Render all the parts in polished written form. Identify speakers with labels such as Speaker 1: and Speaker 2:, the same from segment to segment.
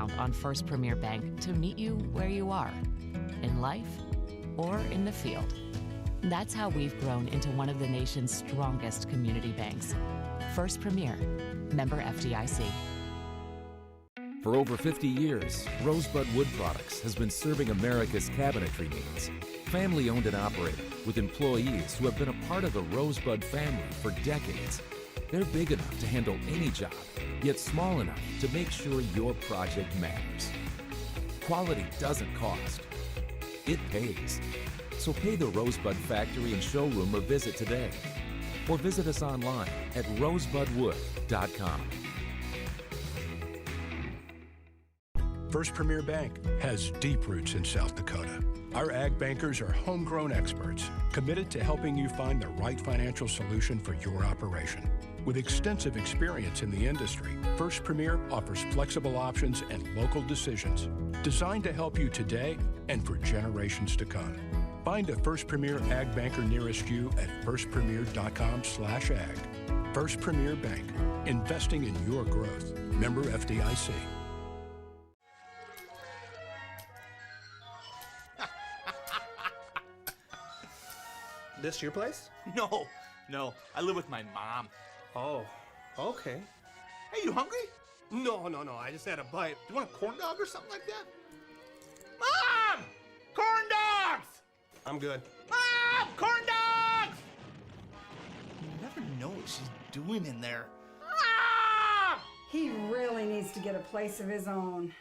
Speaker 1: count on First Premier Bank to meet you where you are, in life or in the field. That's how we've grown into one of the nation's strongest community banks. First Premier, member FDIC.
Speaker 2: For over 50 years, Rosebud Wood Products has been serving America's cabinetry needs. Family owned and operated, with employees who have been a part of the Rosebud family for decades. They're big enough to handle any job, yet small enough to make sure your project matters. Quality doesn't cost. It pays. So pay the Rosebud factory and showroom a visit today. Or visit us online at rosebudwood.com.
Speaker 3: First Premier Bank has deep roots in South Dakota. Our ag bankers are homegrown experts committed to helping you find the right financial solution for your operation. With extensive experience in the industry, First Premier offers flexible options and local decisions designed to help you today and for generations to come. Find a First Premier ag banker nearest you at firstpremier.com/ag. First Premier Bank, investing in your growth. Member FDIC.
Speaker 4: This your place?
Speaker 5: No. I live with my mom.
Speaker 4: Oh, okay.
Speaker 5: Hey, you hungry?
Speaker 4: No. I just had a bite.
Speaker 5: You want a corn dog or something like that? Mom! Corn dogs!
Speaker 4: I'm good.
Speaker 5: Mom! Corn dogs! You never know what she's doing in there. Mom!
Speaker 6: He really needs to get a place of his own.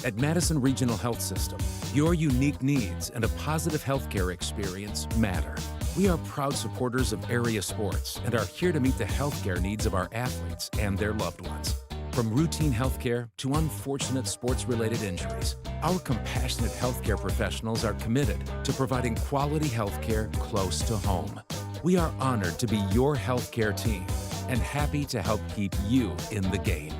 Speaker 2: At Madison Regional Health System, your unique needs and a positive healthcare experience matter. We are proud supporters of area sports and are here to meet the healthcare needs of our athletes and their loved ones. From routine healthcare to unfortunate sports-related injuries, our compassionate healthcare professionals are committed to providing quality healthcare close to home. We are honored to be your healthcare team and happy to help keep you in the game.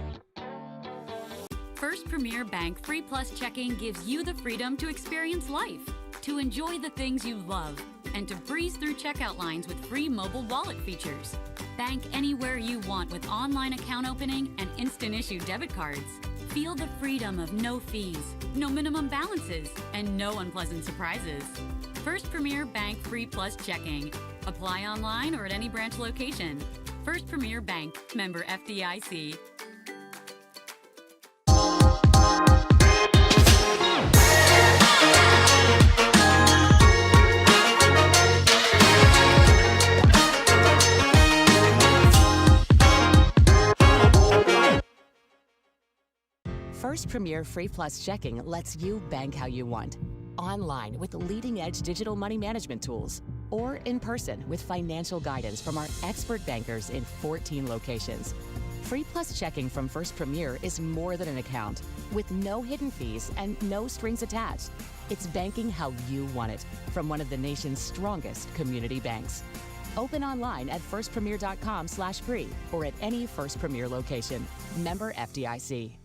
Speaker 7: First Premier Bank Free Plus Checking gives you the freedom to experience life, to enjoy the things you love, and to breeze through checkout lines with free mobile wallet features. Bank anywhere you want with online account opening and instant issue debit cards. Feel the freedom of no fees, no minimum balances, and no unpleasant surprises. First Premier Bank Free Plus Checking. Apply online or at any branch location. First Premier Bank, member FDIC.
Speaker 1: First Premier Free Plus Checking lets you bank how you want. Online with leading-edge digital money management tools, or in person with financial guidance from our expert bankers in 14 locations. Free Plus Checking from First Premier is more than an account, with no hidden fees and no strings attached. It's banking how you want it from one of the nation's strongest community banks. Open online at firstpremier.com/free or at any First Premier location. Member FDIC.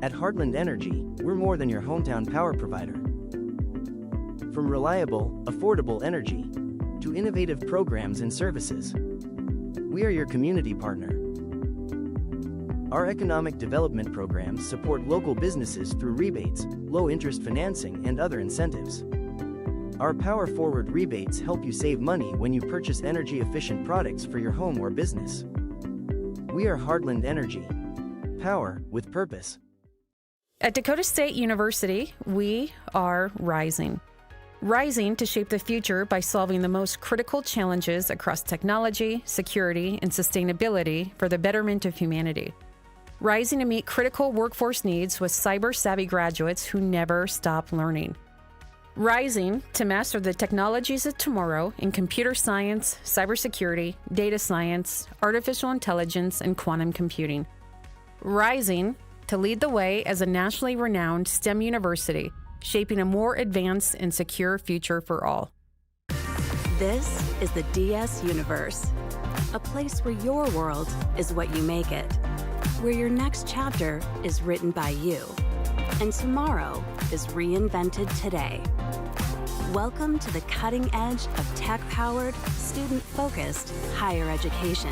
Speaker 8: At Heartland Energy, we're more than your hometown power provider. From reliable, affordable energy to innovative programs and services, we are your community partner. Our economic development programs support local businesses through rebates, low-interest financing, and other incentives. Our Power Forward rebates help you save money when you purchase energy-efficient products for your home or business. We are Heartland Energy. Power with purpose.
Speaker 9: At Dakota State University, we are rising. Rising to shape the future by solving the most critical challenges across technology, security, and sustainability for the betterment of humanity. Rising to meet critical workforce needs with cyber-savvy graduates who never stop learning. Rising to master the technologies of tomorrow in computer science, cybersecurity, data science, artificial intelligence, and quantum computing. Rising to lead the way as a nationally renowned STEM university, shaping a more advanced and secure future for all.
Speaker 10: This is the DS Universe, a place where your world is what you make it, where your next chapter is written by you, and tomorrow is reinvented today. Welcome to the cutting edge of tech-powered, student-focused higher education.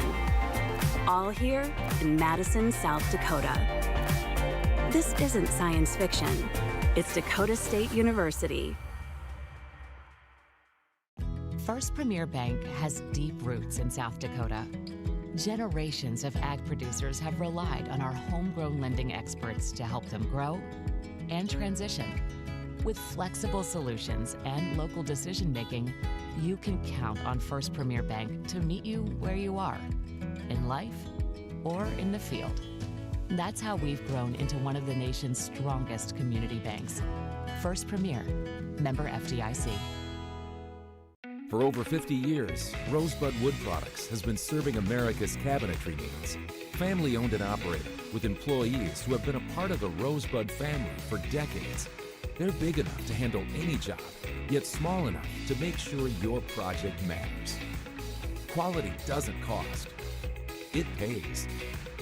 Speaker 10: All here in Madison, South Dakota. This isn't science fiction. It's Dakota State University.
Speaker 1: First Premier Bank has deep roots in South Dakota. Generations of ag producers have relied on our homegrown lending experts to help them grow and transition. With flexible solutions and local decision-making, you can count on First Premier Bank to meet you where you are, in life or in the field. That's how we've grown into one of the nation's strongest community banks. First Premier, member FDIC.
Speaker 2: For over 50 years, Rosebud Wood Products has been serving America's cabinetry needs. Family owned and operated, with employees who have been a part of the Rosebud family for decades. They're big enough to handle any job, yet small enough to make sure your project matters. Quality doesn't cost. It pays.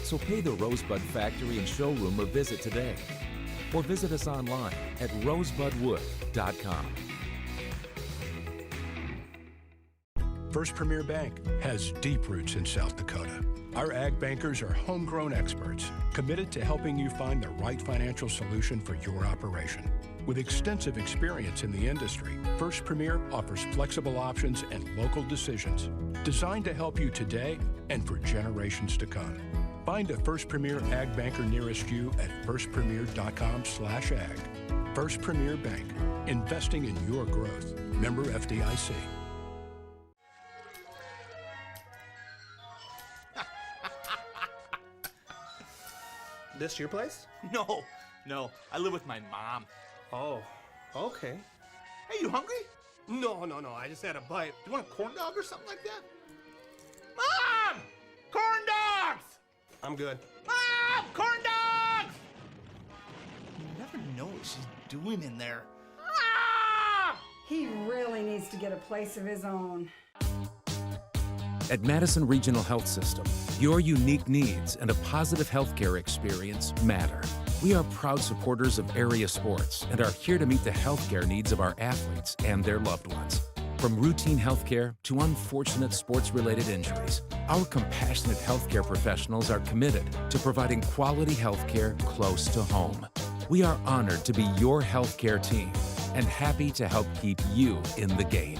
Speaker 2: So pay the Rosebud factory and showroom or visit today. Or visit us online at rosebudwood.com.
Speaker 3: First Premier Bank has deep roots in South Dakota. Our ag bankers are homegrown experts committed to helping you find the right financial solution for your operation. With extensive experience in the industry, First Premier offers flexible options and local decisions designed to help you today and for generations to come. Find a First Premier ag banker nearest you at firstpremier.com/ag. First Premier Bank, investing in your growth. Member FDIC.
Speaker 4: This your place?
Speaker 5: No, I live with my mom.
Speaker 4: Oh, okay.
Speaker 5: Hey, you hungry?
Speaker 4: No, I just had a bite.
Speaker 5: Do you want a corn dog or something like that? Mom! Corn dogs!
Speaker 4: I'm good.
Speaker 5: Mom! Corn dogs! You never know what she's doing in there. Mom!
Speaker 6: He really needs to get a place of his own.
Speaker 2: At Madison Regional Health System, your unique needs and a positive healthcare experience matter. We are proud supporters of area sports and are here to meet the healthcare needs of our athletes and their loved ones. From routine healthcare to unfortunate sports-related injuries, our compassionate healthcare professionals are committed to providing quality healthcare close to home. We are honored to be your healthcare team and happy to help keep you in the game.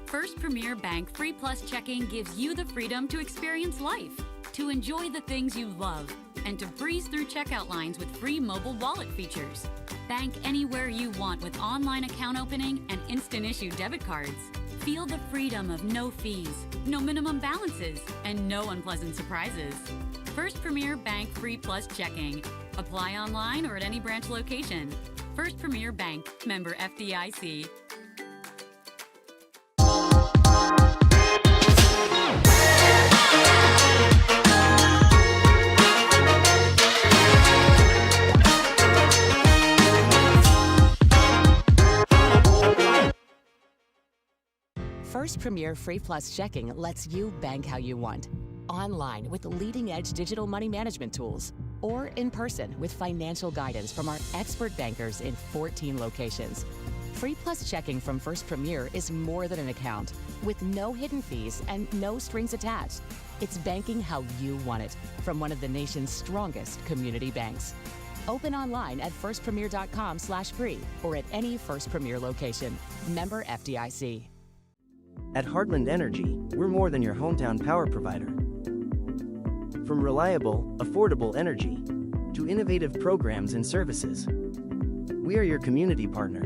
Speaker 7: First Premier Bank Free Plus Checking gives you the freedom to experience life, to enjoy the things you love, and to breeze through checkout lines with free mobile wallet features. Bank anywhere you want with online account opening and instant issue debit cards. Feel the freedom of no fees, no minimum balances, and no unpleasant surprises. First Premier Bank Free Plus Checking. Apply online or at any branch location. First Premier Bank, member FDIC.
Speaker 1: First Premier Free Plus Checking lets you bank how you want. Online with leading-edge digital money management tools, or in person with financial guidance from our expert bankers in 14 locations. Free Plus Checking from First Premier is more than an account, with no hidden fees and no strings attached. It's banking how you want it from one of the nation's strongest community banks. Open online at firstpremier.com/free or at any First Premier location. Member FDIC.
Speaker 8: At Heartland Energy, we're more than your hometown power provider. From reliable, affordable energy to innovative programs and services, we are your community partner.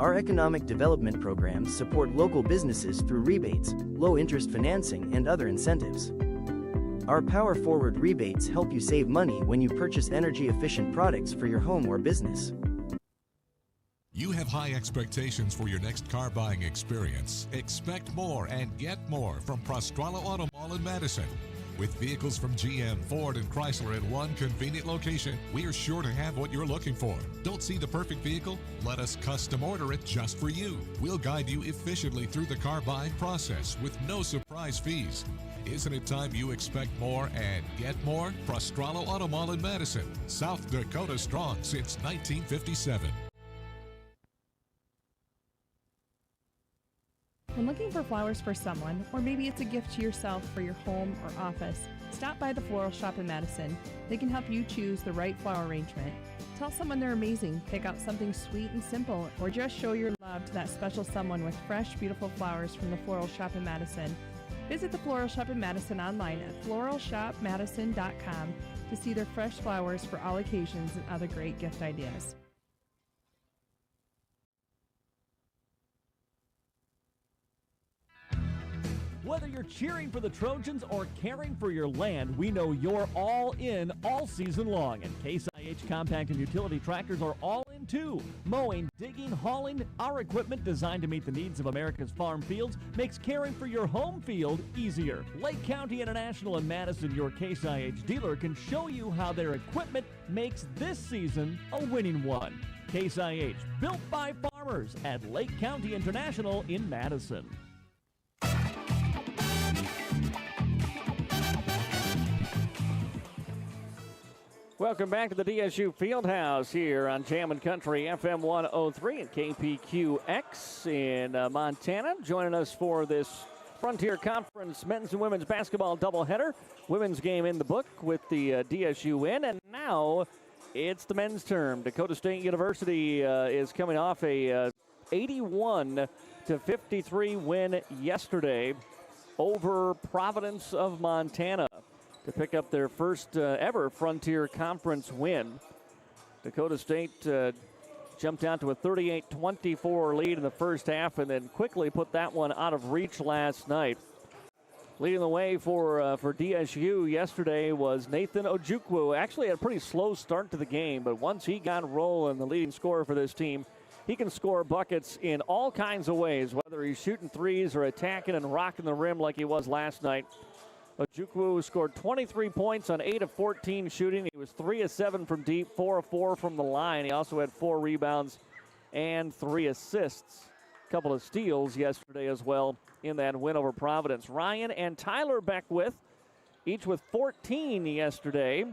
Speaker 8: Our economic development programs support local businesses through rebates, low-interest financing, and other incentives. Our power-forward rebates help you save money when you purchase energy-efficient products for your home or business.
Speaker 11: You have high expectations for your next car buying experience. Expect more and get more from Prostrala Auto Mall in Madison. With vehicles from GM, Ford, and Chrysler in one convenient location, we are sure to have what you're looking for. Don't see the perfect vehicle? Let us custom order it just for you. We'll guide you efficiently through the car buying process with no surprise fees. Isn't it time you expect more and get more? Prostrala Auto Mall in Madison, South Dakota strong since 1957.
Speaker 12: When looking for flowers for someone, or maybe it's a gift to yourself for your home or office, Stop by the Floral Shop in Madison. They can help you choose the right flower arrangement. Tell someone they're amazing, pick out something sweet and simple, or just show your love to that special someone with fresh, beautiful flowers from the Floral Shop in Madison. Visit the Floral Shop in Madison online at floralshopmadison.com to see their fresh flowers for all occasions and other great gift ideas.
Speaker 13: Whether you're cheering for the Trojans or caring for your land, we know you're all in all season long. And Case IH compact and utility tractors are all in too. Mowing, digging, hauling, our equipment designed to meet the needs of America's farm fields makes caring for your home field easier. Lake County International in Madison, your Case IH dealer, can show you how their equipment makes this season a winning one. Case IH, built by farmers at Lake County International in Madison.
Speaker 14: Welcome back to the DSU Fieldhouse here on Jammin' Country FM 103 and KPQX in Montana. Joining us for this Frontier Conference men's and women's basketball doubleheader. Women's game in the book with the DSU win, and now it's the men's term. Dakota State University is coming off a 81-53 win yesterday over Providence of Montana to pick up their first ever Frontier Conference win. Dakota State jumped out to a 38-24 lead in the first half and then quickly put that one out of reach last night. Leading the way for DSU yesterday was Nathan Ojukwu. Actually had a pretty slow start to the game, but once he got rolling, the leading scorer for this team, he can score buckets in all kinds of ways, whether he's shooting threes or attacking and rocking the rim like he was last night. Ojukwu scored 23 points on 8 of 14 shooting. He was 3 of 7 from deep, 4 of 4 from the line. He also had 4 rebounds and 3 assists. A couple of steals yesterday as well in that win over Providence. Ryan and Tyler Beckwith, each with 14 yesterday.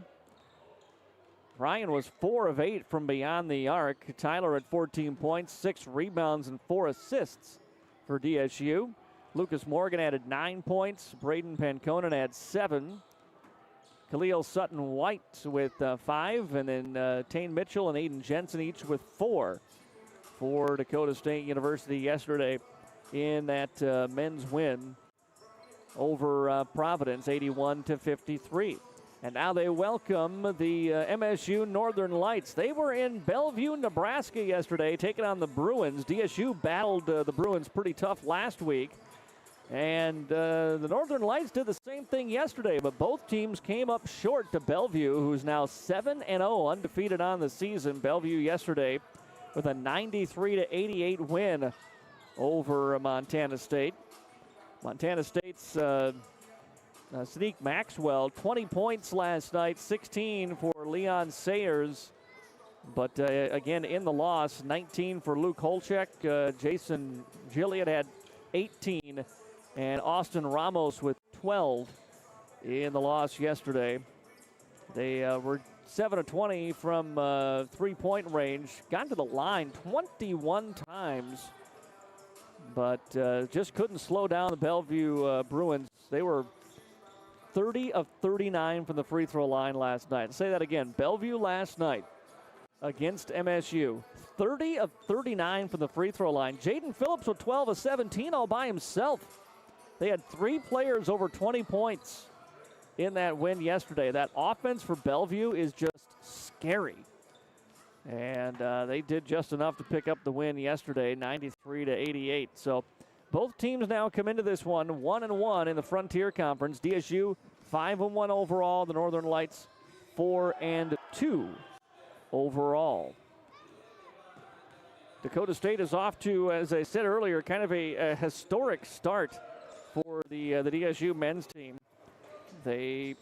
Speaker 14: Ryan was 4 of 8 from beyond the arc. Tyler had 14 points, 6 rebounds, and 4 assists for DSU. Lucas Morgan added 9 points. Braden Panconen had 7. Khalil Sutton-White with 5. And then Tane Mitchell and Aiden Jensen each with 4 for Dakota State University yesterday in that men's win over Providence, 81-53. And now they welcome the MSU-Northern Lights. They were in Bellevue, Nebraska yesterday, taking on the Bruins. DSU battled the Bruins pretty tough last week. And the Northern Lights did the same thing yesterday, but both teams came up short to Bellevue, who's now 7-0, undefeated on the season. Bellevue yesterday with a 93-88 win over Montana State. Montana State's Sadiq Maxwell, 20 points last night, 16 for Leon Sayers. But again, in the loss, 19 for Luke Holchek. Jason Gilliard had 18. And Austin Ramos with 12 in the loss yesterday. They were 7 of 20 from three-point range. Got to the line 21 times, but just couldn't slow down the Bellevue Bruins. They were 30 of 39 from the free throw line last night. I'll say that again. Bellevue last night against MSU. 30 of 39 from the free throw line. Jaden Phillips with 12 of 17 all by himself. They had 3 players over 20 points in that win yesterday. That offense for Bellevue is just scary. And they did just enough to pick up the win yesterday, 93-88. So both teams now come into this one 1-1 in the Frontier Conference. DSU 5-1 overall. The Northern Lights 4-2 overall. Dakota State is off to, as I said earlier, kind of a historic start for the DSU men's team. They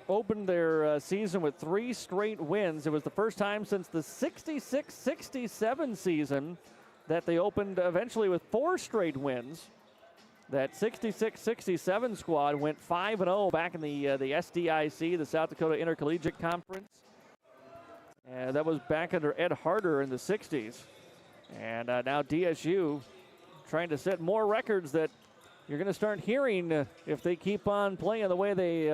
Speaker 14: opened their season with 3 straight wins. It was the first time since the 66-67 season that they opened eventually with 4 straight wins. That 66-67 squad went 5-0 back in the SDIC, the South Dakota Intercollegiate Conference. And that was back under Ed Harder in the 60s. And now DSU trying to set more records that you're going to start hearing, if they keep on playing the way they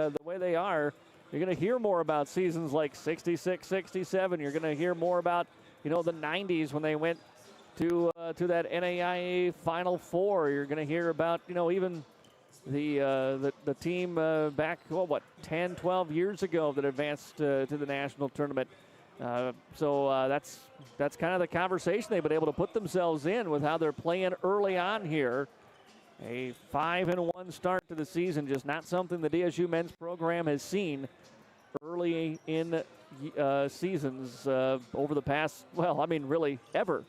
Speaker 14: are, you're going to hear more about seasons like 66, 67. You're going to hear more about, the 90s when they went to that NAIA Final Four. You're going to hear about, even the team back, 10, 12 years ago that advanced to the national tournament. So that's kind of the conversation they've been able to put themselves in with how they're playing early on here. A 5-1 start to the season, just not something the DSU men's program has seen early in seasons over the past, really ever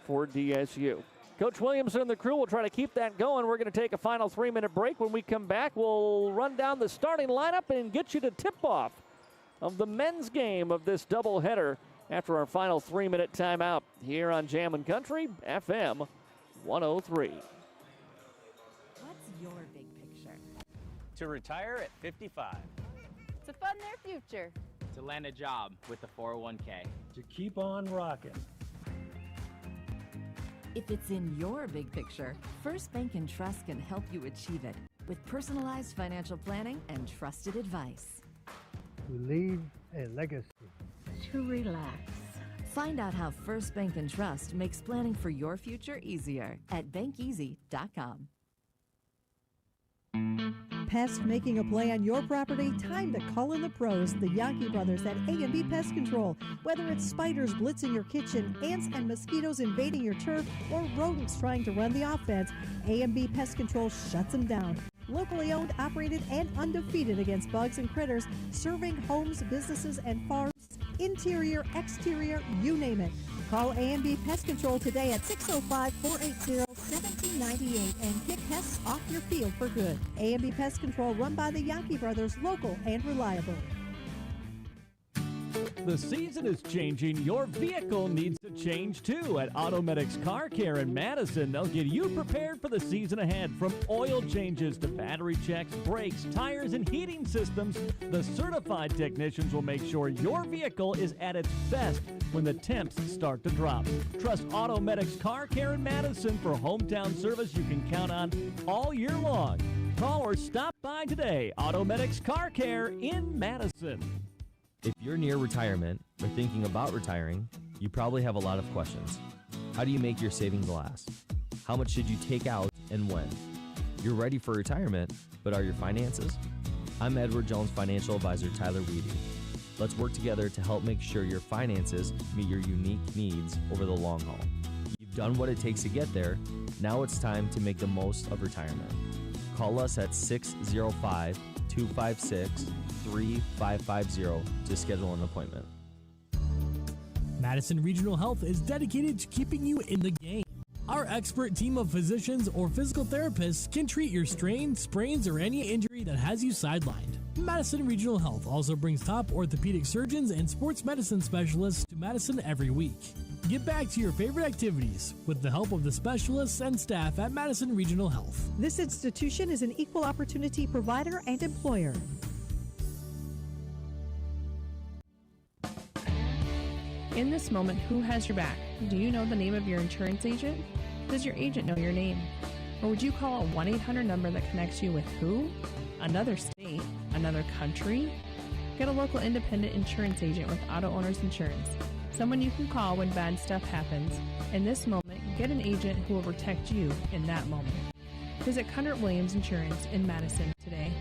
Speaker 14: for DSU. Coach Williamson and the crew will try to keep that going. We're going to take a final 3-minute break. When we come back, we'll run down the starting lineup and get you to tip-off of the men's game of this doubleheader after our final 3-minute timeout here on Jammin' Country, FM 103.
Speaker 15: What's your big picture?
Speaker 16: To retire at 55.
Speaker 15: To fund their future.
Speaker 16: To land a job with a 401k.
Speaker 17: To keep on rocking.
Speaker 15: If it's in your big picture, First Bank & Trust can help you achieve it with personalized financial planning and trusted advice.
Speaker 17: To leave a legacy.
Speaker 15: To relax. Find out how First Bank & Trust makes planning for your future easier at bankeasy.com.
Speaker 18: Pest making a play on your property? Time to call in the pros, the Yankee brothers at A&B Pest Control. Whether it's spiders blitzing your kitchen, ants and mosquitoes invading your turf, or rodents trying to run the offense, A&B Pest Control shuts them down. Locally owned, operated, and undefeated against bugs and critters, serving homes, businesses, and farms, interior, exterior, you name it. Call A&B Pest Control today at 605-480-1798 and kick pests off your field for good. A&B Pest Control, run by the Yankee brothers, local and reliable.
Speaker 13: The season is changing. Your vehicle needs to change too. At Automedics Car Care in Madison, they'll get you prepared for the season ahead. From oil changes to battery checks, brakes, tires, and heating systems, the certified technicians will make sure your vehicle is at its best when the temps start to drop. Trust Automedics Car Care in Madison for hometown service you can count on all year long. Call or stop by today. Automedics Car Care in Madison.
Speaker 19: If you're near retirement or thinking about retiring, you probably have a lot of questions. How do you make your savings last? How much should you take out and when? You're ready for retirement, but are your finances? I'm Edward Jones financial advisor Tyler Weedy. Let's work together to help make sure your finances meet your unique needs over the long haul. You've done what it takes to get there. Now it's time to make the most of retirement. Call us at 605-256-3550 to schedule an appointment.
Speaker 20: Madison Regional Health is dedicated to keeping you in the game. Our expert team of physicians or physical therapists can treat your strain, sprains, or any injury that has you sidelined. Madison Regional Health also brings top orthopedic surgeons and sports medicine specialists to Madison every week. Get back to your favorite activities with the help of the specialists and staff at Madison Regional Health.
Speaker 18: This institution is an equal opportunity provider and employer.
Speaker 12: In this moment, who has your back? Do you know the name of your insurance agent? Does your agent know your name? Or would you call a 1-800 number that connects you with who? Another state? Another country? Get a local independent insurance agent with Auto Owners Insurance. Someone you can call when bad stuff happens. In this moment, get an agent who will protect you in that moment. Visit Cundert Williams Insurance in Madison today.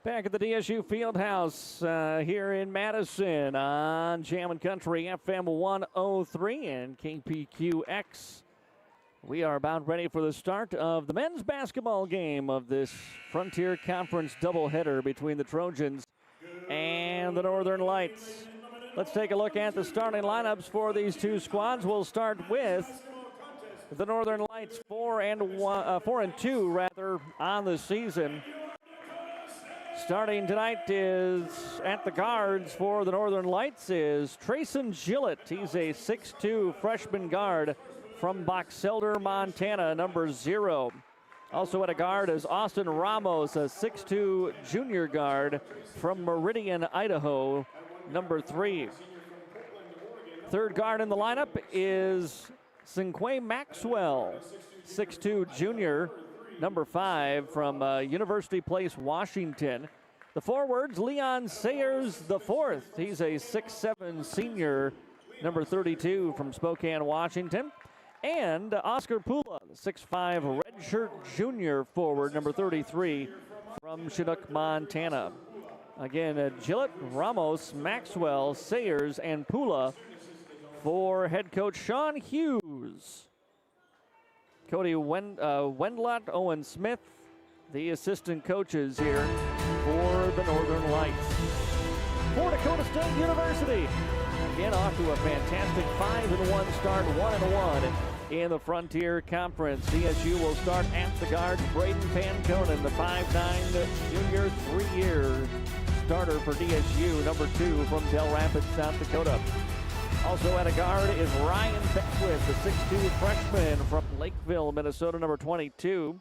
Speaker 14: Back at the DSU Fieldhouse here in Madison on Jammin' Country FM 103 and KPQX. We are about ready for the start of the men's basketball game of this Frontier Conference doubleheader between the Trojans and the Northern Lights. Let's take a look at the starting lineups for these two squads. We'll start with the Northern Lights, 4-2 on the season. Starting tonight is at the guards for the Northern Lights is Trayson Gillett. He's a 6'2 freshman guard from Box Elder, Montana, number 0. Also at a guard is Austin Ramos, a 6'2 junior guard from Meridian, Idaho, number 3. Third guard in the lineup is Cinque Maxwell, 6'2" junior, number 5 from University Place, Washington. The forwards, Leon Sayers IV. He's a 6'7" senior, number 32 from Spokane, Washington. And Oscar Pula, 6'5" redshirt junior forward, number 33 from Chinook, Montana. Again, Gillett, Ramos, Maxwell, Sayers, and Pula for head coach Sean Hughes. Cody Wendlot, Owen Smith, the assistant coaches here for the Northern Lights. For Dakota State University, again off to a fantastic 5-1 start, 1-1 in the Frontier Conference. DSU will start at the guard, Braden Panconen, the 5'9" junior, 3-year starter for DSU, number 2 from Del Rapids, South Dakota. Also at a guard is Ryan Beckwith, the 6'2" freshman from Lakeville, Minnesota, number 22.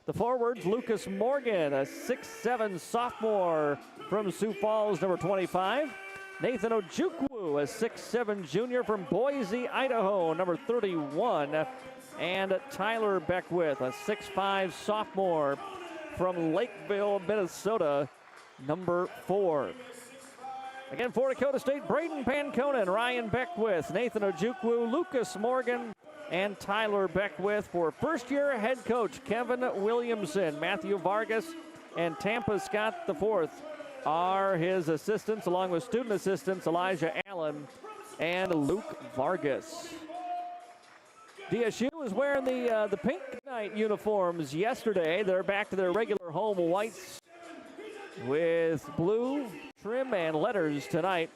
Speaker 14: The forwards, Lucas Morgan, a 6'7" sophomore from Sioux Falls, number 25. Nathan Ojukwu, a 6'7" junior from Boise, Idaho, number 31. And Tyler Beckwith, a 6'5" sophomore from Lakeville, Minnesota, number 4. Again, for Dakota State, Braden Panconen, Ryan Beckwith, Nathan Ojukwu, Lucas Morgan, and Tyler Beckwith. For first-year head coach Kevin Williamson, Matthew Vargas, and Tampa Scott IV are his assistants, along with student assistants Elijah Allen and Luke Vargas. DSU is wearing the pink night uniforms yesterday. They're back to their regular home whites with blue trim and letters tonight.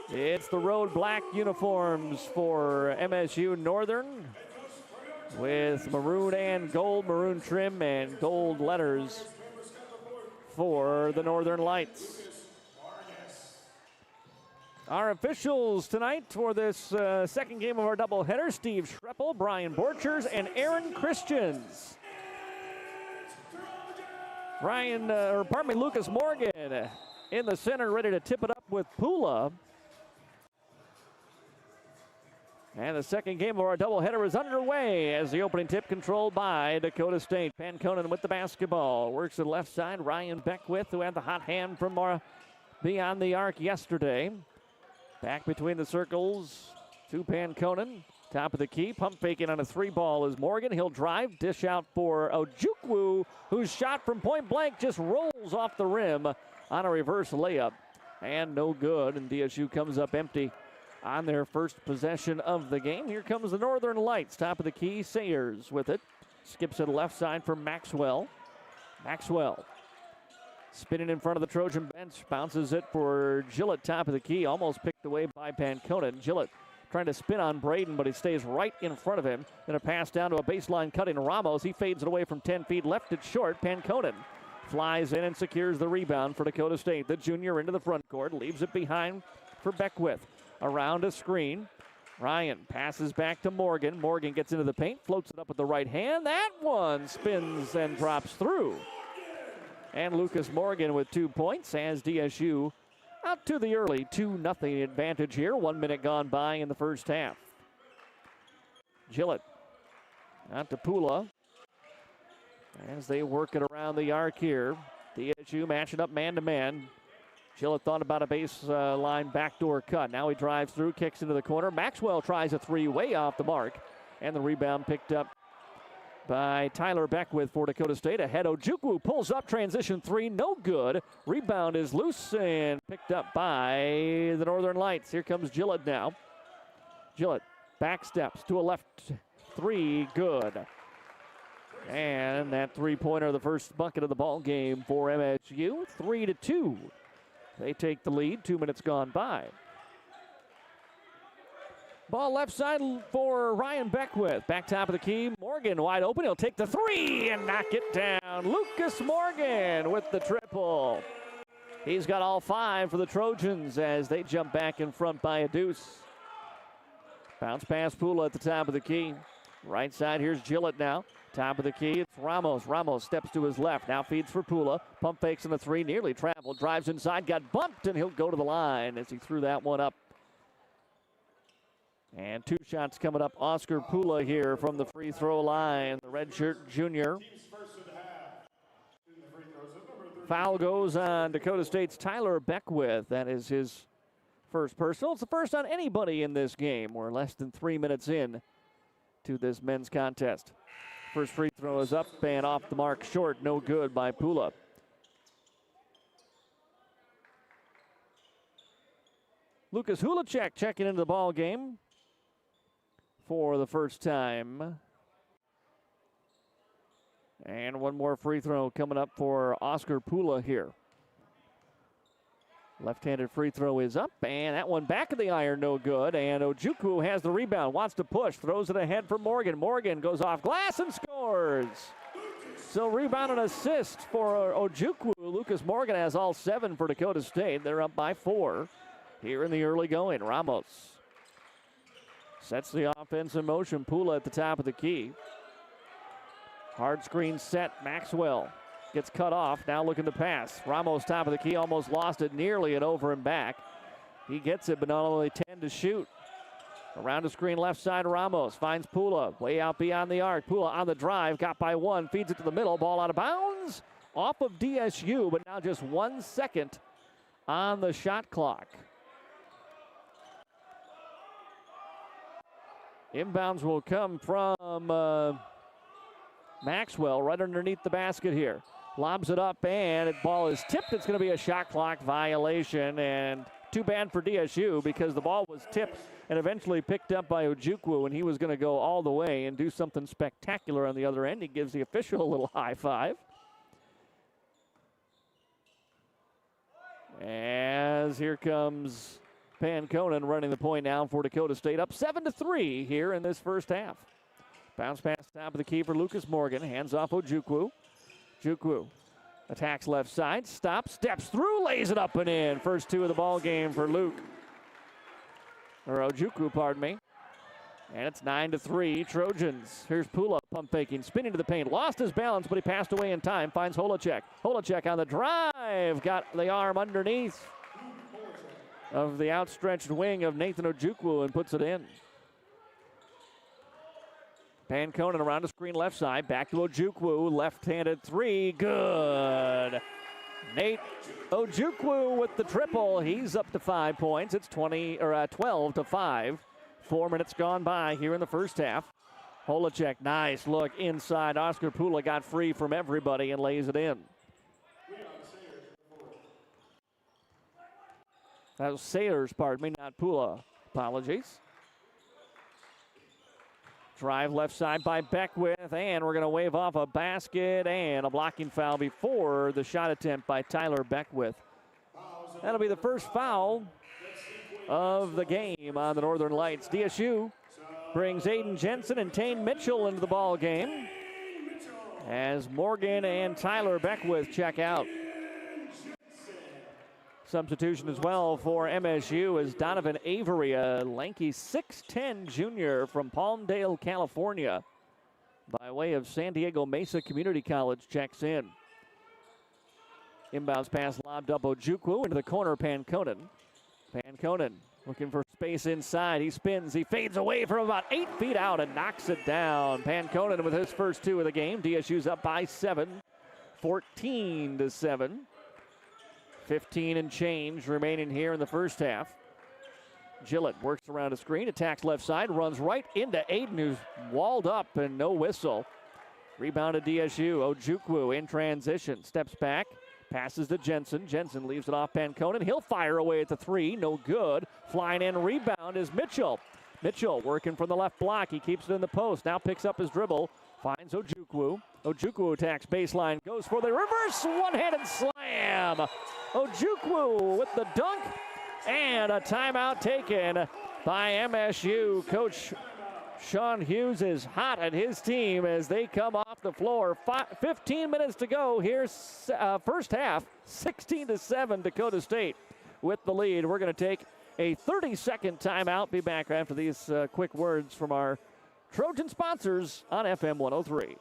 Speaker 14: It's the road black uniforms for MSU Northern with maroon and gold, maroon trim and gold letters for the Northern Lights. Our officials tonight for this second game of our doubleheader, Steve Schreppel, Brian Borchers, and Aaron Christians. Lucas Morgan in the center, ready to tip it up with Pula. And the second game of our doubleheader is underway as the opening tip controlled by Dakota State. Panconen with the basketball. Works to the left side. Ryan Beckwith, who had the hot hand from beyond the arc yesterday. Back between the circles to Panconen. Top of the key. Pump faking on a 3-ball is Morgan. He'll drive. Dish out for Ojukwu, whose shot from point blank just rolls off the rim on a reverse layup. And no good. And DSU comes up empty on their first possession of the game. Here comes the Northern Lights. Top of the key, Sayers with it. Skips to the left side for Maxwell. Maxwell spinning in front of the Trojan bench. Bounces it for Gillett, top of the key. Almost picked away by Panconen. Gillett trying to spin on Braden, but he stays right in front of him. Then a pass down to a baseline cutting Ramos. He fades it away from 10 feet. Left it short. Panconen flies in and secures the rebound for Dakota State. The junior into the front court. Leaves it behind for Beckwith. Around a screen. Ryan passes back to Morgan. Morgan gets into the paint, floats it up with the right hand. That one spins and drops through. And Lucas Morgan with 2 points as DSU out to the early 2-0 advantage here. 1 minute gone by in the first half. Gillett out to Pula as they work it around the arc here. DSU matching up man-to-man. Gillett thought about a baseline backdoor cut. Now he drives through, kicks into the corner. Maxwell tries a 3 way off the mark. And the rebound picked up by Tyler Beckwith for Dakota State. Ahead, Ojukwu pulls up, transition 3, no good. Rebound is loose and picked up by the Northern Lights. Here comes Gillett now. Gillett back steps to a left 3, good. And that 3-pointer, the first bucket of the ball game for MSU, 3-2. They take the lead, 2 minutes gone by. Ball left side for Ryan Beckwith. Back top of the key, Morgan wide open. He'll take the 3 and knock it down. Lucas Morgan with the triple. He's got all 5 for the Trojans as they jump back in front by a deuce. Bounce pass Pula at the top of the key. Right side, here's Gillett now. Top of the key, it's Ramos. Ramos steps to his left, now feeds for Pula. Pump fakes in the three, nearly traveled. Drives inside, got bumped, and he'll go to the line as he threw that one up. And 2 shots coming up. Oscar Pula here from the free throw line. The redshirt junior. Foul goes on Dakota State's Tyler Beckwith. That is his first personal. It's the first on anybody in this game. We're less than 3 minutes in to this men's contest. First free throw is up and off the mark short. No good by Pula. Lucas Hulacek checking into the ball game for the first time. And one more free throw coming up for Oscar Pula here. Left-handed free throw is up, and that one back of the iron, no good. And Ojukwu has the rebound, wants to push, throws it ahead for Morgan. Morgan goes off glass and scores. So rebound and assist for Ojukwu. Lucas Morgan has all 7 for Dakota State. They're up by 4 here in the early going. Ramos sets the offense in motion. Pula at the top of the key. Hard screen set. Maxwell gets cut off. Now looking to pass. Ramos top of the key. Almost lost it. Nearly and over and back. He gets it, but not only 10 to shoot. Around the screen left side. Ramos finds Pula. Way out beyond the arc. Pula on the drive. Got by 1. Feeds it to the middle. Ball out of bounds. Off of DSU, but now just 1 second on the shot clock. Inbounds will come from Maxwell right underneath the basket here. Lobs it up, and the ball is tipped. It's going to be a shot clock violation, and too bad for DSU because the ball was tipped and eventually picked up by Ojukwu, and he was going to go all the way and do something spectacular on the other end. He gives the official a little high five. As here comes Panconen running the point now for Dakota State, up 7-3 here in this first half. Bounce pass top of the key for Lucas Morgan. Hands off Ojukwu. Ojukwu attacks left side. Stops, steps through, lays it up and in. First 2 of the ball game for Ojukwu, pardon me. And it's 9-3 Trojans. Here's Pula pump faking, spinning to the paint. Lost his balance, but he passed away in time. Finds Holacek. Holacek on the drive. Got the arm underneath of the outstretched wing of Nathan Ojukwu and puts it in. Panconen around the screen left side. Back to Ojukwu. Left-handed 3. Good. Nate Ojukwu with the triple. He's up to 5 points. It's 12-5. 4 minutes gone by here in the first half. Holacek, nice look inside. Oscar Pula got free from everybody and lays it in. That was Sayers, pardon me, not Pula. Apologies. Drive left side by Beckwith, and we're going to wave off a basket and a blocking foul before the shot attempt by Tyler Beckwith. That'll be the first foul of the game on the Northern Lights. DSU brings Aiden Jensen and Tane Mitchell into the ball game as Morgan and Tyler Beckwith check out. Substitution as well for MSU is Donovan Avery, a lanky 6'10 junior from Palmdale, California, by way of San Diego Mesa Community College, checks in. Inbounds pass lobbed up Ojukwu into the corner. Panconen. Panconen looking for space inside. He spins. He fades away from about 8 feet out and knocks it down. Panconen with his first 2 of the game. DSU's up by 7, 14-7. 15 and change remaining here in the first half. Gillett works around a screen, attacks left side, runs right into Aiden, who's walled up and no whistle. Rebounded DSU. Ojukwu in transition, steps back, passes to Jensen. Jensen leaves it off Panconen. He'll fire away at the 3, no good. Flying in rebound is Mitchell. Mitchell working from the left block. He keeps it in the post. Now picks up his dribble. Finds Ojukwu. Ojukwu attacks baseline. Goes for the reverse one-handed slam. Ojukwu with the dunk. And a timeout taken by MSU. Coach Sean Hughes is hot at his team as they come off the floor. 15 minutes to go. Here's first half. 16-7 Dakota State with the lead. We're going to take a 30-second timeout. Be back after these quick words from our Trojan sponsors on FM 103.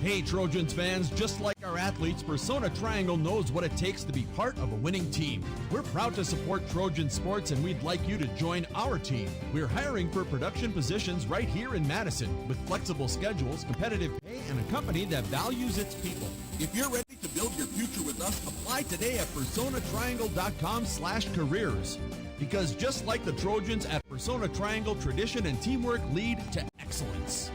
Speaker 21: Hey Trojans fans, just like our athletes, Persona Triangle knows what it takes to be part of a winning team. We're proud to support Trojan sports and we'd like you to join our team. We're hiring for production positions right here in Madison with flexible schedules, competitive pay, and a company that values its people. If you're ready to build your future with us, apply today at personatriangle.com/careers. Because just like the Trojans at Persona Triangle, tradition and teamwork lead to excellence.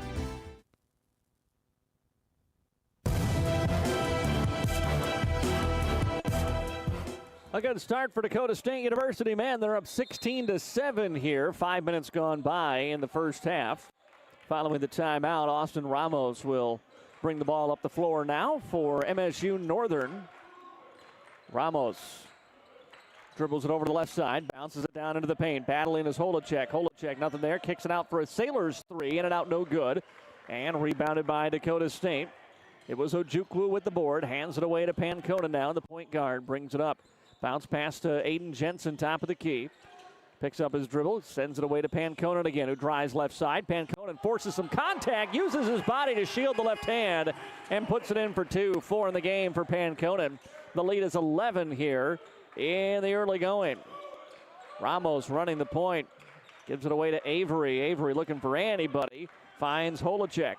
Speaker 14: A good start for Dakota State University, man. They're up 16-7 here. 5 minutes gone by in the first half. Following the timeout, Austin Ramos will bring the ball up the floor now for MSU-Northern. Ramos dribbles it over to the left side, bounces it down into the paint. Battling is Holacek. Holacek, nothing there. Kicks it out for a Sailors three. In and out, no good. And rebounded by Dakota State. It was Ojukwu with the board. Hands it away to Pancona now. The point guard brings it up. Bounce pass to Aiden Jensen, top of the key. Picks up his dribble, sends it away to Panconen again, who drives left side. Panconen forces some contact, uses his body to shield the left hand, and puts it in for 2. 4 in the game for Panconen. The lead is 11 here in the early going. Ramos running the point, gives it away to Avery. Avery looking for anybody, finds Holacek.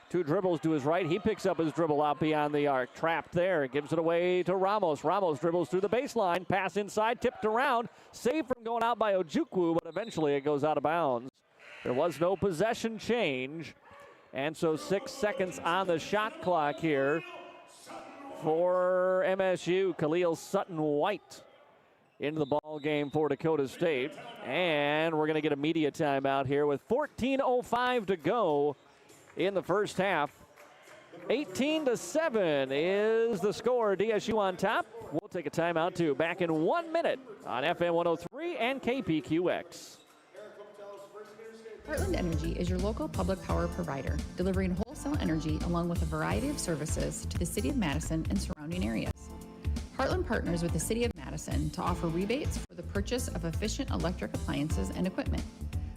Speaker 14: 2 dribbles to his right. He picks up his dribble out beyond the arc. Trapped there. Gives it away to Ramos. Ramos dribbles through the baseline. Pass inside. Tipped around. Saved from going out by Ojukwu, but eventually it goes out of bounds. There was no possession change. And so 6 seconds on the shot clock here for MSU. Khalil Sutton-White into the ball game for Dakota State. And we're going to get a media timeout here with 14:05 to go in the first half. 18-7 is the score. DSU on top. We'll take a timeout too. Back in 1 minute on FM 103 and KPQX.
Speaker 22: Heartland Energy is your local public power provider, delivering wholesale energy along with a variety of services to the City of Madison and surrounding areas. Heartland partners with the City of Madison to offer rebates for the purchase of efficient electric appliances and equipment.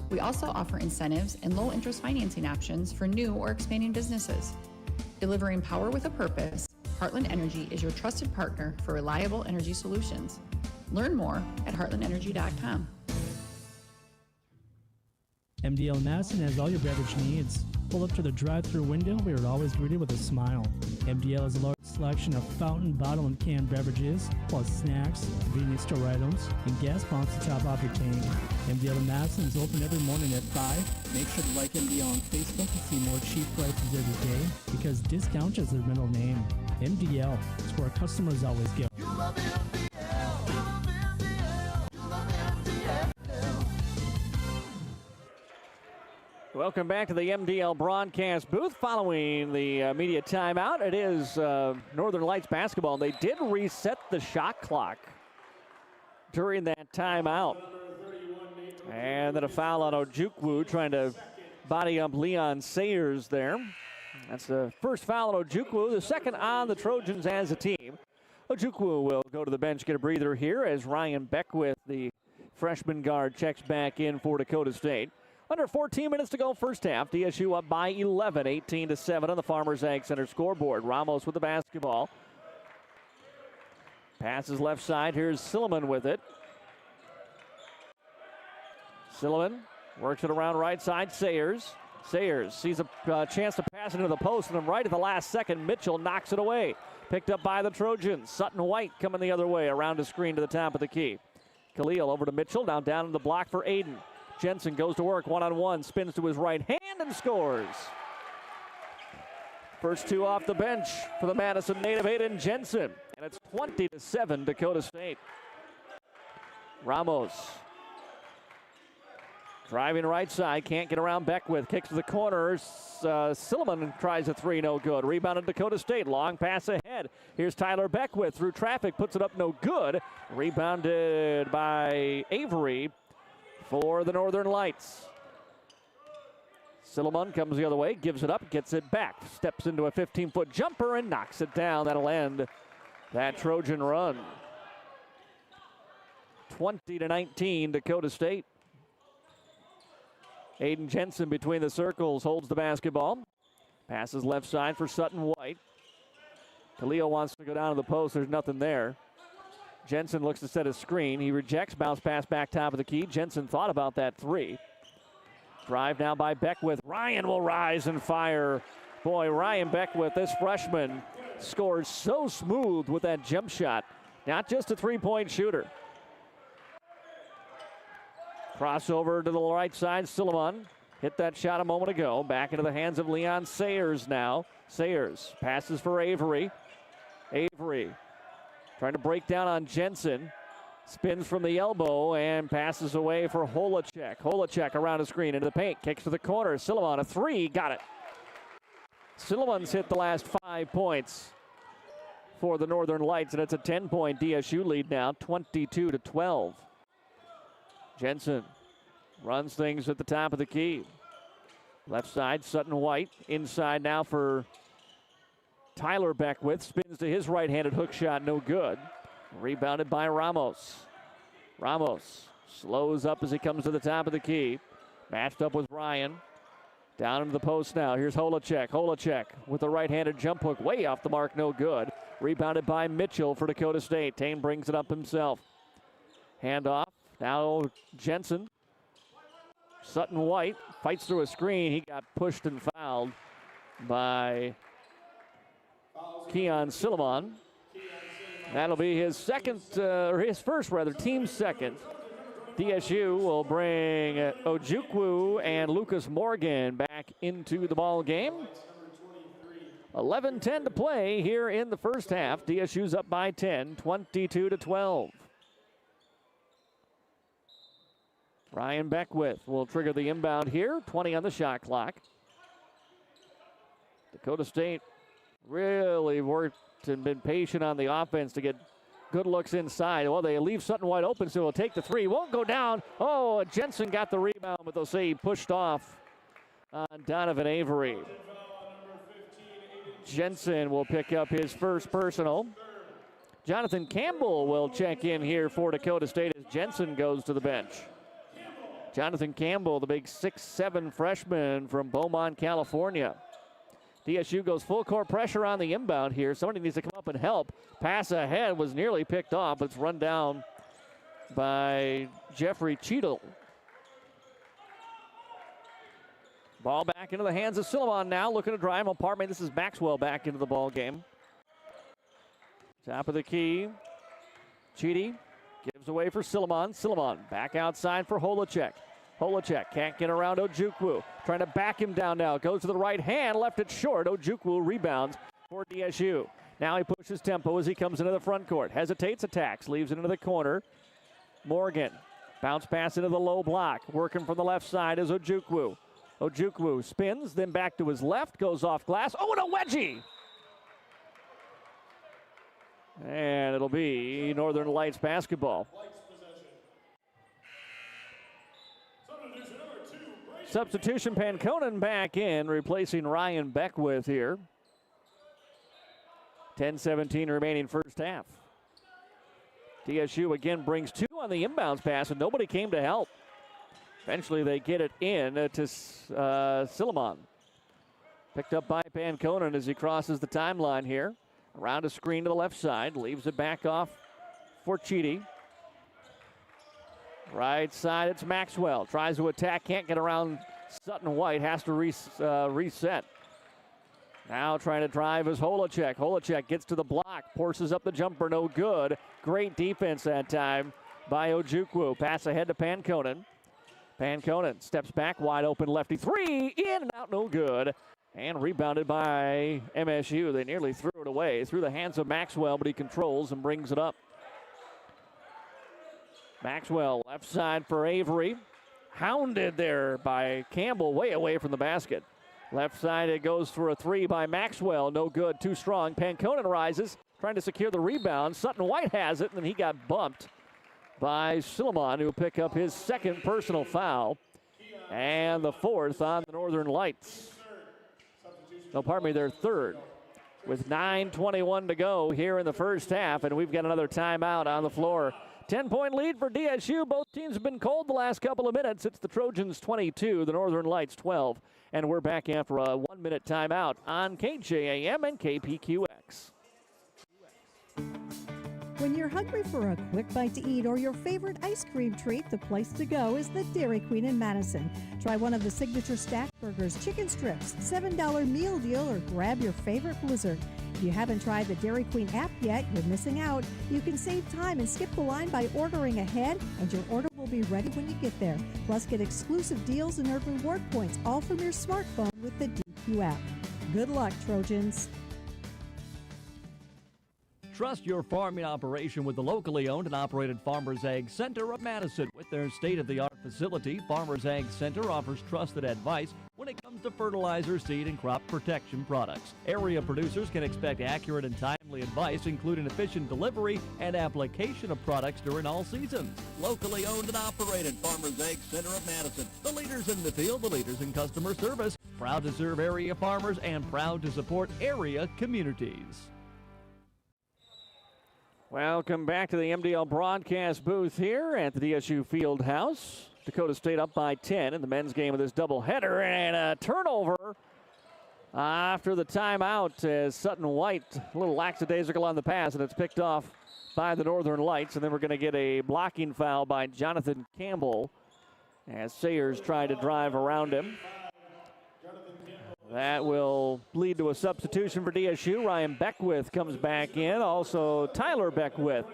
Speaker 22: We also offer incentives and low-interest financing options for new or expanding businesses. Delivering power with a purpose, Heartland Energy is your trusted partner for reliable energy solutions. Learn more at heartlandenergy.com.
Speaker 20: MDL Madison has all your beverage needs. Pull up to the drive-thru window where you're always greeted with a smile. MDL has a large selection of fountain, bottle, and canned beverages, plus snacks, convenience store items, and gas pumps to top off your tank. MDL in Madison is open every morning at 5. Make sure to like MDL on Facebook to see more cheap prices every day, because discount is their middle name. MDL is where customers always go. You love MDL.
Speaker 14: Welcome back to the MDL broadcast booth following the media timeout. It is Northern Lights basketball. They did reset the shot clock during that timeout. And then a foul on Ojukwu trying to body up Leon Sayers there. That's the first foul on Ojukwu, the second on the Trojans as a team. Ojukwu will go to the bench, get a breather here as Ryan Beckwith, the freshman guard, checks back in for Dakota State. Under 14 minutes to go first half. DSU up by 11, 18-7 on the Farmers Ag Center scoreboard. Ramos with the basketball. Passes left side. Here's Silliman with it. Silliman works it around right side. Sayers sees a chance to pass it into the post, and then right at the last second, Mitchell knocks it away. Picked up by the Trojans. Sutton-White coming the other way around a screen to the top of the key. Khalil over to Mitchell. Now down in the block for Aiden. Jensen goes to work one-on-one, spins to his right hand and scores. First 2 off the bench for the Madison native, Aiden Jensen. And it's 20-7 Dakota State. Ramos driving right side, can't get around Beckwith, kicks to the corner. Silliman tries a 3, no good. Rebounded Dakota State, long pass ahead. Here's Tyler Beckwith through traffic, puts it up, no good. Rebounded by Avery for the Northern Lights. Silliman comes the other way, gives it up, gets it back, steps into a 15-foot jumper and knocks it down. That'll end that Trojan run. 20-19 Dakota State. Aiden Jensen between the circles holds the basketball. Passes left side for Sutton White. Khalil wants to go down to the post. There's nothing there. Jensen looks to set a screen. He rejects. Bounce pass back top of the key. Jensen thought about that three. Drive now by Beckwith. Ryan will rise and fire. Boy, Ryan Beckwith, this freshman, scores so smooth with that jump shot. Not just a three-point shooter. Crossover to the right side. Silliman hit that shot a moment ago. Back into the hands of Leon Sayers now. Sayers passes for Avery. Avery trying to break down on Jensen. Spins from the elbow and passes away for Holacek. Holacek around a screen into the paint. Kicks to the corner. Silliman, a three. Got it. Silliman's hit the last 5 points for the Northern Lights, and it's a 10-point DSU lead now, 22-12. Jensen runs things at the top of the key. Left side, Sutton White. Inside now for Tyler Beckwith. Spins to his right-handed hook shot, no good. Rebounded by Ramos. Ramos slows up as he comes to the top of the key. Matched up with Ryan. Down into the post now. Here's Holacek. Holacek with the right-handed jump hook. Way off the mark, no good. Rebounded by Mitchell for Dakota State. Tane brings it up himself. Handoff. Now Jensen. Sutton White fights through a screen. He got pushed and fouled by Keon Silliman. That'll be his second, or his first rather, team's second. DSU will bring Ojukwu and Lucas Morgan back into the ball game. 11:10 to play here in the first half. DSU's up by 10, 22-12. Ryan Beckwith will trigger the inbound here. 20 on the shot clock. Dakota State really worked and been patient on the offense to get good looks inside. Well, they leave Sutton White open, so he'll take the three. Won't go down. Oh, Jensen got the rebound, but they'll say he pushed off on Donovan Avery. Jensen will pick up his first personal. Jonathan Campbell will check in here for Dakota State as Jensen goes to the bench. Jonathan Campbell, the big 6'7" freshman from Beaumont, California. DSU goes full court pressure on the inbound here. Somebody needs to come up and help. Pass ahead was nearly picked off, but it's run down by Jeffrey Cheadle. Ball back into the hands of Silliman now, looking to drive home. Pardon me, this is Maxwell back into the ball game. Top of the key. Cheedy gives away for Silliman. Silliman back outside for Holacek. Holacek can't get around Ojukwu. Trying to back him down now. Goes to the right hand, left it short. Ojukwu rebounds for DSU. Now he pushes tempo as he comes into the front court. Hesitates, attacks, leaves it into the corner. Morgan. Bounce pass into the low block. Working from the left side is Ojukwu. Ojukwu spins, then back to his left, goes off glass. Oh, and a wedgie! And it'll be Northern Lights basketball. Substitution, Panconen back in, replacing Ryan Beckwith here. 10:17 remaining first half. DSU again brings two on the inbounds pass, and nobody came to help. Eventually they get it in to Silliman. Picked up by Panconen as he crosses the timeline here. Around a screen to the left side, leaves it back off for Cheedy. Right side, it's Maxwell. Tries to attack, can't get around Sutton White, has to reset. Now trying to drive is Holacek. Holacek gets to the block, forces up the jumper, no good. Great defense that time by Ojukwu. Pass ahead to Panconen. Panconen steps back, wide open lefty three, in and out, no good. And rebounded by MSU. They nearly threw it away. Through the hands of Maxwell, but he controls and brings it up. Maxwell left side for Avery. Hounded there by Campbell, way away from the basket. Left side, it goes for a three by Maxwell. No good, too strong. Panconen rises, trying to secure the rebound. Sutton White has it, and then he got bumped by Silliman, who will pick up his second personal foul. And the fourth on the Northern Lights. No, pardon me, their third. With 9:21 to go here in the first half, and we've got another timeout on the floor. 10-point lead for DSU. Both teams have been cold the last couple of minutes. It's the Trojans 22, the Northern Lights 12. And we're back after a 1-minute timeout on KJAM and KPQX.
Speaker 18: When you're hungry for a quick bite to eat or your favorite ice cream treat, the place to go is the Dairy Queen in Madison. Try one of the signature stack burgers, chicken strips, $7 meal deal, or grab your favorite blizzard. If you haven't tried the Dairy Queen app yet, you're missing out. You can save time and skip the line by ordering ahead, and your order will be ready when you get there. Plus, get exclusive deals and earn reward points, all from your smartphone with the DQ app. Good luck, Trojans.
Speaker 13: Trust your farming operation with the locally owned and operated Farmers Ag Center of Madison. With their state-of-the-art facility, Farmers Ag Center offers trusted advice when it comes to fertilizer, seed, and crop protection products. Area producers can expect accurate and timely advice, including efficient delivery and application of products during all seasons. Locally owned and operated Farmers Ag Center of Madison. The leaders in the field, the leaders in customer service. Proud to serve area farmers and proud to support area communities.
Speaker 14: Welcome back to the MDL broadcast booth here at the DSU Fieldhouse. Dakota State up by 10 in the men's game of this doubleheader, and a turnover after the timeout as Sutton White, a little lackadaisical on the pass, and it's picked off by the Northern Lights. And then we're going to get a blocking foul by Jonathan Campbell as Sayers tried to drive around him. That will lead to a substitution for DSU. Ryan Beckwith comes back in. Also, Tyler Beckwith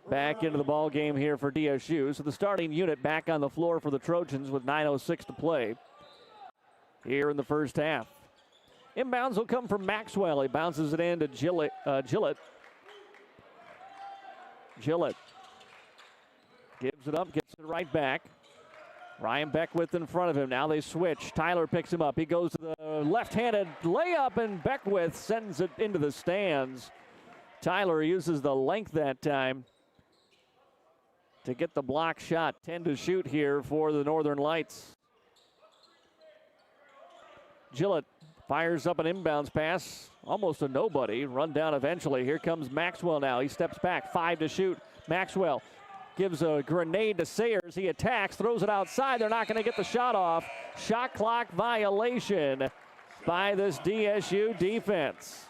Speaker 14: back into the ball game here for DSU. So the starting unit back on the floor for the Trojans with 9:06 to play here in the first half. Inbounds will come from Maxwell. He bounces it in to Gillett. Gillett gives it up, gets it right back. Ryan Beckwith in front of him. Now they switch. Tyler picks him up. He goes to the left-handed layup, and Beckwith sends it into the stands. Tyler uses the length that time to get the block shot. 10 to shoot here for the Northern Lights. Gillett fires up an inbounds pass. Almost a nobody. Run down eventually. Here comes Maxwell now. He steps back. 5 to shoot. Maxwell gives a grenade to Sayers. He attacks, throws it outside. They're not going to get the shot off. Shot clock violation by this DSU defense.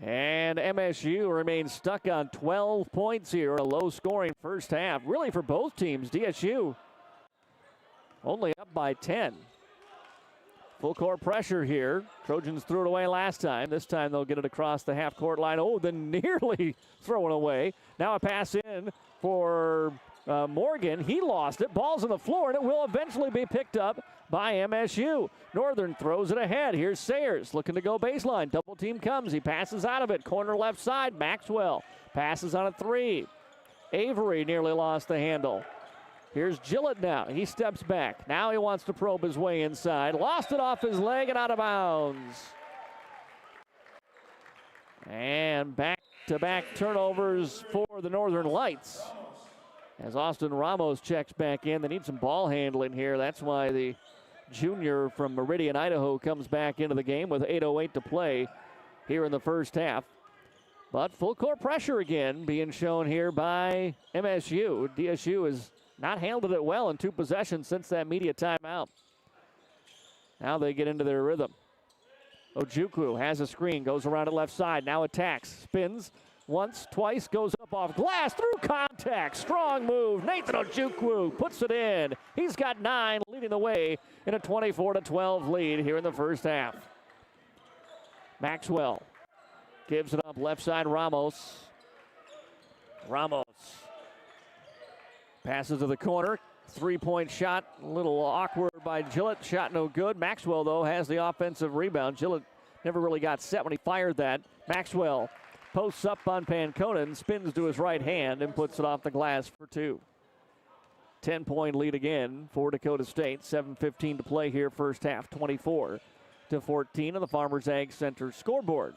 Speaker 14: And MSU remains stuck on 12 points here in a low-scoring first half. Really for both teams. DSU only up by 10. Full court pressure here. Trojans threw it away last time. This time they'll get it across the half-court line. Oh, then nearly thrown away. Now a pass in for Morgan. He lost it. Ball's on the floor, and it will eventually be picked up by MSU. Northern throws it ahead. Here's Sayers looking to go baseline. Double team comes. He passes out of it. Corner left side. Maxwell passes on a three. Avery nearly lost the handle. Here's Gillett now. He steps back. Now he wants to probe his way inside. Lost it off his leg and out of bounds. And back-to-back turnovers for the Northern Lights. As Austin Ramos checks back in, they need some ball handling here. That's why the junior from Meridian, Idaho comes back into the game with 8:08 to play here in the first half. But full court pressure again being shown here by MSU. DSU has not handled it well in 2 possessions since that media timeout. Now they get into their rhythm. Ojukwu has a screen, goes around it left side, now attacks, spins once, twice, goes up off glass, through contact, strong move. Nathan Ojukwu puts it in. He's got 9, leading the way in a 24-12 lead here in the first half. Maxwell gives it up left side, Ramos. Passes to the corner. 3-point shot. A little awkward by Gillett. Shot no good. Maxwell, though, has the offensive rebound. Gillett never really got set when he fired that. Maxwell posts up on Panconen, spins to his right hand, and puts it off the glass for 2. 10-point lead again for Dakota State. 7:15 to play here first half. 24-14 on the Farmers Ag Center scoreboard.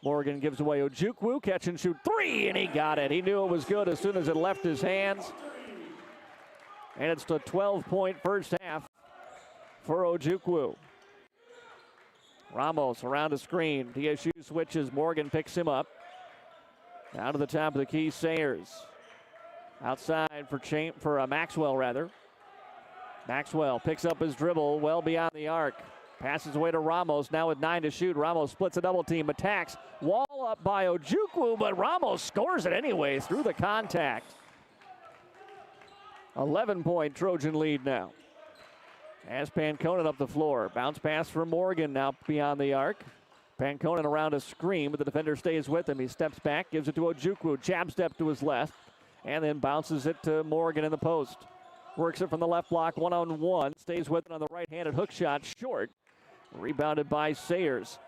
Speaker 14: Morgan gives away Ojukwu, catch and shoot 3, and he got it. He knew it was good as soon as it left his hands. And it's the 12-point first half for Ojukwu. Ramos around the screen. DSU switches. Morgan picks him up. Down to the top of the key, Sayers. Outside for Maxwell, rather. Maxwell picks up his dribble well beyond the arc. Passes away to Ramos, now with 9 to shoot. Ramos splits a double team, attacks. Wall up by Ojukwu, but Ramos scores it anyway through the contact. 11-point Trojan lead now. As Panconen up the floor. Bounce pass for Morgan now beyond the arc. Panconen around a screen, but the defender stays with him. He steps back, gives it to Ojukwu. Jab step to his left, and then bounces it to Morgan in the post. Works it from the left block, one-on-one. Stays with it on the right-handed hook shot, short. Rebounded by Sayers.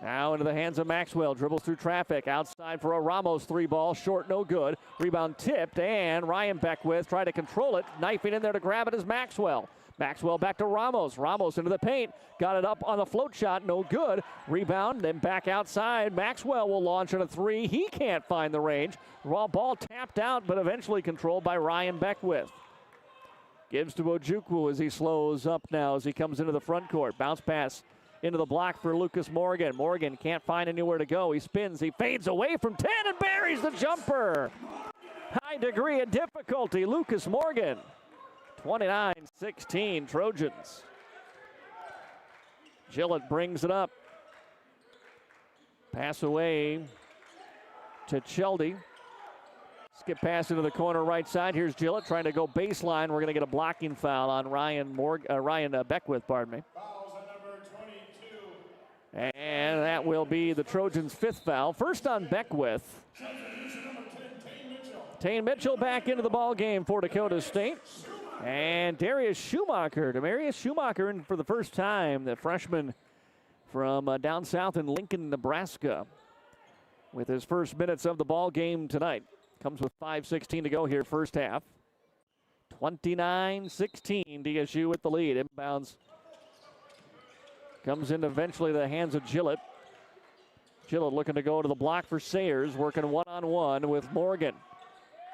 Speaker 14: Now into the hands of Maxwell. Dribbles through traffic. Outside for a Ramos 3-ball. Short, no good. Rebound tipped, and Ryan Beckwith tried to control it. Knifing in there to grab it is Maxwell. Maxwell back to Ramos. Ramos into the paint. Got it up on the float shot. No good. Rebound, then back outside. Maxwell will launch on a 3. He can't find the range. Raw ball tapped out, but eventually controlled by Ryan Beckwith. Gives to Ojukwu as he slows up now as he comes into the front court. Bounce pass into the block for Lucas Morgan. Morgan can't find anywhere to go. He spins. He fades away from 10 and buries the jumper. High degree of difficulty. Lucas Morgan. 29-16 Trojans. Gillett brings it up. Pass away to Cheldy. Skip pass into the corner right side. Here's Gillett trying to go baseline. We're going to get a blocking foul on Ryan Beckwith, pardon me. And that will be the Trojans' 5th foul. First on Beckwith. Tane Mitchell back into the ball game for Dakota State. And Demarius Schumacher in for the first time, the freshman from down south in Lincoln, Nebraska, with his first minutes of the ball game tonight. Comes with 5:16 to go here, first half. 29-16, DSU with the lead. Inbounds comes in eventually the hands of Gillett. Gillett looking to go to the block for Sayers, working one-on-one with Morgan.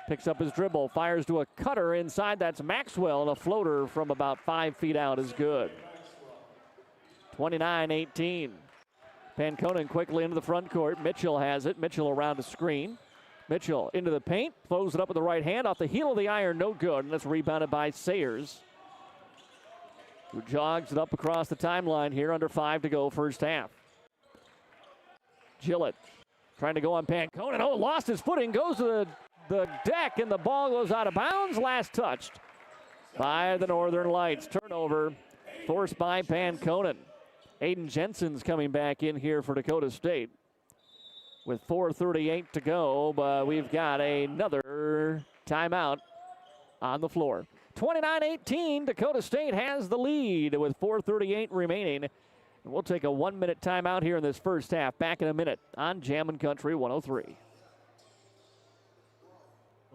Speaker 14: Picks up his dribble, fires to a cutter inside. That's Maxwell, and a floater from about 5 feet out is good. 29-18. Panconen quickly into the front court. Mitchell has it. Mitchell around a screen. Mitchell into the paint, throws it up with the right hand, off the heel of the iron, no good, and that's rebounded by Sayers, who jogs it up across the timeline here, under 5 to go, first half. Gillett trying to go on Panconen. Oh, lost his footing, goes to the deck, and the ball goes out of bounds. Last touched by the Northern Lights. Turnover forced by Panconen. Aiden Jensen's coming back in here for Dakota State with 4:38 to go, but we've got another timeout on the floor. 29-18, Dakota State has the lead with 4:38 remaining. And we'll take a 1-minute timeout here in this first half. Back in a minute on Jammin' Country 103.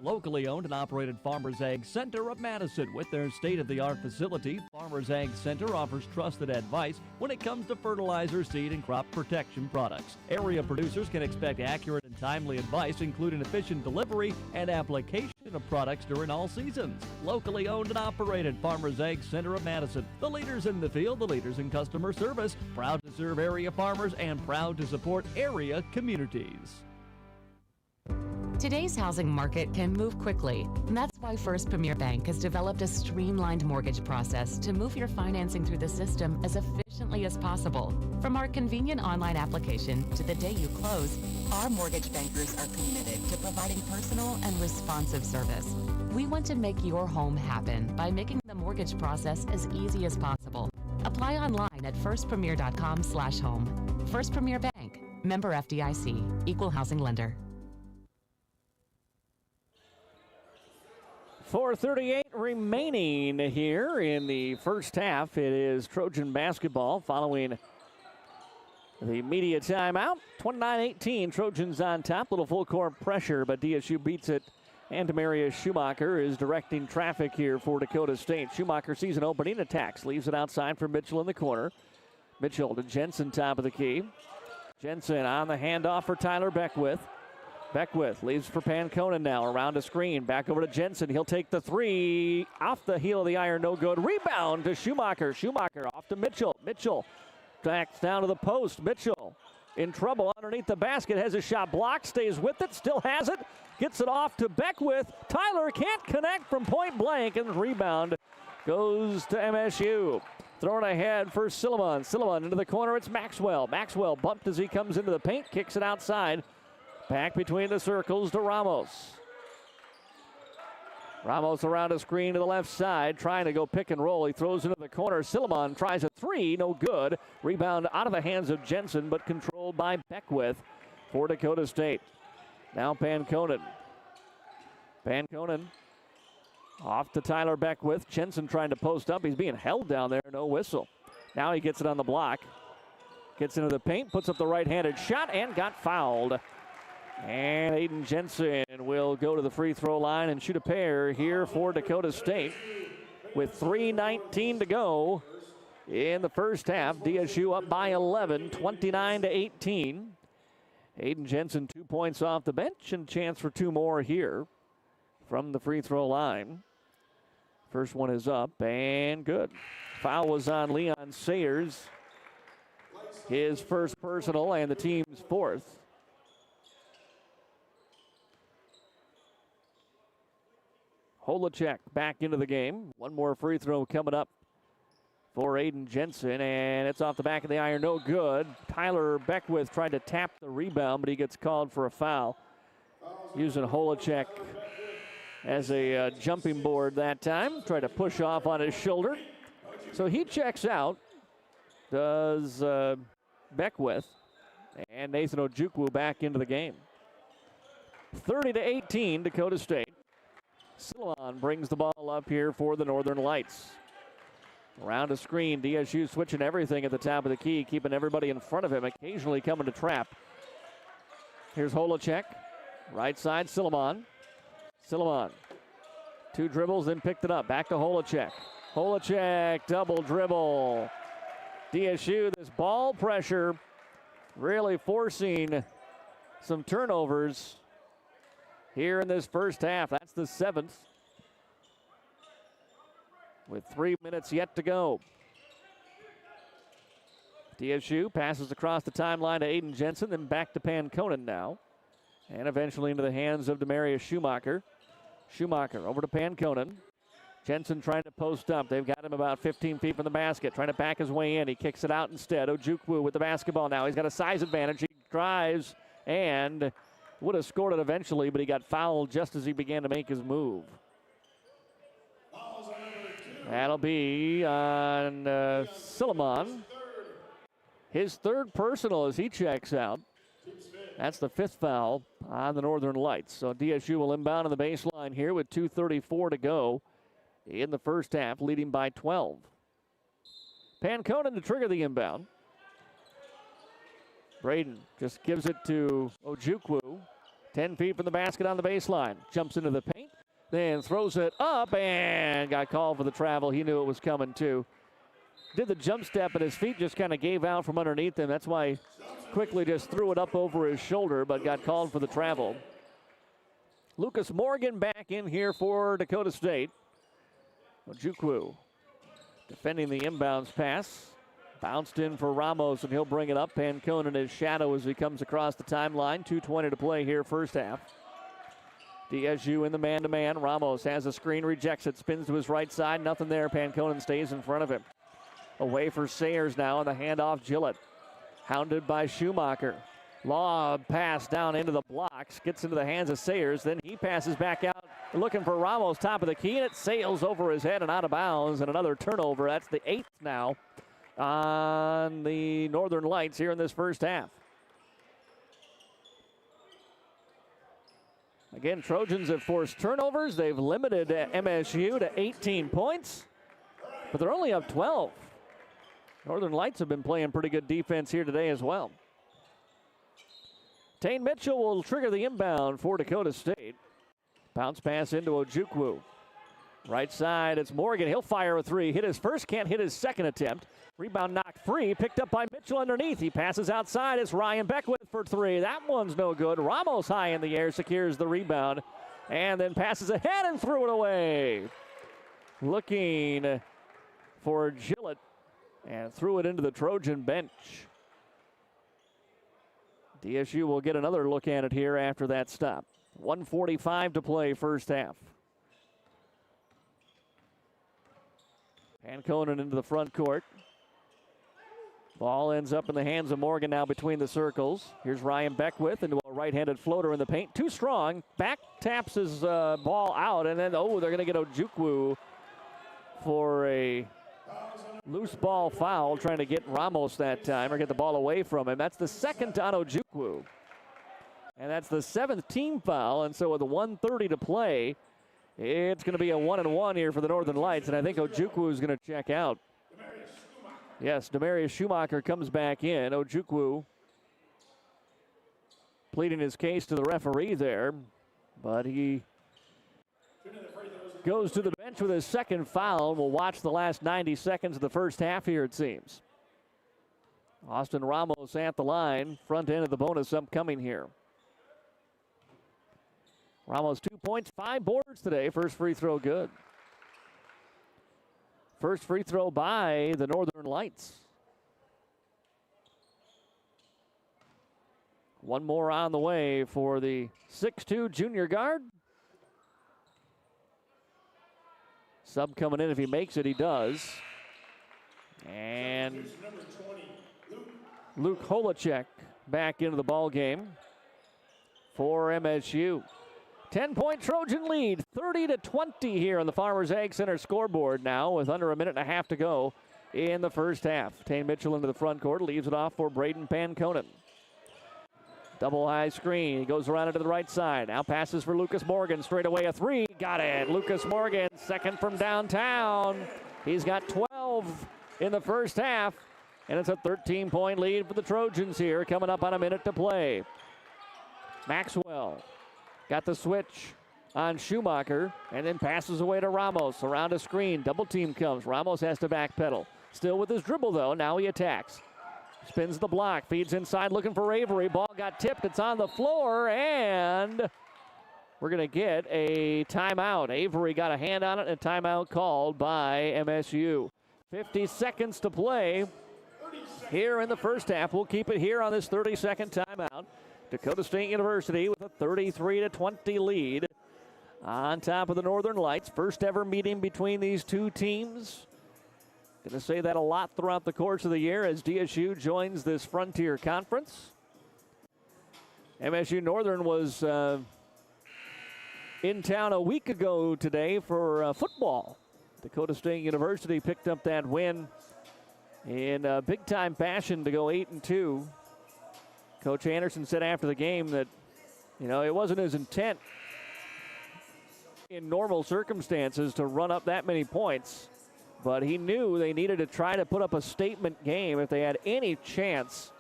Speaker 13: Locally owned and operated Farmers Ag Center of Madison. With their state-of-the-art facility, Farmers Ag Center offers trusted advice when it comes to fertilizer, seed, and crop protection products. Area producers can expect accurate and timely advice, including efficient delivery and application of products during all seasons. Locally owned and operated Farmers Ag Center of Madison. The leaders in the field, the leaders in customer service, proud to serve area farmers and proud to support area communities.
Speaker 1: Today's housing market can move quickly, and that's why First Premier Bank has developed a streamlined mortgage process to move your financing through the system as efficiently as possible. From our convenient online application to the day you close, our mortgage bankers are committed to providing personal and responsive service. We want to make your home happen by making the mortgage process as easy as possible. Apply online at firstpremier.com/home. First Premier Bank, member FDIC, equal housing lender.
Speaker 14: 4:38 remaining here in the first half. It is Trojan basketball following the media timeout. 29-18, Trojans on top. Little full court pressure, but DSU beats it. And Demarius Schumacher is directing traffic here for Dakota State. Schumacher sees an opening, attacks, leaves it outside for Mitchell in the corner. Mitchell to Jensen, top of the key. Jensen on the handoff for Tyler Beckwith. Beckwith leaves for Panconen now, around a screen, back over to Jensen. He'll take the 3, off the heel of the iron, no good. Rebound to Schumacher. Schumacher off to Mitchell. Mitchell backs down to the post. Mitchell in trouble underneath the basket. Has a shot blocked, stays with it, still has it. Gets it off to Beckwith. Tyler can't connect from point blank, and the rebound goes to MSU. Thrown ahead for Silliman. Silliman into the corner. It's Maxwell. Maxwell bumped as he comes into the paint. Kicks it outside. Back between the circles to Ramos. Ramos around a screen to the left side. Trying to go pick and roll. He throws into the corner. Silliman tries a three. No good. Rebound out of the hands of Jensen, but controlled by Beckwith for Dakota State. Now Panconen. Panconen off to Tyler Beckwith. Jensen trying to post up. He's being held down there. No whistle. Now he gets it on the block. Gets into the paint. Puts up the right-handed shot and got fouled. And Aiden Jensen will go to the free throw line and shoot a pair here for Dakota State. With 3:19 to go in the first half. DSU up by 11, 29-18. Aiden Jensen 2 points off the bench and chance for two more here from the free throw line. First one is up and good. Foul was on Leon Sayers. His first personal and the team's fourth. Holacek back into the game. One more free throw coming up for Aiden Jensen, and it's off the back of the iron, no good. Tyler Beckwith tried to tap the rebound, but he gets called for a foul. Using Holacek as a jumping board that time. Tried to push off on his shoulder. So he checks out, does Beckwith, and Nathan Ojukwu back into the game. 30-18, Dakota State. Silliman brings the ball up here for the Northern Lights. Around a screen, DSU switching everything at the top of the key, keeping everybody in front of him, occasionally coming to trap. Here's Holacek, right side, Silliman. Silliman, two dribbles, then picked it up, back to Holacek. Holacek, double dribble. DSU, this ball pressure really forcing some turnovers here in this first half. That's the seventh. With 3 minutes yet to go. DSU passes across the timeline to Aiden Jensen, then back to Panconen now. And eventually into the hands of Demarius Schumacher. Schumacher over to Panconen. Jensen trying to post up. They've got him about 15 feet from the basket, trying to back his way in. He kicks it out instead. Ojukwu with the basketball now. He's got a size advantage. He drives and would have scored it eventually, but he got fouled just as he began to make his move. That'll be on Silliman. His third personal as he checks out. That's the fifth foul on the Northern Lights. So DSU will inbound on the baseline here with 2:34 to go in the first half, leading by 12. Panconen to trigger the inbound. Braden just gives it to Ojukwu. 10 feet from the basket on the baseline. Jumps into the paint. Then throws it up and got called for the travel. He knew it was coming too. Did the jump step and his feet just kind of gave out from underneath him. That's why he quickly just threw it up over his shoulder, but got called for the travel. Lucas Morgan back in here for Dakota State. Ojukwu defending the inbounds pass. Bounced in for Ramos, and he'll bring it up. Panconen in his shadow as he comes across the timeline. 2:20 to play here, first half. DSU in the man-to-man. Ramos has a screen, rejects it, spins to his right side. Nothing there. Panconen stays in front of him. Away for Sayers now on the handoff. Gillett hounded by Schumacher. Lob pass down into the blocks. Gets into the hands of Sayers. Then he passes back out looking for Ramos, top of the key, and it sails over his head and out of bounds. And another turnover. That's the 8th now on the Northern Lights here in this first half. Again, Trojans have forced turnovers. They've limited MSU to 18 points, but they're only up 12. Northern Lights have been playing pretty good defense here today as well. Tane Mitchell will trigger the inbound for Dakota State. Bounce pass into Ojukwu. Right side, it's Morgan. He'll fire a three. Hit his first, can't hit his second attempt. Rebound knocked free, picked up by Mitchell underneath. He passes outside. It's Ryan Beckwith for three. That one's no good. Ramos high in the air secures the rebound and then passes ahead and threw it away. Looking for Gillett and threw it into the Trojan bench. DSU will get another look at it here after that stop. 1:45 to play first half. Panconen into the front court. Ball ends up in the hands of Morgan now between the circles. Here's Ryan Beckwith into a right-handed floater in the paint. Too strong. Back taps his ball out, and then, they're going to get Ojukwu for a loose ball foul, trying to get Ramos that time or get the ball away from him. That's the second on Ojukwu. And that's the 7th team foul, and so with 1:30 to play, it's going to be a 1-and-1 here for the Northern Lights, and I think Ojukwu is going to check out. Yes, Demarius Schumacher comes back in. Ojukwu pleading his case to the referee there, but he goes to the bench with his second foul. We'll watch the last 90 seconds of the first half here, it seems. Austin Ramos at the line. Front end of the bonus upcoming here. Ramos 2 points, 5 boards today. First free throw good. First free throw by the Northern Lights. One more on the way for the 6'2 junior guard. Sub coming in. If he makes it, he does. And Luke Holacek back into the ball game for MSU. 10-point Trojan lead, 30-20 here on the Farmers Ag Center scoreboard now with under a minute and a half to go in the first half. Tane Mitchell into the front court, leaves it off for Braden Panconen. Double high screen, he goes around into the right side. Now passes for Lucas Morgan, straight away a three, got it. Lucas Morgan, second from downtown. He's got 12 in the first half, and it's a 13-point lead for the Trojans here, coming up on a minute to play. Maxwell got the switch on Schumacher and then passes away to Ramos. Around a screen, double team comes. Ramos has to backpedal. Still with his dribble though, now he attacks. Spins the block, feeds inside looking for Avery. Ball got tipped, it's on the floor, and we're gonna get a timeout. Avery got a hand on it, and a timeout called by MSU. 50 seconds to play here in the first half. We'll keep it here on this 30-second timeout. Dakota State University with a 33-20 lead on top of the Northern Lights. First ever meeting between these two teams. Going to say that a lot throughout the course of the year as DSU joins this Frontier Conference. MSU Northern was in town a week ago today for football. Dakota State University picked up that win in big-time fashion to go 8-2. Coach Anderson said after the game that, it wasn't his intent in normal circumstances to run up that many points, but he knew they needed to try to put up a statement game if they had any chance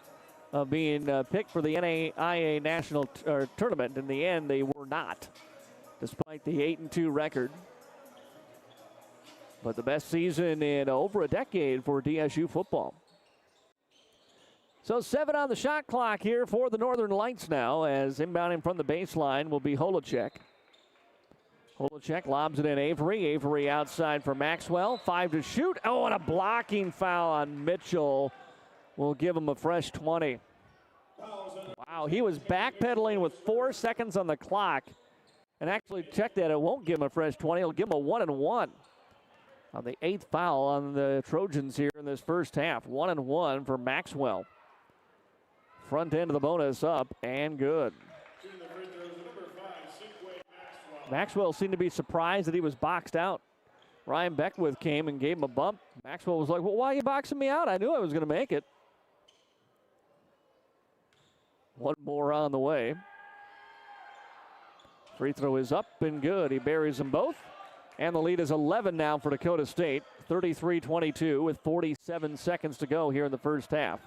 Speaker 14: of being picked for the NAIA National Tournament. In the end, they were not, despite the 8-2 record. But the best season in over a decade for DSU football. So 7 on the shot clock here for the Northern Lights now, as inbounding from the baseline will be Holacek. Holacek lobs it in Avery. Avery outside for Maxwell. 5 to shoot. Oh, and a blocking foul on Mitchell will give him a fresh 20. Wow, he was backpedaling with 4 seconds on the clock. And actually, check that, it won't give him a fresh 20. It'll give him a 1-and-1. On the 8th foul on the Trojans here in this first half. 1-and-1 for Maxwell. Front end of the bonus up and good. Maxwell seemed to be surprised that he was boxed out. Ryan Beckwith came and gave him a bump. Maxwell was like, well, why are you boxing me out? I knew I was going to make it. One more on the way. Free throw is up and good. He buries them both. And the lead is 11 now for Dakota State. 33-22 with 47 seconds to go here in the first half.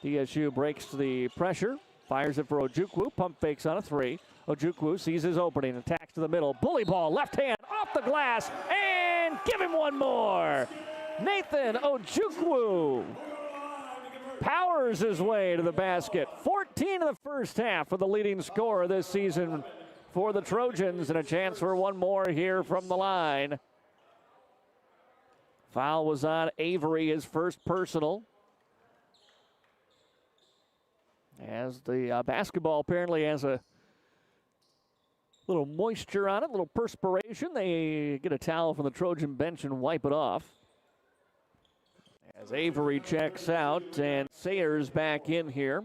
Speaker 14: DSU breaks the pressure, fires it for Ojukwu, pump fakes on a 3. Ojukwu sees his opening, attacks to the middle, bully ball, left hand, off the glass, and give him one more. Nathan Ojukwu powers his way to the basket. 14 in the first half for the leading scorer this season for the Trojans, and a chance for one more here from the line. Foul was on Avery, his first personal. As the basketball apparently has a little moisture on it, a little perspiration. They get a towel from the Trojan bench and wipe it off. As Avery checks out and Sayers back in here.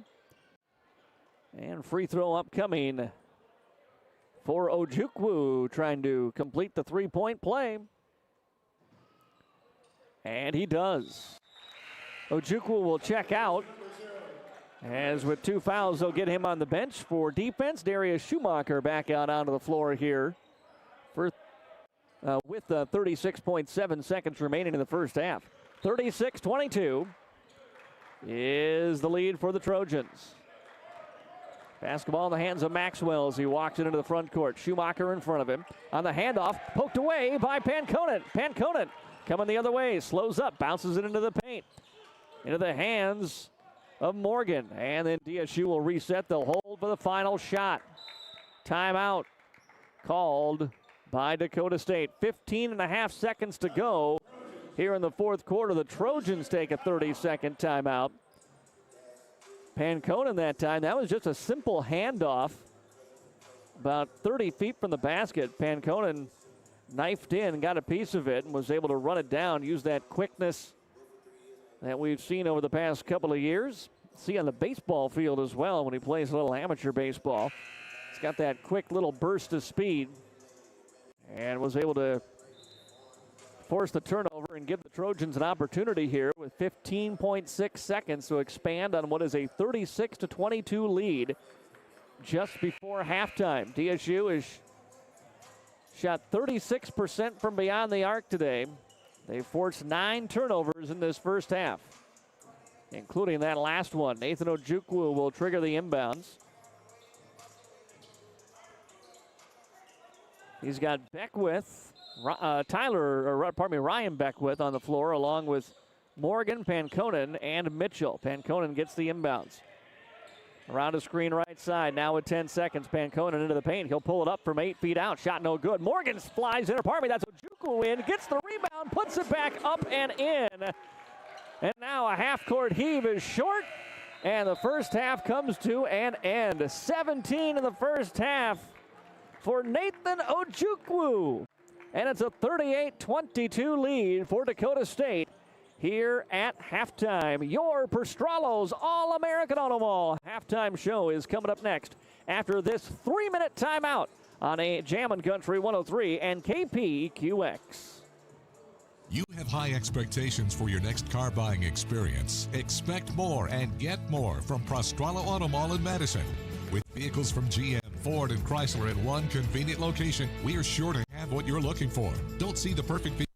Speaker 14: And free throw upcoming for Ojukwu, trying to complete the three-point play. And he does. Ojukwu will check out. As with 2 fouls, they'll get him on the bench for defense. Darius Schumacher back out onto the floor here for with 36.7 seconds remaining in the first half. 36-22 is the lead for the Trojans. Basketball in the hands of Maxwell as he walks it into the front court. Schumacher in front of him. On the handoff, poked away by Panconen. Panconen coming the other way, slows up, bounces it into the paint. Into the hands of Morgan. And then DSU will reset. They'll hold for the final shot. Timeout called by Dakota State. 15.5 seconds to go here in the fourth quarter. The Trojans take a 30-second timeout. Panconen that time, that was just a simple handoff. About 30 feet from the basket. Panconen knifed in, got a piece of it, and was able to run it down, use that quickness that we've seen over the past couple of years. See on the baseball field as well when he plays a little amateur baseball. He's got that quick little burst of speed and was able to force the turnover and give the Trojans an opportunity here with 15.6 seconds to expand on what is a 36-22 lead just before halftime. DSU has shot 36% from beyond the arc today. They forced 9 turnovers in this first half, including that last one. Nathan Ojukwu will trigger the inbounds. He's got Beckwith, Ryan Beckwith on the floor, along with Morgan, Panconen, and Mitchell. Panconen gets the inbounds. Around the screen right side, now with 10 seconds. Panconen into the paint. He'll pull it up from 8 feet out. Shot no good. Morgan flies in. That's Ojukwu in. Gets the rebound, puts it back up and in. And now a half-court heave is short. And the first half comes to an end. 17 in the first half for Nathan Ojukwu. And it's a 38-22 lead for Dakota State here at halftime. Your Prostrolo's All-American Auto Mall halftime show is coming up next after this 3-minute timeout on a Jammin' Country 103 and KPQX.
Speaker 11: You have high expectations for your next car buying experience. Expect more and get more from Prostralo Auto Mall in Madison. With vehicles from GM, Ford, and Chrysler at one convenient location, we are sure to have what you're looking for. Don't see the perfect vehicle.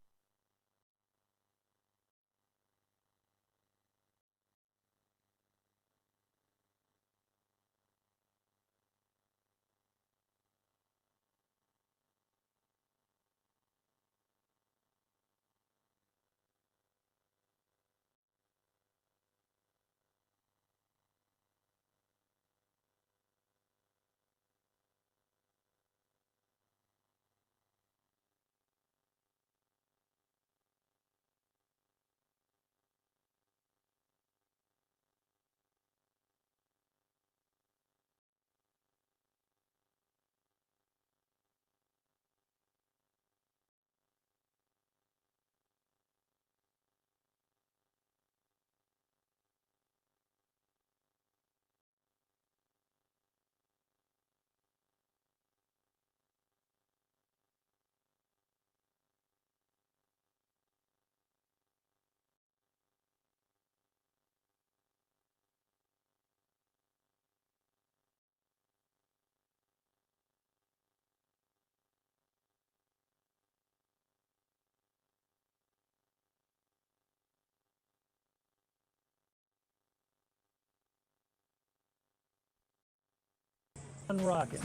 Speaker 17: Rockin'.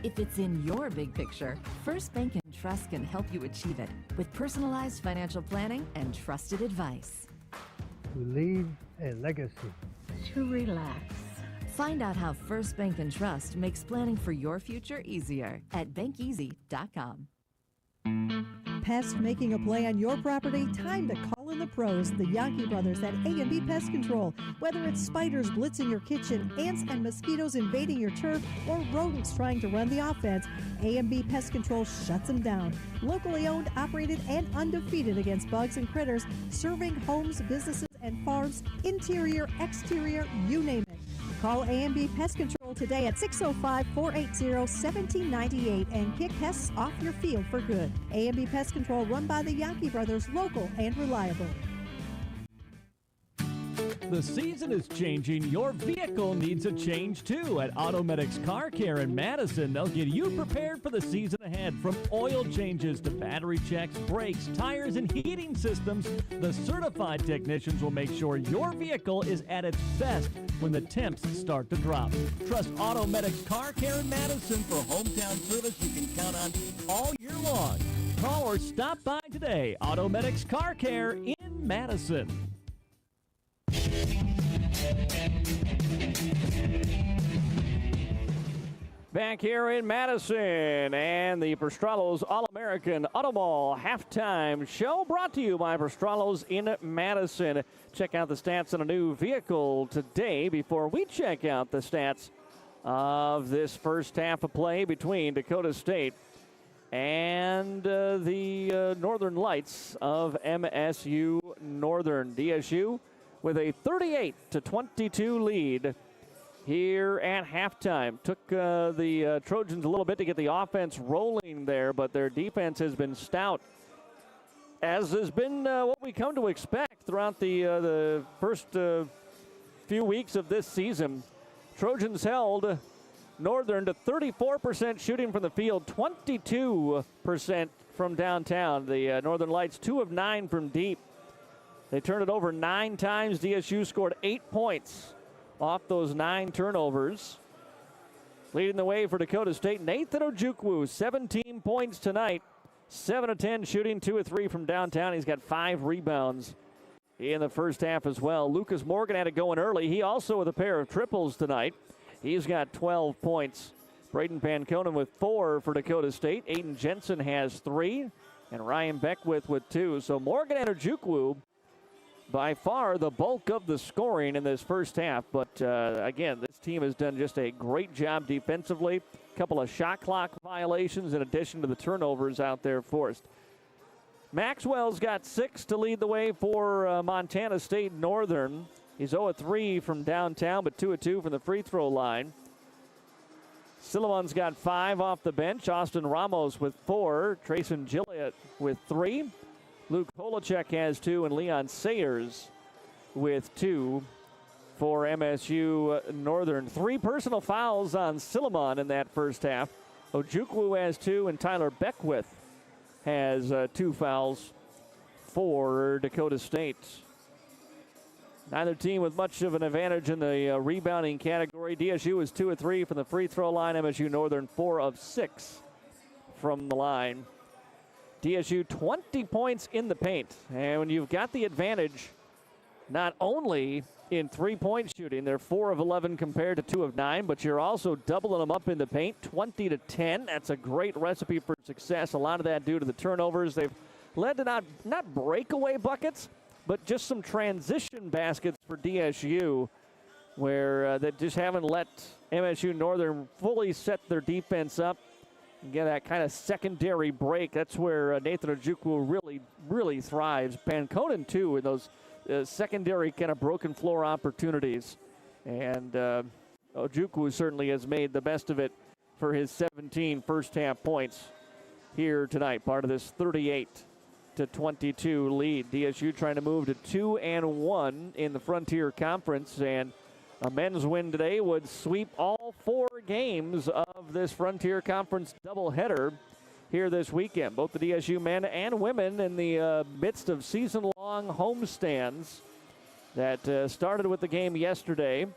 Speaker 15: If it's in your big picture, First Bank and Trust can help you achieve it with personalized financial planning and trusted advice.
Speaker 17: To leave a legacy.
Speaker 15: To relax. Find out how First Bank and Trust makes planning for your future easier at bankeasy.com.
Speaker 18: Past making a play on your property? Time to call in the pros, the Yankee brothers at A&B Pest Control. Whether it's spiders blitzing your kitchen, ants and mosquitoes invading your turf, or rodents trying to run the offense, A&B Pest Control shuts them down. Locally owned, operated, and undefeated against bugs and critters, serving homes, businesses, and farms, interior, exterior, you name it. Call A&B Pest Control today at 605-480-1798 and kick pests off your field for good. A&B Pest Control, run by the Yankee brothers, local and reliable.
Speaker 13: The season is changing. Your vehicle needs a change too. At Automedics Car Care in Madison, they'll get you prepared for the season ahead. From oil changes to battery checks, brakes, tires, and heating systems, the certified technicians will make sure your vehicle is at its best when the temps start to drop. Trust Automedics Car Care in Madison for hometown service you can count on all year long. Call or stop by today. Automedics Car Care in Madison.
Speaker 14: Back here in Madison, and the Prostralos All-American Auto Mall halftime show brought to you by Prostralos in Madison. Check out the stats on a new vehicle today before we check out the stats of this first half of play between Dakota State and the Northern Lights of MSU Northern. DSU with a 38-22 lead here at halftime. Took the Trojans a little bit to get the offense rolling there, but their defense has been stout, as has been what we come to expect throughout the first few weeks of this season. Trojans held Northern to 34% shooting from the field, 22% from downtown. The Northern Lights 2 of 9 from deep. They turned it over 9 times. DSU scored 8 points off those 9 turnovers. Leading the way for Dakota State, Nathan Ojukwu, 17 points tonight. 7 of 10 shooting, 2 of 3 from downtown. He's got 5 rebounds in the first half as well. Lucas Morgan had it going early. He also with a pair of triples tonight. He's got 12 points. Braden Panconen with 4 for Dakota State. Aiden Jensen has 3, and Ryan Beckwith with 2. So Morgan and Ojukwu by far the bulk of the scoring in this first half. But again, this team has done just a great job defensively. A couple of shot clock violations in addition to the turnovers out there forced. Maxwell's got 6 to lead the way for Montana State Northern. He's 0-3 from downtown, but 2-2 from the free throw line. Silliman's got 5 off the bench. Austin Ramos with 4. Trayson Gilliott with 3. Luke Holacek has 2, and Leon Sayers with 2 for MSU Northern. 3 personal fouls on Silliman in that first half. Ojukwu has 2, and Tyler Beckwith has 2 fouls for Dakota State. Neither team with much of an advantage in the rebounding category. DSU is 2 of 3 from the free throw line. MSU Northern 4 of 6 from the line. DSU 20 points in the paint. And when you've got the advantage, not only in 3-point shooting, they're 4 of 11 compared to 2 of 9, but you're also doubling them up in the paint, 20-10. That's a great recipe for success. A lot of that due to the turnovers. They've led to not breakaway buckets, but just some transition baskets for DSU, where they just haven't let MSU Northern fully set their defense up and get that kind of secondary break. That's where Nathan Ojukwu really thrives. Panconen, too, in those secondary kind of broken floor opportunities. And Ojukwu certainly has made the best of it for his 17 first half points here tonight, part of this 38-22 lead. DSU trying to move to 2-1 in the Frontier Conference, and a men's win today would sweep all 4 games of this Frontier Conference doubleheader here this weekend. Both the DSU men and women in the midst of season-long homestands that started with the game yesterday.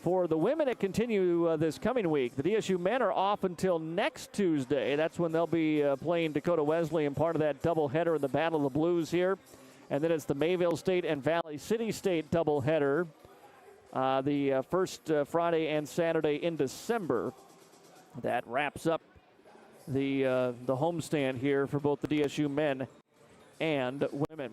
Speaker 14: For the women, it continue this coming week. The DSU men are off until next Tuesday. That's when they'll be playing Dakota Wesleyan, part of that doubleheader in the Battle of the Blues here. And then it's the Mayville State and Valley City State doubleheader the first Friday and Saturday in December. That wraps up the homestand here for both the DSU men and women.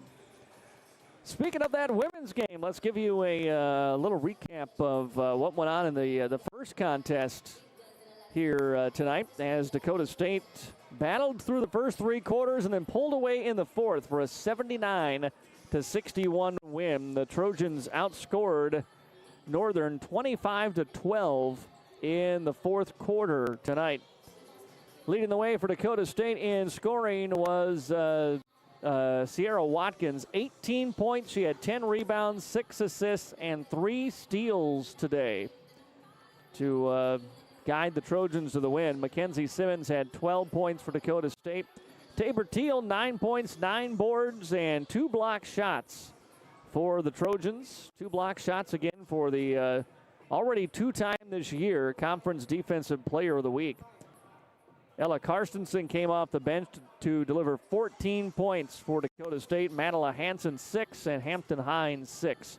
Speaker 14: Speaking of that women's game, let's give you a little recap of what went on in the first contest here tonight as Dakota State battled through the first three quarters and then pulled away in the fourth for a 79-61 win. The Trojans outscored Northern 25-12 in the fourth quarter tonight. Leading the way for Dakota State in scoring was Sierra Watkins, 18 points. She had 10 rebounds, 6 assists, and 3 steals today to guide the Trojans to the win. Mackenzie Simmons had 12 points for Dakota State. Tabor Teal, 9 points, 9 boards, and 2 block shots for the Trojans. 2 block shots again for the already two-time this year Conference Defensive Player of the Week. Ella Karstensen came off the bench to deliver 14 points for Dakota State. Madela Hansen, 6, and Hampton Hines, 6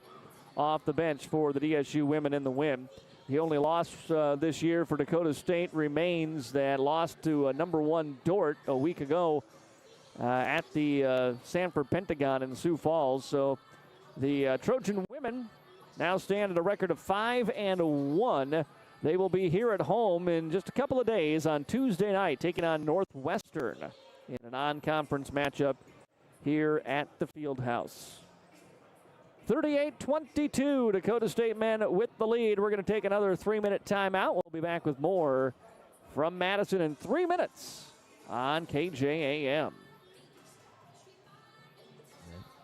Speaker 14: off the bench for the DSU women in the win. The only loss this year for Dakota State remains that loss to number 1 Dort a week ago at the Sanford Pentagon in Sioux Falls. So the Trojan women now stand at a record of 5-1. They will be here at home in just a couple of days on Tuesday night, taking on Northwestern in a non-conference matchup here at the Fieldhouse. 38-22, Dakota State men with the lead. We're going to take another 3-minute timeout. We'll be back with more from Madison in 3 minutes on KJAM.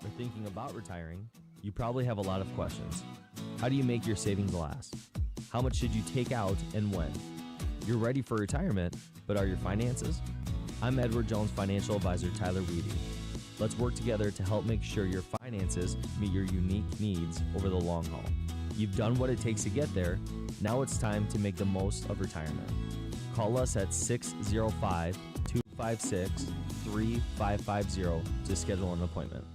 Speaker 19: Or thinking about retiring, you probably have a lot of questions. How do you make your savings last? How much should you take out and when? You're ready for retirement, but are your finances? I'm Edward Jones financial advisor Tyler Weedy. Let's work together to help make sure your finances meet your unique needs over the long haul. You've done what it takes to get there. Now it's time to make the most of retirement. Call us at 605-256-3550 to schedule an appointment.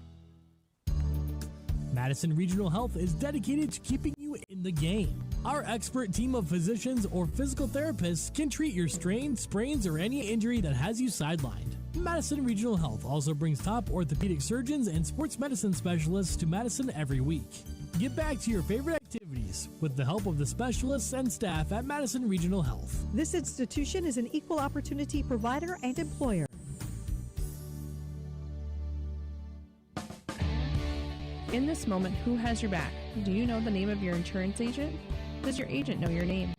Speaker 20: Madison Regional Health is dedicated to keeping you in the game. Our expert team of physicians or physical therapists can treat your strain, sprains, or any injury that has you sidelined. Madison Regional Health also brings top orthopedic surgeons and sports medicine specialists to Madison every week. Get back to your favorite activities with the help of the specialists and staff at Madison Regional Health.
Speaker 18: This institution is an equal opportunity provider and employer.
Speaker 12: In this moment, who has your back? Do you know the name of your insurance agent? Does your agent know your name?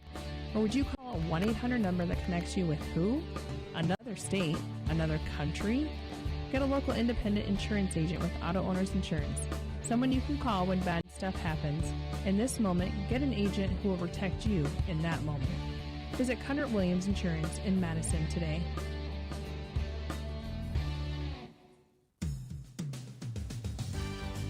Speaker 12: Or would you call a 1-800 number that connects you with who? Another state? Another country? Get a local independent insurance agent with Auto Owners Insurance. Someone you can call when bad stuff happens. In this moment, get an agent who will protect you in that moment. Visit Cundert Williams Insurance in Madison today.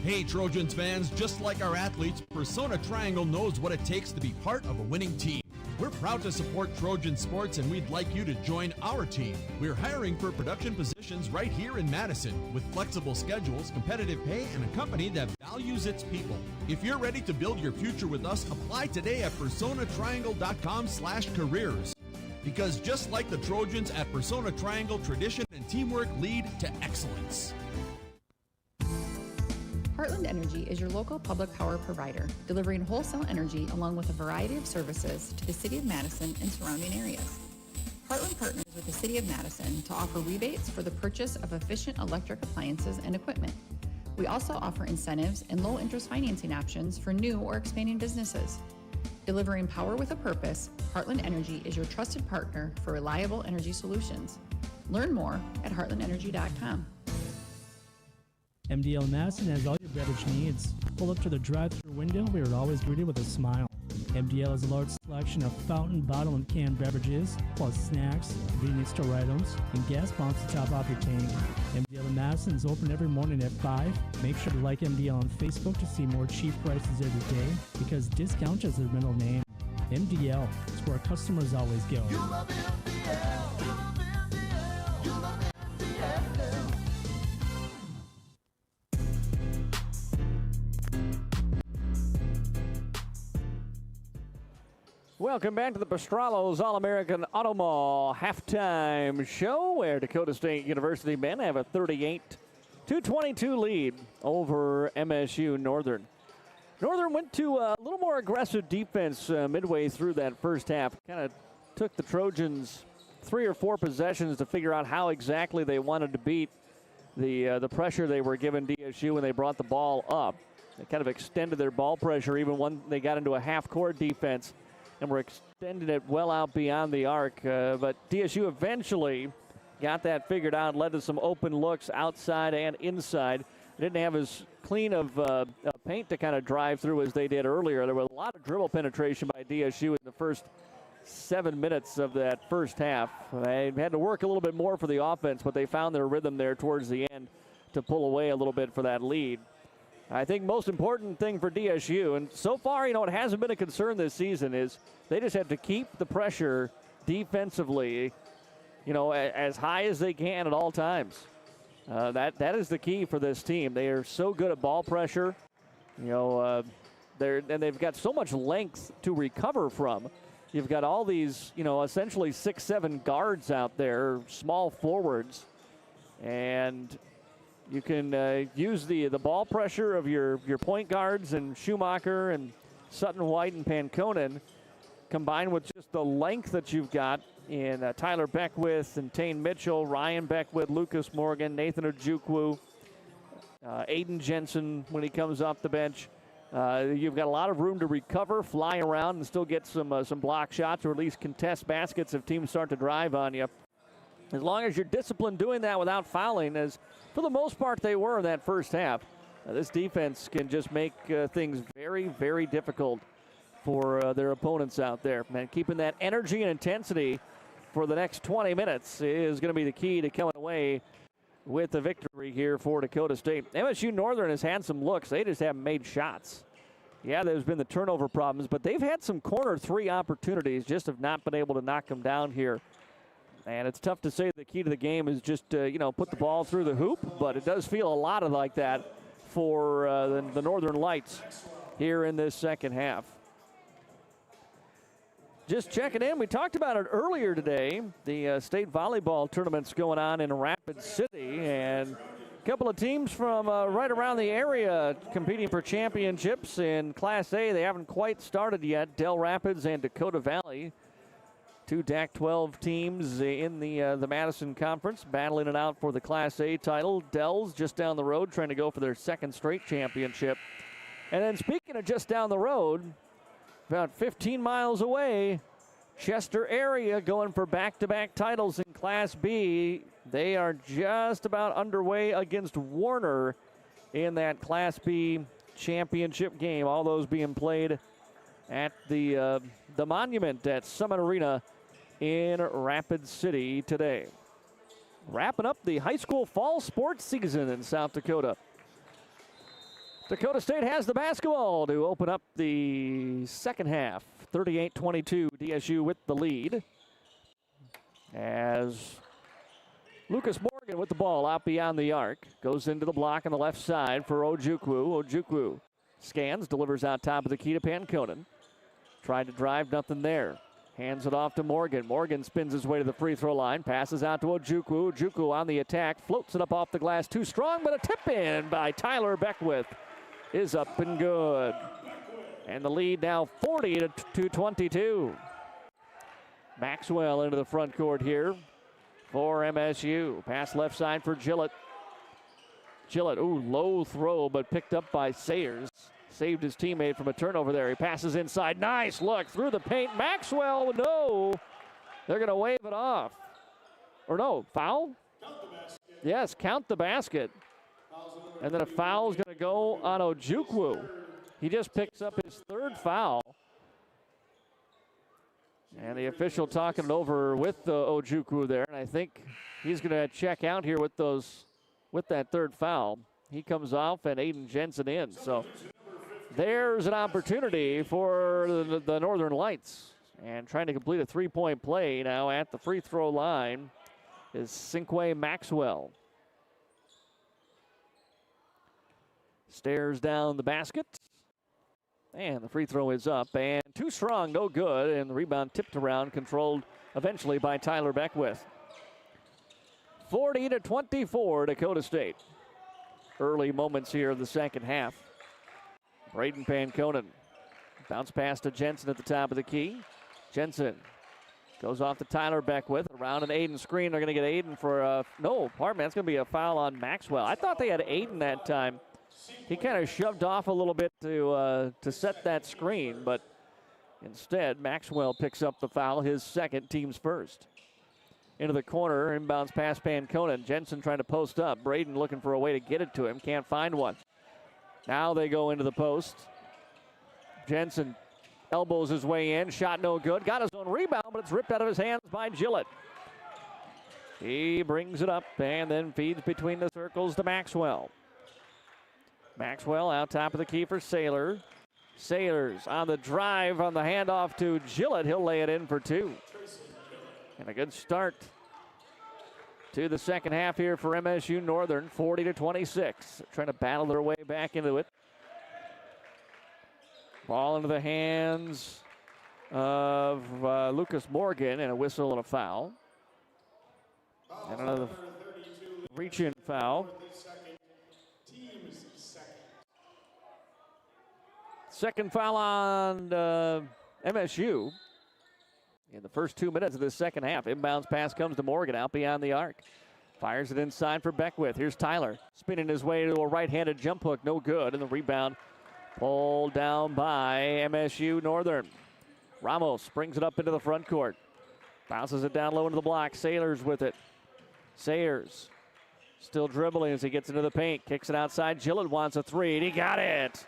Speaker 21: Hey Trojans fans, just like our athletes, Persona Triangle knows what it takes to be part of a winning team. We're proud to support Trojan sports and we'd like you to join our team. We're hiring for production positions right here in Madison with flexible schedules, competitive pay, and a company that values its people. If you're ready to build your future with us, apply today at personatriangle.com/careers. Because just like the Trojans at Persona Triangle, tradition and teamwork lead to excellence.
Speaker 22: Heartland Energy is your local public power provider, delivering wholesale energy along with a variety of services to the City of Madison and surrounding areas. Heartland partners with the City of Madison to offer rebates for the purchase of efficient electric appliances and equipment. We also offer incentives and low-interest financing options for new or expanding businesses. Delivering power with a purpose, Heartland Energy is your trusted partner for reliable energy solutions. Learn more at heartlandenergy.com.
Speaker 20: MDL Madison has all your beverage needs. Pull up to the drive-thru window, we are always greeted with a smile. MDL has a large selection of fountain, bottle, and canned beverages, plus snacks, convenience store items, and gas pumps to top off your tank. MDL in Madison is open every morning at 5. Make sure to like MDL on Facebook to see more cheap prices every day, because discount is their middle name. MDL is where customers always go. You love MDL. You love MDL. You love MDL.
Speaker 14: Welcome back to the Pastrollo's All-American Auto Mall halftime show, where Dakota State University men have a 38-22 222 lead over MSU Northern. Northern went to a little more aggressive defense midway through that first half. Kind of took the Trojans 3 or 4 possessions to figure out how exactly they wanted to beat the pressure they were giving DSU when they brought the ball up. They kind of extended their ball pressure even when they got into a half-court defense and were extending it well out beyond the arc. But DSU eventually got that figured out, led to some open looks outside and inside. They didn't have as clean of paint to kind of drive through as they did earlier. There was a lot of dribble penetration by DSU in the first 7 minutes of that first half. They had to work a little bit more for the offense, but they found their rhythm there towards the end to pull away a little bit for that lead. I think most important thing for DSU, and so far, it hasn't been a concern this season, is they just have to keep the pressure defensively, as high as they can at all times. That is the key for this team. They are so good at ball pressure. They've got so much length to recover from. You've got all these, essentially 6'7" guards out there, small forwards, and you can use the ball pressure of your point guards and Schumacher and Sutton White and Panconen, combined with just the length that you've got in Tyler Beckwith and Tane Mitchell, Ryan Beckwith, Lucas Morgan, Nathan Ojukwu, Aiden Jensen when he comes off the bench. You've got a lot of room to recover, fly around, and still get some block shots or at least contest baskets if teams start to drive on you. As long as you're disciplined doing that without fouling, as for the most part they were in that first half, this defense can just make things very, very difficult for their opponents out there. And keeping that energy and intensity for the next 20 minutes is going to be the key to coming away with the victory here for Dakota State. MSU Northern has had some looks. They just haven't made shots. Yeah, there's been the turnover problems, but they've had some corner 3 opportunities, just have not been able to knock them down here. And it's tough to say the key to the game is just, put the ball through the hoop, but it does feel a lot of like that for the Northern Lights here in this second half. Just checking in, we talked about it earlier today. The state volleyball tournament's going on in Rapid City, and a couple of teams from right around the area competing for championships in Class A. They haven't quite started yet. Del Rapids and Dakota Valley, 2 DAC-12 teams in the Madison Conference, battling it out for the Class A title. Del's just down the road trying to go for their 2nd straight championship. And then speaking of just down the road, about 15 miles away, Chester area going for back-to-back titles in Class B. They are just about underway against Warner in that Class B championship game. All those being played at the Monument at Summit Arena in Rapid City today. Wrapping up the high school fall sports season in South Dakota. Dakota State has the basketball to open up the second half. 38-22, DSU with the lead. As Lucas Morgan with the ball out beyond the arc. Goes into the block on the left side for Ojukwu. Ojukwu scans, delivers out top of the key to Panconen. Tried to drive, nothing there. Hands it off to Morgan. Morgan spins his way to the free throw line. Passes out to Ojukwu. Ojukwu on the attack. Floats it up off the glass. Too strong, but a tip in by Tyler Beckwith is up and good. And the lead now 40-22. Maxwell into the front court here for MSU. Pass left side for Gillett. Gillett, low throw, but picked up by Sayers. Saved his teammate from a turnover there. He passes inside. Nice look through the paint. Maxwell, no. They're going to wave it off. Or no, foul? Yes, count the basket. And then a foul is going to go on Ojukwu. He just picks up his 3rd foul. And the official talking it over with Ojukwu there. And I think he's going to check out here with that 3rd foul. He comes off and Aiden Jensen in. So there's an opportunity for the Northern Lights. And trying to complete a 3-point play now at the free throw line is Cinque Maxwell. Stares down the basket. And the free throw is up. And too strong, no good. And the rebound tipped around, controlled eventually by Tyler Beckwith. 40-24, Dakota State. early moments here of the second half. Braden Panconen. Bounce pass to Jensen at the top of the key. Jensen goes off to Tyler Beckwith. Around an Aiden screen. They're going to get Aiden for no, pardon me, that's going to be a foul on Maxwell. I thought they had Aiden that time. He kind of shoved off a little bit to set that screen, but instead Maxwell picks up the foul, his second, team's first. Into the corner, inbounds pass Panconen. Jensen trying to post up. Braden looking for a way to get it to him. Can't find one. Now they go into the post. Jensen elbows his way in. Shot no good. Got his own rebound, but it's ripped out of his hands by Gillett. He brings it up and then feeds between the circles to Maxwell. Maxwell out top of the key for Sailor. Sailors on the drive on the handoff to Gillett. He'll lay it in for two. And a good start to the second half here for MSU Northern, 40-26. Trying to battle their way back into it. Ball into the hands of Lucas Morgan, and a whistle and a foul. And another reach-in foul. Second foul on MSU in the first 2 minutes of this second half. Inbounds pass comes to Morgan out beyond the arc. Fires it inside for Beckwith. Here's Tyler spinning his way to a right-handed jump hook. No good. And the rebound pulled down by MSU Northern. Ramos brings it up into the front court. Bounces it down low into the block. Sailors with it. Sayers still dribbling as he gets into the paint. Kicks it outside. Gillett wants a three, and he got it.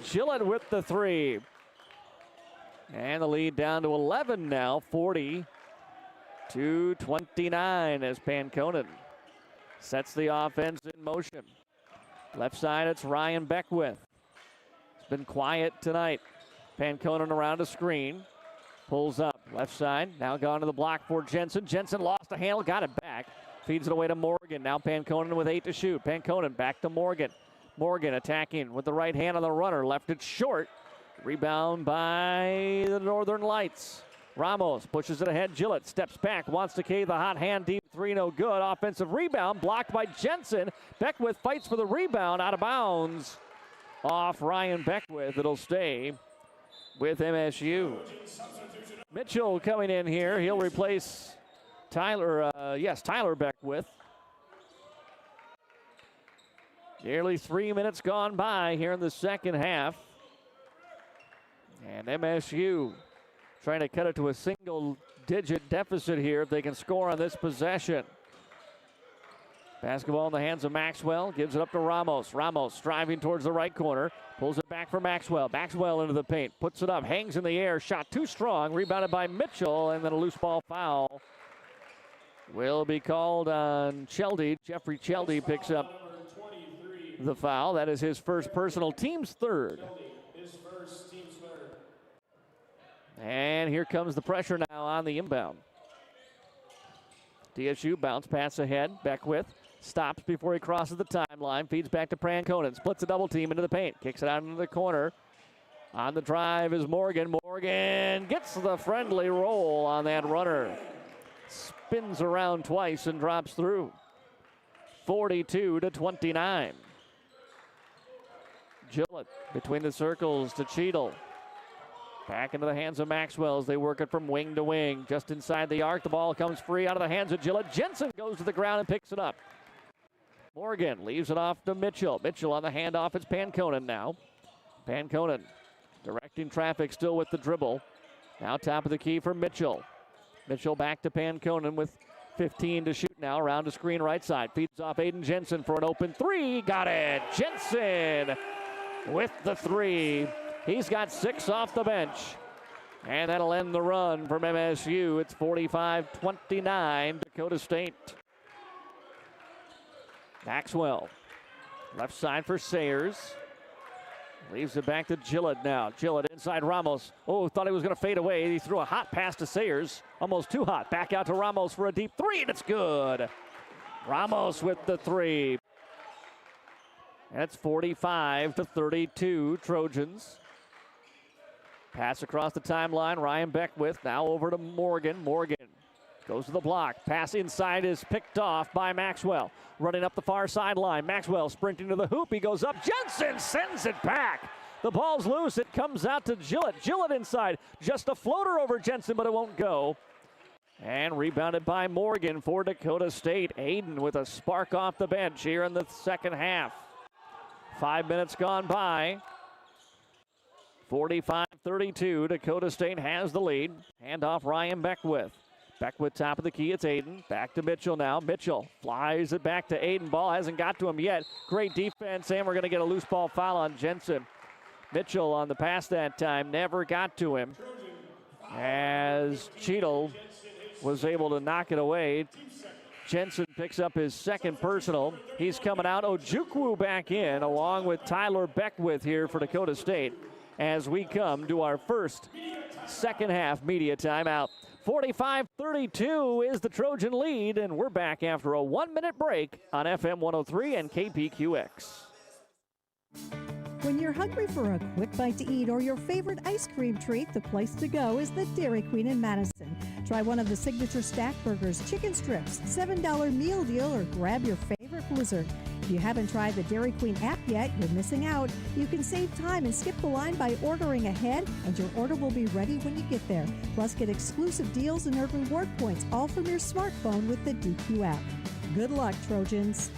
Speaker 14: Gillett with the three. And the lead down to 11 now, 40-29 as Panconen sets the offense in motion. Left side, it's Ryan Beckwith. It's been quiet tonight. Panconen around a screen. Pulls up, left side, now gone to the block for Jensen. Jensen lost a handle, got it back. Feeds it away to Morgan. Now Panconen with 8 to shoot. Panconen back to Morgan. Morgan attacking with the right hand on the runner. Left it short. Rebound by the Northern Lights. Ramos pushes it ahead. Gillett steps back, wants to cave the hot hand deep three, no good. Offensive rebound blocked by Jensen. Beckwith fights for the rebound, out of bounds. Off Ryan Beckwith. It'll stay with MSU. Mitchell coming in here. He'll replace Tyler Beckwith. Nearly 3 minutes gone by here in the second half. And MSU trying to cut it to a single-digit deficit here if they can score on this possession. Basketball in the hands of Maxwell. Gives it up to Ramos. Ramos driving towards the right corner. Pulls it back for Maxwell. Maxwell into the paint. Puts it up. Hangs in the air. Shot too strong. Rebounded by Mitchell. And then a loose ball foul will be called on Cheldy. Jeffrey Cheldy picks up the foul. That is his first personal, team's third. And here comes the pressure now on the inbound. DSU bounce pass ahead. Beckwith stops before he crosses the timeline. Feeds back to Panconen. Splits a double team into the paint. Kicks it out into the corner. On the drive is Morgan. Morgan gets the friendly roll on that runner. Spins around twice and drops through. 42-29. Gillett between the circles to Cheadle. Back into the hands of Maxwell as they work it from wing to wing. Just inside the arc, the ball comes free out of the hands of Gillett. Jensen goes to the ground and picks it up. Morgan leaves it off to Mitchell. Mitchell on the handoff. It's Panconen now. Panconen directing traffic still with the dribble. Now top of the key for Mitchell. Mitchell back to Panconen with 15 to shoot now. Around the screen right side. Feeds off Aiden Jensen for an open three. Got it. Jensen with the three. He's got 6 off the bench. And that'll end the run from MSU. It's 45-29 Dakota State. Maxwell, left side for Sayers. Leaves it back to Gillett now. Gillett inside Ramos. Oh, thought he was going to fade away. He threw a hot pass to Sayers. Almost too hot. Back out to Ramos for a deep three, and it's good. Ramos with the three. That's 45-32 Trojans. Pass across the timeline. Ryan Beckwith now over to Morgan. Morgan Goes to the block. Pass inside is picked off by Maxwell. Running up the far sideline. Maxwell sprinting to the hoop. He goes up. Jensen sends it back. The ball's loose. It comes out to Gillett. Gillett inside. Just a floater over Jensen, but it won't go. And rebounded by Morgan for Dakota State. Aiden with a spark off the bench here in the second half. 5 minutes gone by. 45-32. Dakota State has the lead. Handoff Ryan Beckwith. Beckwith top of the key. It's Aiden. Back to Mitchell now. Mitchell flies it back to Aiden. Ball hasn't got to him yet. Great defense, and we're going to get a loose ball foul on Jensen. Mitchell on the pass that time never got to him, as Cheadle was able to knock it away. Jensen picks up his second personal. He's coming out. Ojukwu back in, along with Tyler Beckwith here for Dakota State, as we come to our first second half media timeout. 45-32 is the Trojan lead, and we're back after a 1-minute break on FM 103 and KPQX.
Speaker 18: When you're hungry for a quick bite to eat or your favorite ice cream treat, the place to go is the Dairy Queen in Madison. Try one of the signature stack burgers, chicken strips, $7 meal deal, or grab your favorite blizzard. If you haven't tried the Dairy Queen app yet, you're missing out. You can save time and skip the line by ordering ahead, and your order will be ready when you get there. Plus, get exclusive deals and earn reward points, all from your smartphone with the DQ app. Good luck, Trojans.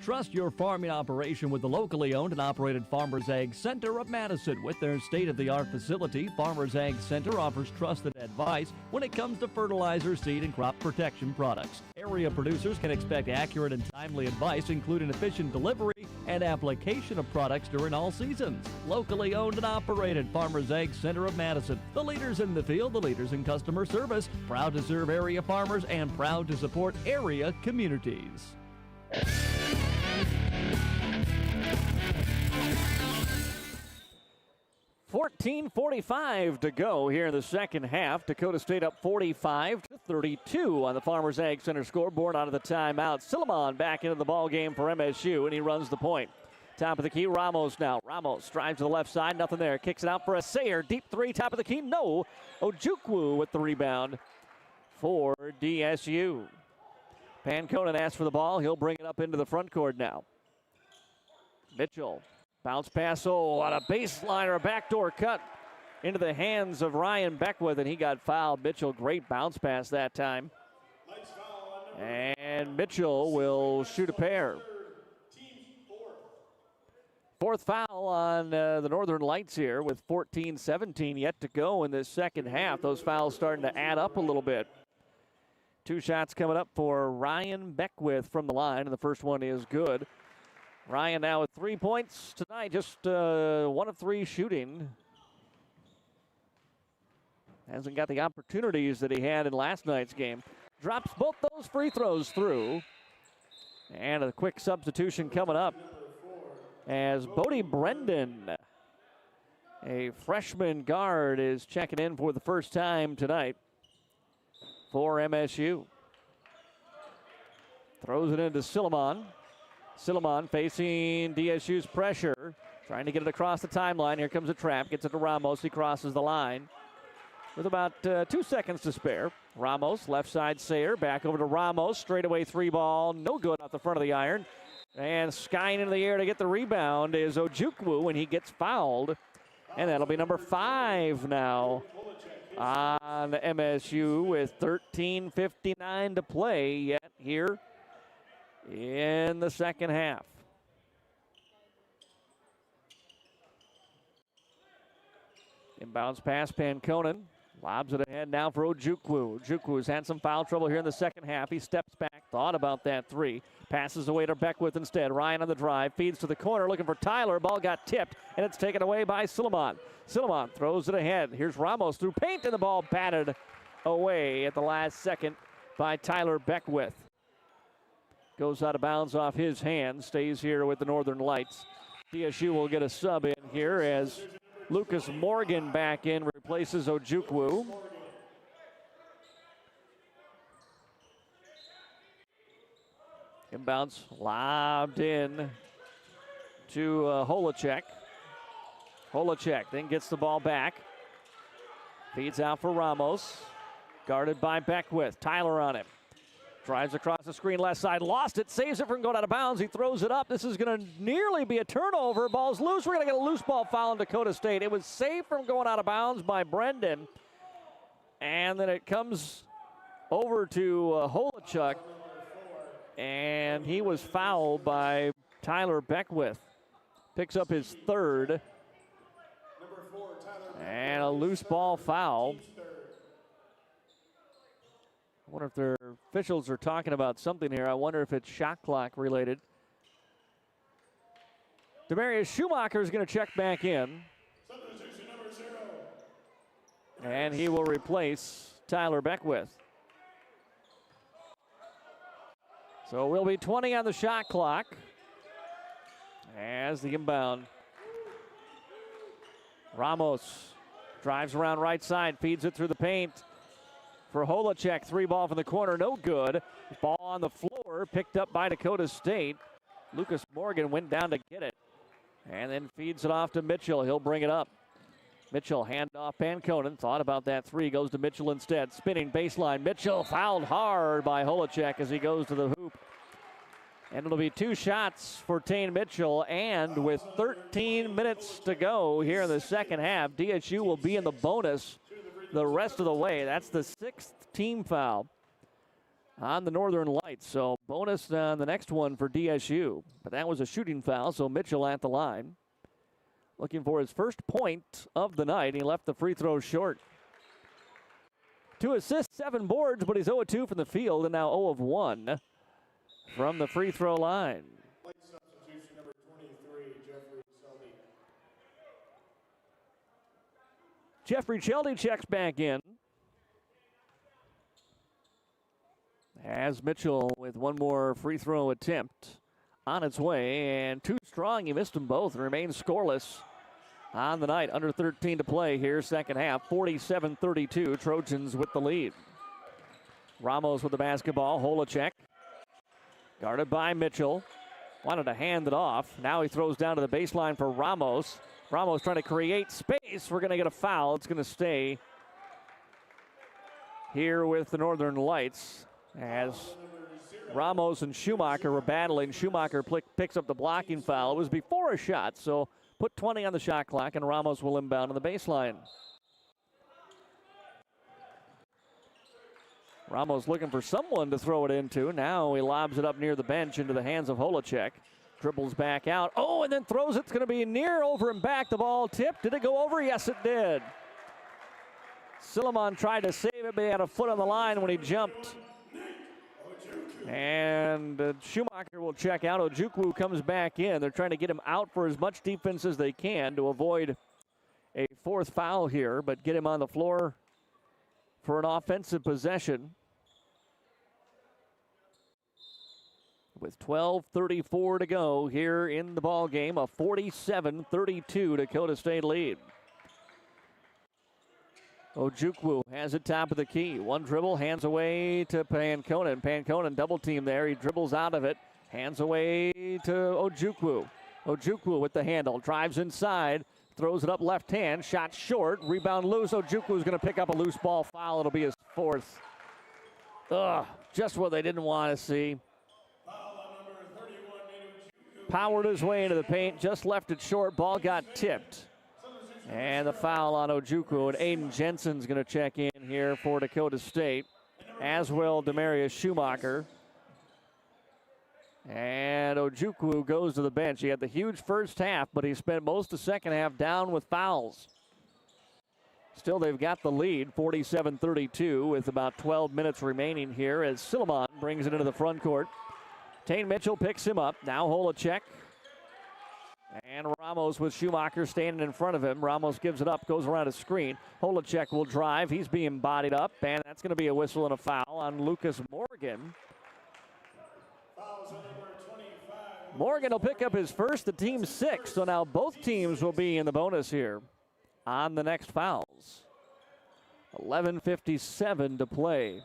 Speaker 13: Trust your farming operation with the locally owned and operated Farmers Ag Center of Madison. With their state-of-the-art facility, Farmers Ag Center offers trusted advice when it comes to fertilizer, seed, and crop protection products. Area producers can expect accurate and timely advice, including efficient delivery and application of products during all seasons. Locally owned and operated Farmers Ag Center of Madison. The leaders in the field, the leaders in customer service. Proud to serve area farmers and proud to support area communities. 14:45 to go here in the second half. Dakota State up 45-32 on the Farmers Ag Center scoreboard out of the timeout. Silliman back into the ball game for MSU, and he runs the point. Top of the key, Ramos now. Ramos drives to the left side, nothing there. Kicks it out for a Sayer. Deep three, top of the key, no. Ojukwu with the rebound for DSU. Panconen asks for the ball. He'll bring it up into the front court now. Mitchell. Bounce pass, on a baseline or a backdoor cut into the hands of Ryan Beckwith, and he got fouled. Mitchell, great bounce pass that time. And Mitchell will shoot a pair. Fourth foul on the Northern Lights here with 14-17 yet to go in this second half. Those fouls starting to add up a little bit. 2 shots coming up for Ryan Beckwith from the line, and the first one is good. Ryan now with 3 points tonight, just 1 of 3 shooting. Hasn't got the opportunities that he had in last night's game. Drops both those free throws through. And a quick substitution coming up as Bodie Brendan, a freshman guard, is checking in for the first time tonight for MSU. Throws it into Silliman. Silliman facing DSU's pressure, trying to get it across the timeline. Here comes a trap, gets it to Ramos. He crosses the line with about 2 seconds to spare. Ramos, left side Sayer, back over to Ramos. Straightaway 3 ball, no good off the front of the iron. And skying into the air to get the rebound is Ojukwu, and he gets fouled. And that'll be number 5 now on MSU with 13:59 to play yet here in the second half. Inbounds pass, Panconen. Lobs it ahead now for Ojukwu. Ojukwu's had some foul trouble here in the second half. He steps back, thought about that 3. Passes away to Beckwith instead. Ryan on the drive, feeds to the corner, looking for Tyler. Ball got tipped, and it's taken away by Silliman. Silliman throws it ahead. Here's Ramos through paint, and the ball batted away at the last second by Tyler Beckwith. Goes out of bounds off his hands, stays here with the Northern Lights. DSU will get a sub in here as Lucas Morgan back in, replaces Ojukwu. Inbounds lobbed in to Holacek. Holacek then gets the ball back. Feeds out for Ramos.
Speaker 14: Guarded by Beckwith. Tyler on him. Drives across the screen left side. Lost it. Saves it from going out of bounds. He throws it up. This is going to nearly be a turnover. Ball's loose. We're going to get a loose ball foul in Dakota State. It was saved from going out of bounds by Brendan. And then it comes over to Holachuk. And he was fouled by Tyler Beckwith. Picks up his third. And a loose ball foul. I wonder if their officials are talking about something here. I wonder if it's shot clock related. Demarius Schumacher is going to check back in. And he will replace Tyler Beckwith. So we'll be 20 on the shot clock as the inbound. Ramos drives around right side, feeds it through the paint for Holacek. 3 ball from the corner, no good. Ball on the floor, picked up by Dakota State. Lucas Morgan went down to get it and then feeds it off to Mitchell. He'll bring it up. Mitchell hand off Panconen. Thought about that 3, goes to Mitchell instead. Spinning baseline. Mitchell fouled hard by Holacek as he goes to the hoop. And it'll be 2 shots for Tane Mitchell. And with 13 minutes to go here in the second half, DSU will be in the bonus the rest of the way. That's the 6th team foul on the Northern Lights. So bonus on the next one for DSU. But that was a shooting foul, so Mitchell at the line. Looking for his first point of the night. He left the free throw short. 2 assists, 7 boards, but he's 0-2 from the field and now 0 of 1 from the free throw line.
Speaker 9: Substitution number 23,
Speaker 14: Jeffrey Cheldy checks back in. As Mitchell with one more free throw attempt on its way, and too strong. He missed them both and remains scoreless on the night. Under 13 to play here, second half. 47-32, Trojans with the lead. Ramos with the basketball. Holacek guarded by Mitchell. Wanted to hand it off. Now he throws down to the baseline for Ramos. Ramos trying to create space. We're going to get a foul. It's going to stay here with the Northern Lights as Ramos and Schumacher were battling. Schumacher picks up the blocking foul. It was before a shot, so put 20 on the shot clock, and Ramos will inbound on the baseline. Ramos looking for someone to throw it into. Now he lobs it up near the bench into the hands of Holacek. Dribbles back out. Oh, and then throws it. It's going to be near, over, and back. The ball tipped. Did it go over? Yes, it did. Silliman tried to save it, but he had a foot on the line when he jumped. And Schumacher will check out. Ojukwu comes back in. They're trying to get him out for as much defense as they can to avoid a 4th foul here, but get him on the floor for an offensive possession. With 12:34 to go here in the ball game, a 47-32 Dakota State lead. Ojukwu has it top of the key. One dribble, hands away to Panconen. Panconen double team there. He dribbles out of it. Hands away to Ojukwu. Ojukwu with the handle. Drives inside. Throws it up left hand. Shot short. Rebound loose. Ojukwu is going to pick up a loose ball foul. It'll be his 4th. Ugh, just what they didn't want to see. Powered his way into the paint. Just left it short. Ball got tipped. And the foul on Ojukwu, and Aiden Jensen's going to check in here for Dakota State, as will Demarius Schumacher. And Ojukwu goes to the bench. He had the huge first half, but he spent most of the second half down with fouls. Still, they've got the lead, 47-32, with about 12 minutes remaining here as Silliman brings it into the front court. Tane Mitchell picks him up. Now Holacek. And Ramos with Schumacher standing in front of him. Ramos gives it up, goes around a screen. Holacek will drive. He's being bodied up, and that's going to be a whistle and a foul on Lucas Morgan. Morgan will pick up his first, the team's 6th, so now both teams will be in the bonus here on the next fouls. 11:57 to play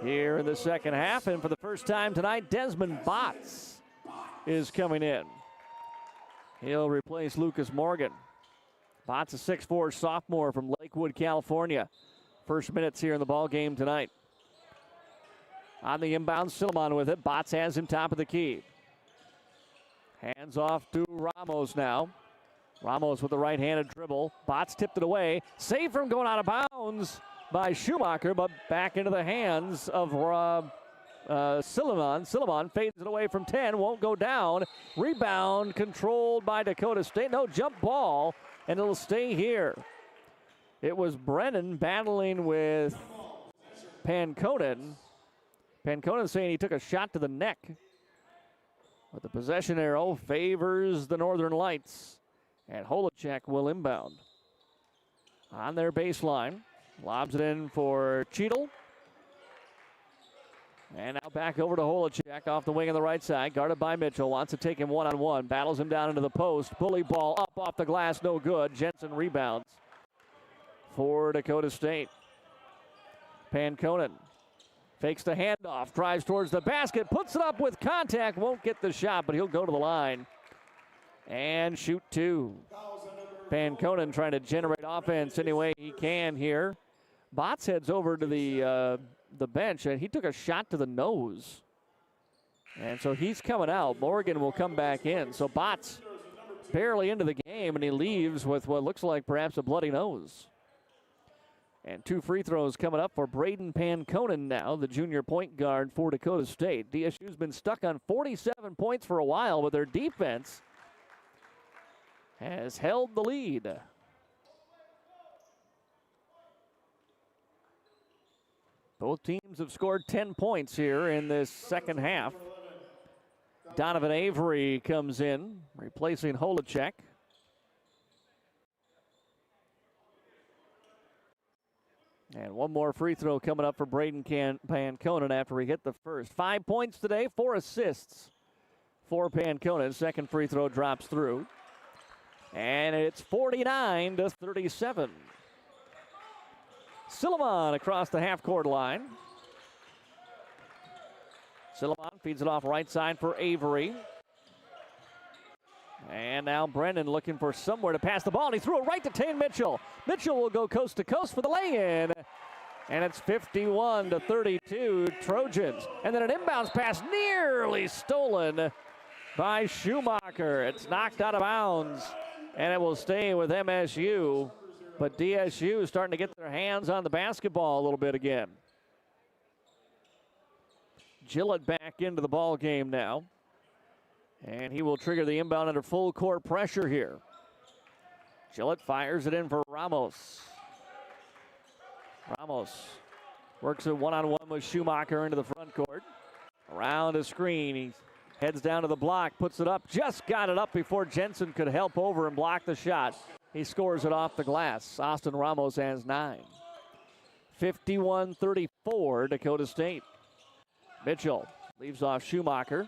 Speaker 14: here in the second half, and for the first time tonight, Desmond Botts is coming in. He'll replace Lucas Morgan. Botts, a 6'4" sophomore from Lakewood, California. first minutes here in the ball game tonight. On the inbound, Silliman with it. Botts has him top of the key. Hands off to Ramos now. Ramos with the right-handed dribble. Botts tipped it away. Save from going out of bounds by Schumacher, but back into the hands of Silliman. Silliman fades it away from 10, won't go down. Rebound controlled by Dakota State. No, jump ball, and it'll stay here. It was Brennan battling with Panconen. Panconen saying he took a shot to the neck. But the possession arrow favors the Northern Lights. And Holacek will inbound. On their baseline. Lobs it in for Cheadle. And now back over to Holacek off the wing on the right side. Guarded by Mitchell. Wants to take him one-on-one. Battles him down into the post. Bully ball up off the glass. No good. Jensen rebounds for Dakota State. Panconen fakes the handoff. Drives towards the basket. Puts it up with contact. Won't get the shot, but he'll go to the line and shoot two. Panconen trying to generate offense any way he can here. Botts heads over to the bench, and he took a shot to the nose. And so he's coming out. Morgan will come back in. So Botts barely into the game, and he leaves with what looks like perhaps a bloody nose. And two free throws coming up for Braden Panconen now, the junior point guard for Dakota State. DSU's been stuck on 47 points for a while, but their defense has held the lead. Both teams have scored 10 points here in this second half. Donovan Avery comes in, replacing Holacek. And one more free throw coming up for Braden Panconen after he hit the first. 5 points today, 4 assists for Panconen. Second free throw drops through. And it's 49-37. Silliman across the half-court line. Silliman feeds it off right side for Avery. And now Brennan looking for somewhere to pass the ball, and he threw it right to Tane Mitchell. Mitchell will go coast to coast for the lay-in. And it's 51-32 Trojans. And then an inbounds pass nearly stolen by Schumacher. It's knocked out of bounds, and it will stay with MSU. But DSU starting to get their hands on the basketball a little bit again. Gillett back into the ball game now. And he will trigger the inbound under full court pressure here. Gillett fires it in for Ramos. Ramos works it one-on-one with Schumacher into the front court. Around a screen, he heads down to the block, puts it up, just got it up before Jensen could help over and block the shot. He scores it off the glass. Austin Ramos has 9. 51-34 Dakota State. Mitchell leaves off Schumacher.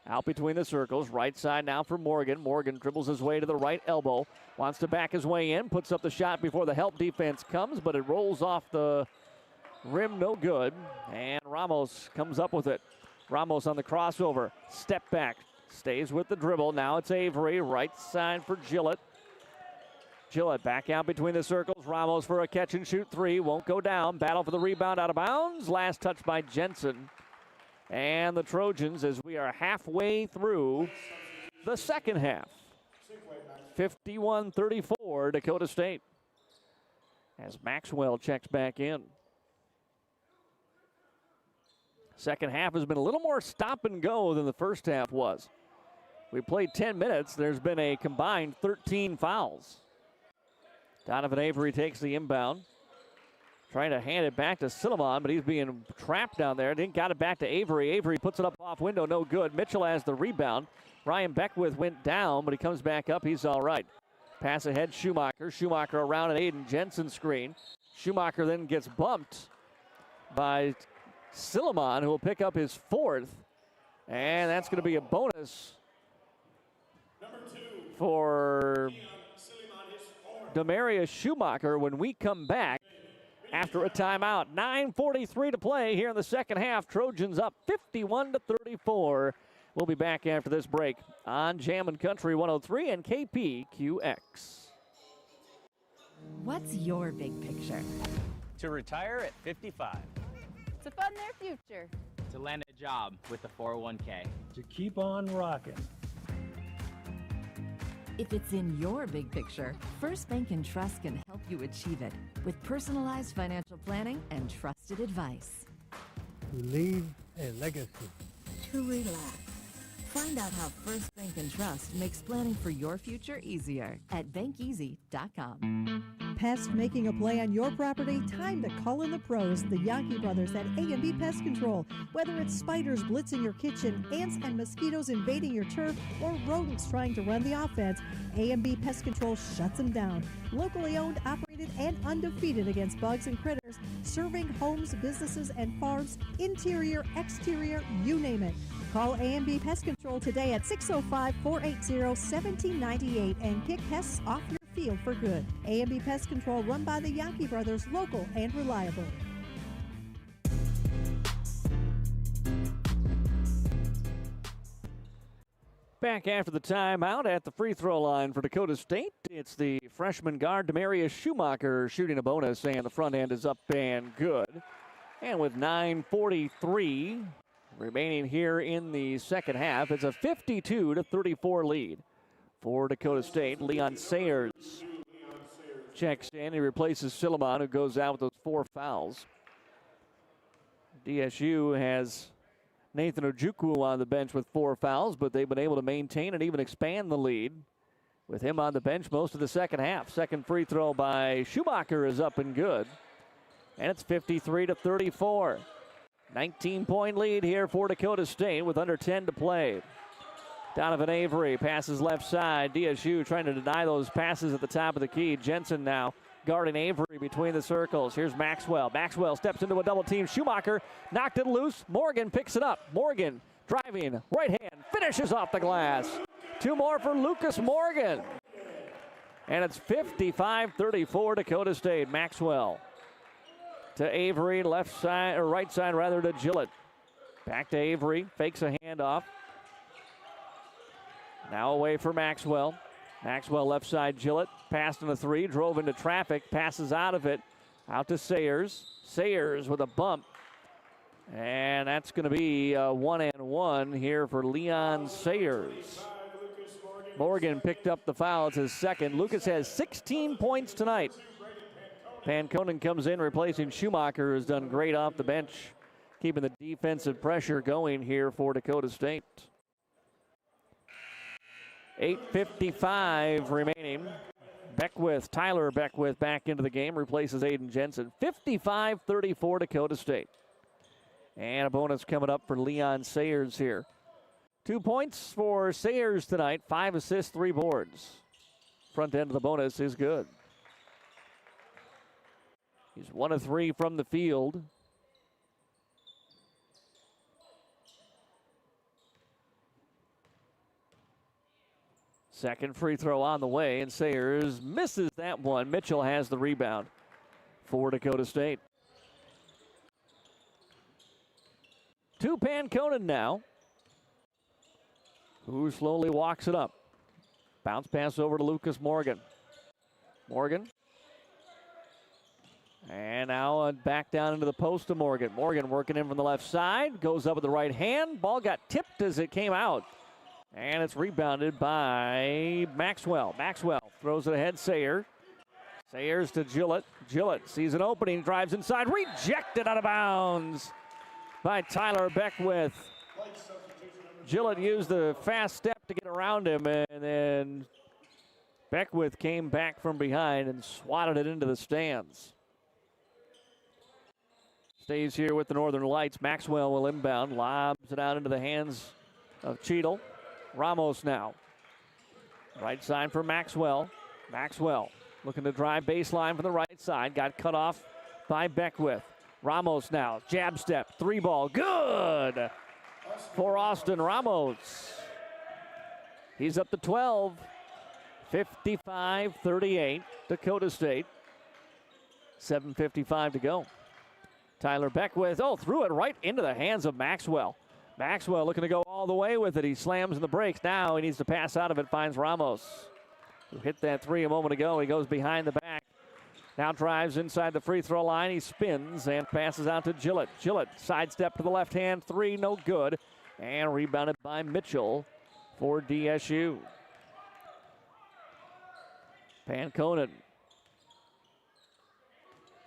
Speaker 14: Out between the circles, right side now for Morgan. Morgan dribbles his way to the right elbow. Wants to back his way in, puts up the shot before the help defense comes, but it rolls off the rim, no good. And Ramos comes up with it. Ramos on the crossover, step back, stays with the dribble. Now it's Avery, right side for Gillett. Gillett back out between the circles. Ramos for a catch and shoot three, won't go down. Battle for the rebound, out of bounds. Last touch by Jensen. And the Trojans, as we are halfway through the second half. 51-34 Dakota State. As Maxwell checks back in. Second half has been a little more stop and go than the first half was. We played 10 minutes. There's been a combined 13 fouls. Donovan Avery takes the inbound. Trying to hand it back to Silliman, but he's being trapped down there. Then got it back to Avery. Avery puts it up off window, no good. Mitchell has the rebound. Ryan Beckwith went down, but he comes back up. He's all right. Pass ahead, Schumacher. Schumacher around an Aiden Jensen screen. Schumacher then gets bumped by Silliman, who will pick up his fourth. And that's going to be a bonus for Demarius Schumacher when we come back after a timeout. 9:43 to play here in the second half. Trojans up 51-34. We'll be back after this break on Jammin' Country 103 and KPQX.
Speaker 15: What's your big picture?
Speaker 16: To retire at 55.
Speaker 3: To fund their future.
Speaker 16: To land a job with the 401k.
Speaker 17: To keep on rocking.
Speaker 15: If it's in your big picture, First Bank and Trust can help you achieve it with personalized financial planning and trusted advice.
Speaker 17: To leave a legacy.
Speaker 15: To relax. Find out how First Bank and Trust makes planning for your future easier at bankeasy.com.
Speaker 18: Pest making a play on your property? Time to call in the pros, the Yankee brothers at A&B Pest Control. Whether it's spiders blitzing your kitchen, ants and mosquitoes invading your turf, or rodents trying to run the offense, A&B Pest Control shuts them down. Locally owned, operated, and undefeated against bugs and critters, serving homes, businesses, and farms, interior, exterior, you name it. Call A&B Pest Control today at 605-480-1798 and kick pests off your field for good. A&B Pest Control, run by the Yankee brothers, local and reliable.
Speaker 14: Back after the timeout at the free throw line for Dakota State. It's the freshman guard, Demarius Schumacher, shooting a bonus, and the front end is up and good. And with 9:43 remaining here in the second half, it's a 52-34 lead for Dakota State. Leon Sayers checks in. He replaces Silliman, who goes out with those 4 fouls. DSU has Nathan Ojukwu on the bench with 4 fouls, but they've been able to maintain and even expand the lead with him on the bench most of the second half. Second free throw by Schumacher is up and good. And it's 53-34. 19-point lead here for Dakota State with under 10 to play. Donovan Avery passes left side. DSU trying to deny those passes at the top of the key. Jensen now guarding Avery between the circles. Here's Maxwell. Maxwell steps into a double team. Schumacher knocked it loose. Morgan picks it up. Morgan driving, right hand, finishes off the glass. 2 more for Lucas Morgan. And it's 55-34 Dakota State. Maxwell to Avery, left side, or right side rather, to Gillett. Back to Avery, fakes a handoff. Now away for Maxwell. Maxwell left side, Gillett, passed in a 3, drove into traffic, passes out of it, out to Sayers. Sayers with a bump. And that's going to be a 1-and-1 here for Leon Sayers. Morgan picked up the foul. It's his second. Lucas has 16 points tonight. Panconen comes in replacing Schumacher, who's done great off the bench, keeping the defensive pressure going here for Dakota State. 8:55 remaining. Beckwith, Tyler Beckwith back into the game, replaces Aiden Jensen. 55-34 Dakota State. And a bonus coming up for Leon Sayers here. 2 points for Sayers tonight, 5 assists, 3 boards. Front end of the bonus is good. He's 1 of 3 from the field. Second free throw on the way, and Sayers misses that one. Mitchell has the rebound for Dakota State. To Panconen now, who slowly walks it up. Bounce pass over to Lucas Morgan. Morgan. And now back down into the post to Morgan. Morgan working in from the left side. Goes up with the right hand. Ball got tipped as it came out. And it's rebounded by Maxwell. Maxwell throws it ahead. Sayers. Sayers to Gillett. Gillett sees an opening. Drives inside. Rejected out of bounds by Tyler Beckwith. Gillett used the fast step to get around him. And then Beckwith came back from behind and swatted it into the stands. Stays here with the Northern Lights. Maxwell will inbound, lobs it out into the hands of Cheadle. Ramos now. Right side for Maxwell. Maxwell looking to drive baseline from the right side. Got cut off by Beckwith. Ramos now. Jab step. 3 ball. Good for Austin Ramos. He's up to 12. 55-38. Dakota State. 7:55 to go. Tyler Beckwith, threw it right into the hands of Maxwell. Maxwell looking to go all the way with it. He slams in the brakes. Now he needs to pass out of it, finds Ramos, who hit that 3 a moment ago. He goes behind the back Now drives inside the free throw line. He spins and passes out to Gillett. Gillett sidestep to the left hand. Three, no good. And rebounded by Mitchell for DSU. Panconen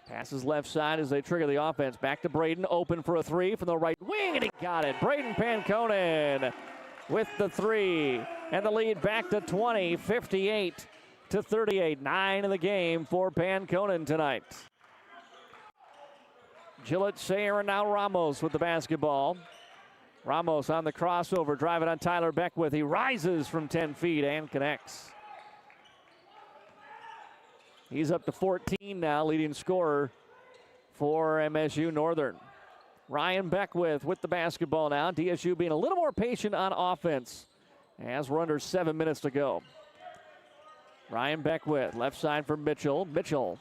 Speaker 14: passes left side as they trigger the offense. Back to Braden, open for a three from the right wing, and he got it. Braden Panconen with the three, and the lead back to 20, 58-38. 9 in the game for Panconen tonight. Gillett, Sayer, and now Ramos with the basketball. Ramos on the crossover, driving on Tyler Beckwith. He rises from 10 feet and connects. He's up to 14 now, leading scorer for MSU Northern. Ryan Beckwith with the basketball now. DSU being a little more patient on offense as we're under 7 minutes to go. Ryan Beckwith, left side for Mitchell. Mitchell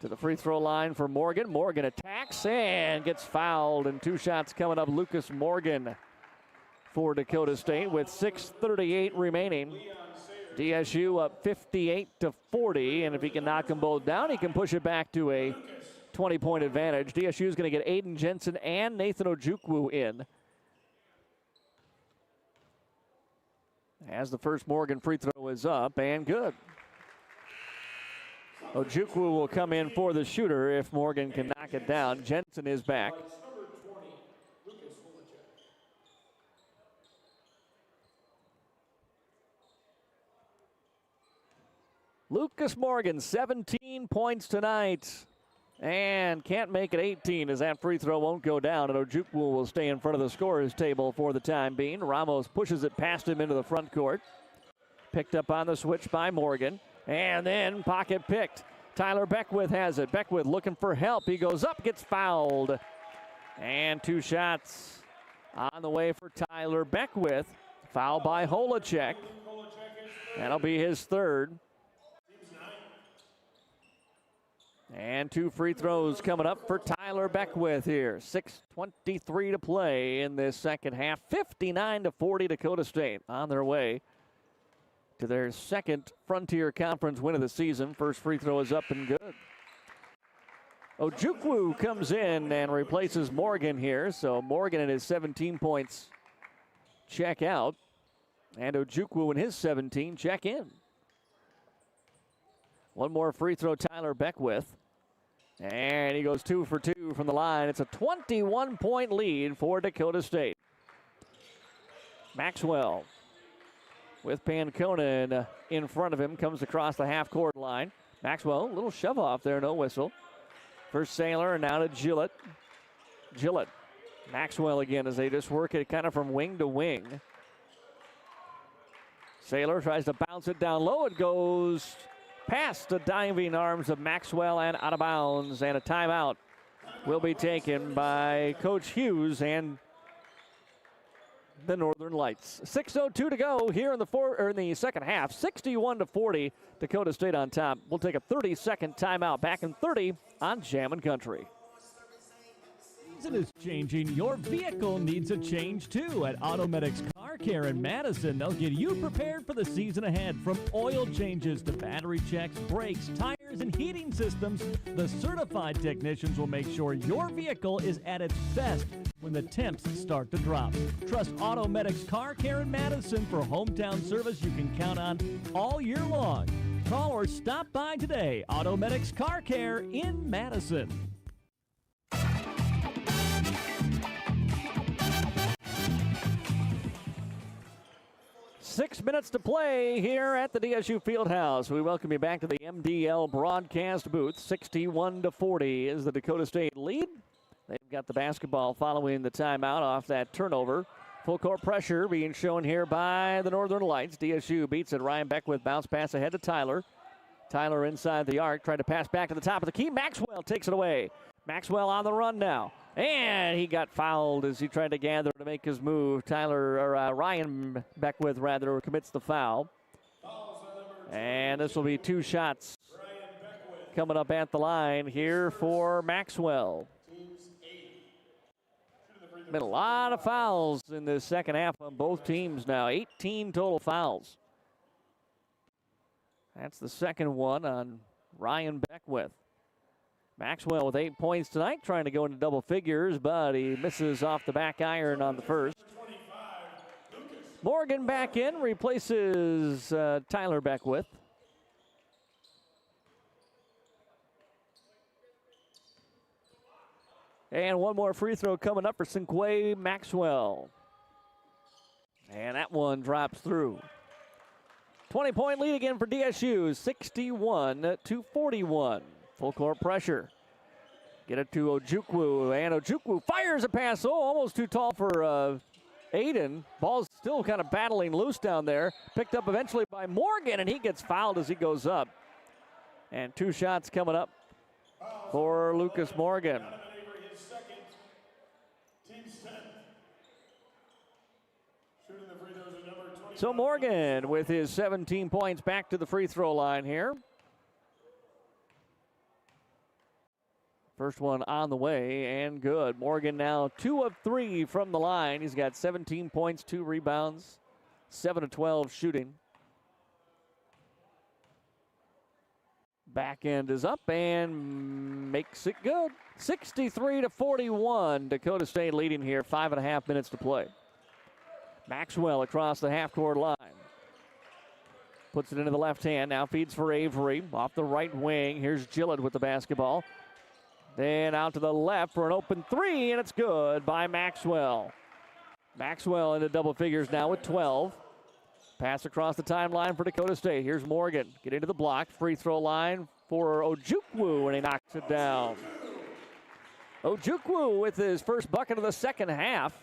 Speaker 14: to the free throw line for Morgan. Morgan attacks and gets fouled, and 2 shots coming up. Lucas Morgan for Dakota State with 6:38 remaining. DSU up 58-40, and if he can knock them both down, he can push it back to a 20-point advantage. DSU is going to get Aiden Jensen and Nathan Ojukwu in. As the first Morgan free throw is up and good. Ojukwu will come in for the shooter if Morgan can knock it down. Jensen is back. Lucas Morgan, 17 points tonight, and can't make it 18 as that free throw won't go down, and Ojukwu will stay in front of the scorer's table for the time being. Ramos pushes it past him into the front court. Picked up on the switch by Morgan, and then pocket picked. Tyler Beckwith has it. Beckwith looking for help. He goes up, gets fouled, and 2 shots on the way for Tyler Beckwith. Foul by Holacek. That'll be his third. And 2 free throws coming up for Tyler Beckwith here. 6:23 to play in this second half. 59-40 Dakota State on their way to their second Frontier Conference win of the season. First free throw is up and good. Ojukwu comes in and replaces Morgan here. So Morgan and his 17 points check out. And Ojukwu and his 17 check in. One more free throw, Tyler Beckwith. And he goes 2 for 2 from the line. It's a 21-point lead for Dakota State. Maxwell with Panconen in front of him, comes across the half-court line. Maxwell, a little shove off there, no whistle. First Sailor, and now to Gillett. Gillett. Maxwell again as they just work it kind of from wing to wing. Sailor tries to bounce it down low. It goes past the diving arms of Maxwell and out of bounds, and a timeout will be taken by Coach Hughes and the Northern Lights. 6:02 to go here in the second half. 61-40, Dakota State on top. We'll take a 30-second timeout. Back in 30 on Jammin' Country.
Speaker 13: Season is changing. Your vehicle needs a change too. At Automedics Car Care in Madison, they'll get you prepared for the season ahead. From oil changes to battery checks, brakes, tires, and heating systems, the certified technicians will make sure your vehicle is at its best when the temps start to drop. Trust Automedics Car Care in Madison for hometown service you can count on all year long. Call or stop by today. Automedics Car Care in Madison.
Speaker 14: 6 minutes to play here at the DSU Fieldhouse. We welcome you back to the MDL broadcast booth. 61-40 is the Dakota State lead. They've got the basketball following the timeout off that turnover. Full court pressure being shown here by the Northern Lights. DSU beats it. Ryan Beckwith bounce pass ahead to Tyler. Tyler inside the arc, trying to pass back to the top of the key. Maxwell takes it away. Maxwell on the run now. And he got fouled as he tried to gather to make his move. Ryan Beckwith commits the foul. And this will be 2 shots coming up at the line here for Maxwell. Been a lot of fouls in this second half on both teams now. 18 total fouls. That's the second one on Ryan Beckwith. Maxwell with 8 points tonight, trying to go into double figures, but he misses off the back iron on the first. Morgan back in, replaces Tyler Beckwith. And one more free throw coming up for Cinque Maxwell. And that one drops through. 20-point lead again for DSU, 61-41. Full court pressure. Get it to Ojukwu, and Ojukwu fires a pass. Oh, almost too tall for Aiden. Ball's still kind of battling loose down there. Picked up eventually by Morgan, and he gets fouled as he goes up. And 2 shots coming up for Lucas Morgan. So Morgan with his 17 points back to the free throw line here. First one on the way and good. Morgan now 2 of 3 from the line. He's got 17 points, 2 rebounds, 7 of 12 shooting. Back end is up and makes it good. 63-41. Dakota State leading here, 5.5 minutes to play. Maxwell across the half-court line. Puts it into the left hand, now feeds for Avery. Off the right wing, here's Gillett with the basketball. Then out to the left for an open 3, and it's good by Maxwell. Maxwell into double figures now with 12. Pass across the timeline for Dakota State. Here's Morgan. Get into the block. Free throw line for Ojukwu, and he knocks it down. Ojukwu with his first bucket of the second half.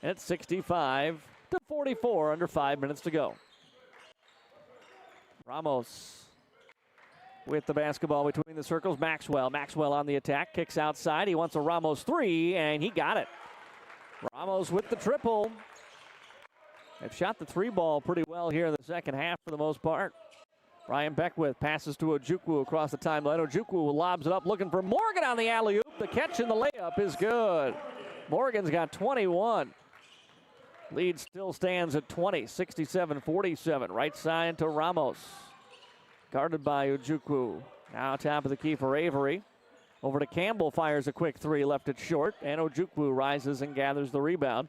Speaker 14: And it's 65-44, under 5 minutes to go. Ramos with the basketball between the circles. Maxwell on the attack, kicks outside. He wants a Ramos 3, and he got it. Ramos with the triple. They've shot the 3 ball pretty well here in the second half for the most part. Ryan Beckwith passes to Ojukwu across the timeline. Ojukwu lobs it up, looking for Morgan on the alley-oop. The catch and the layup is good. Morgan's got 21. Lead still stands at 20, 67-47. Right side to Ramos. Guarded by Ojukwu. Now top of the key for Avery. Over to Campbell, fires a quick 3, left it short. And Ojukwu rises and gathers the rebound.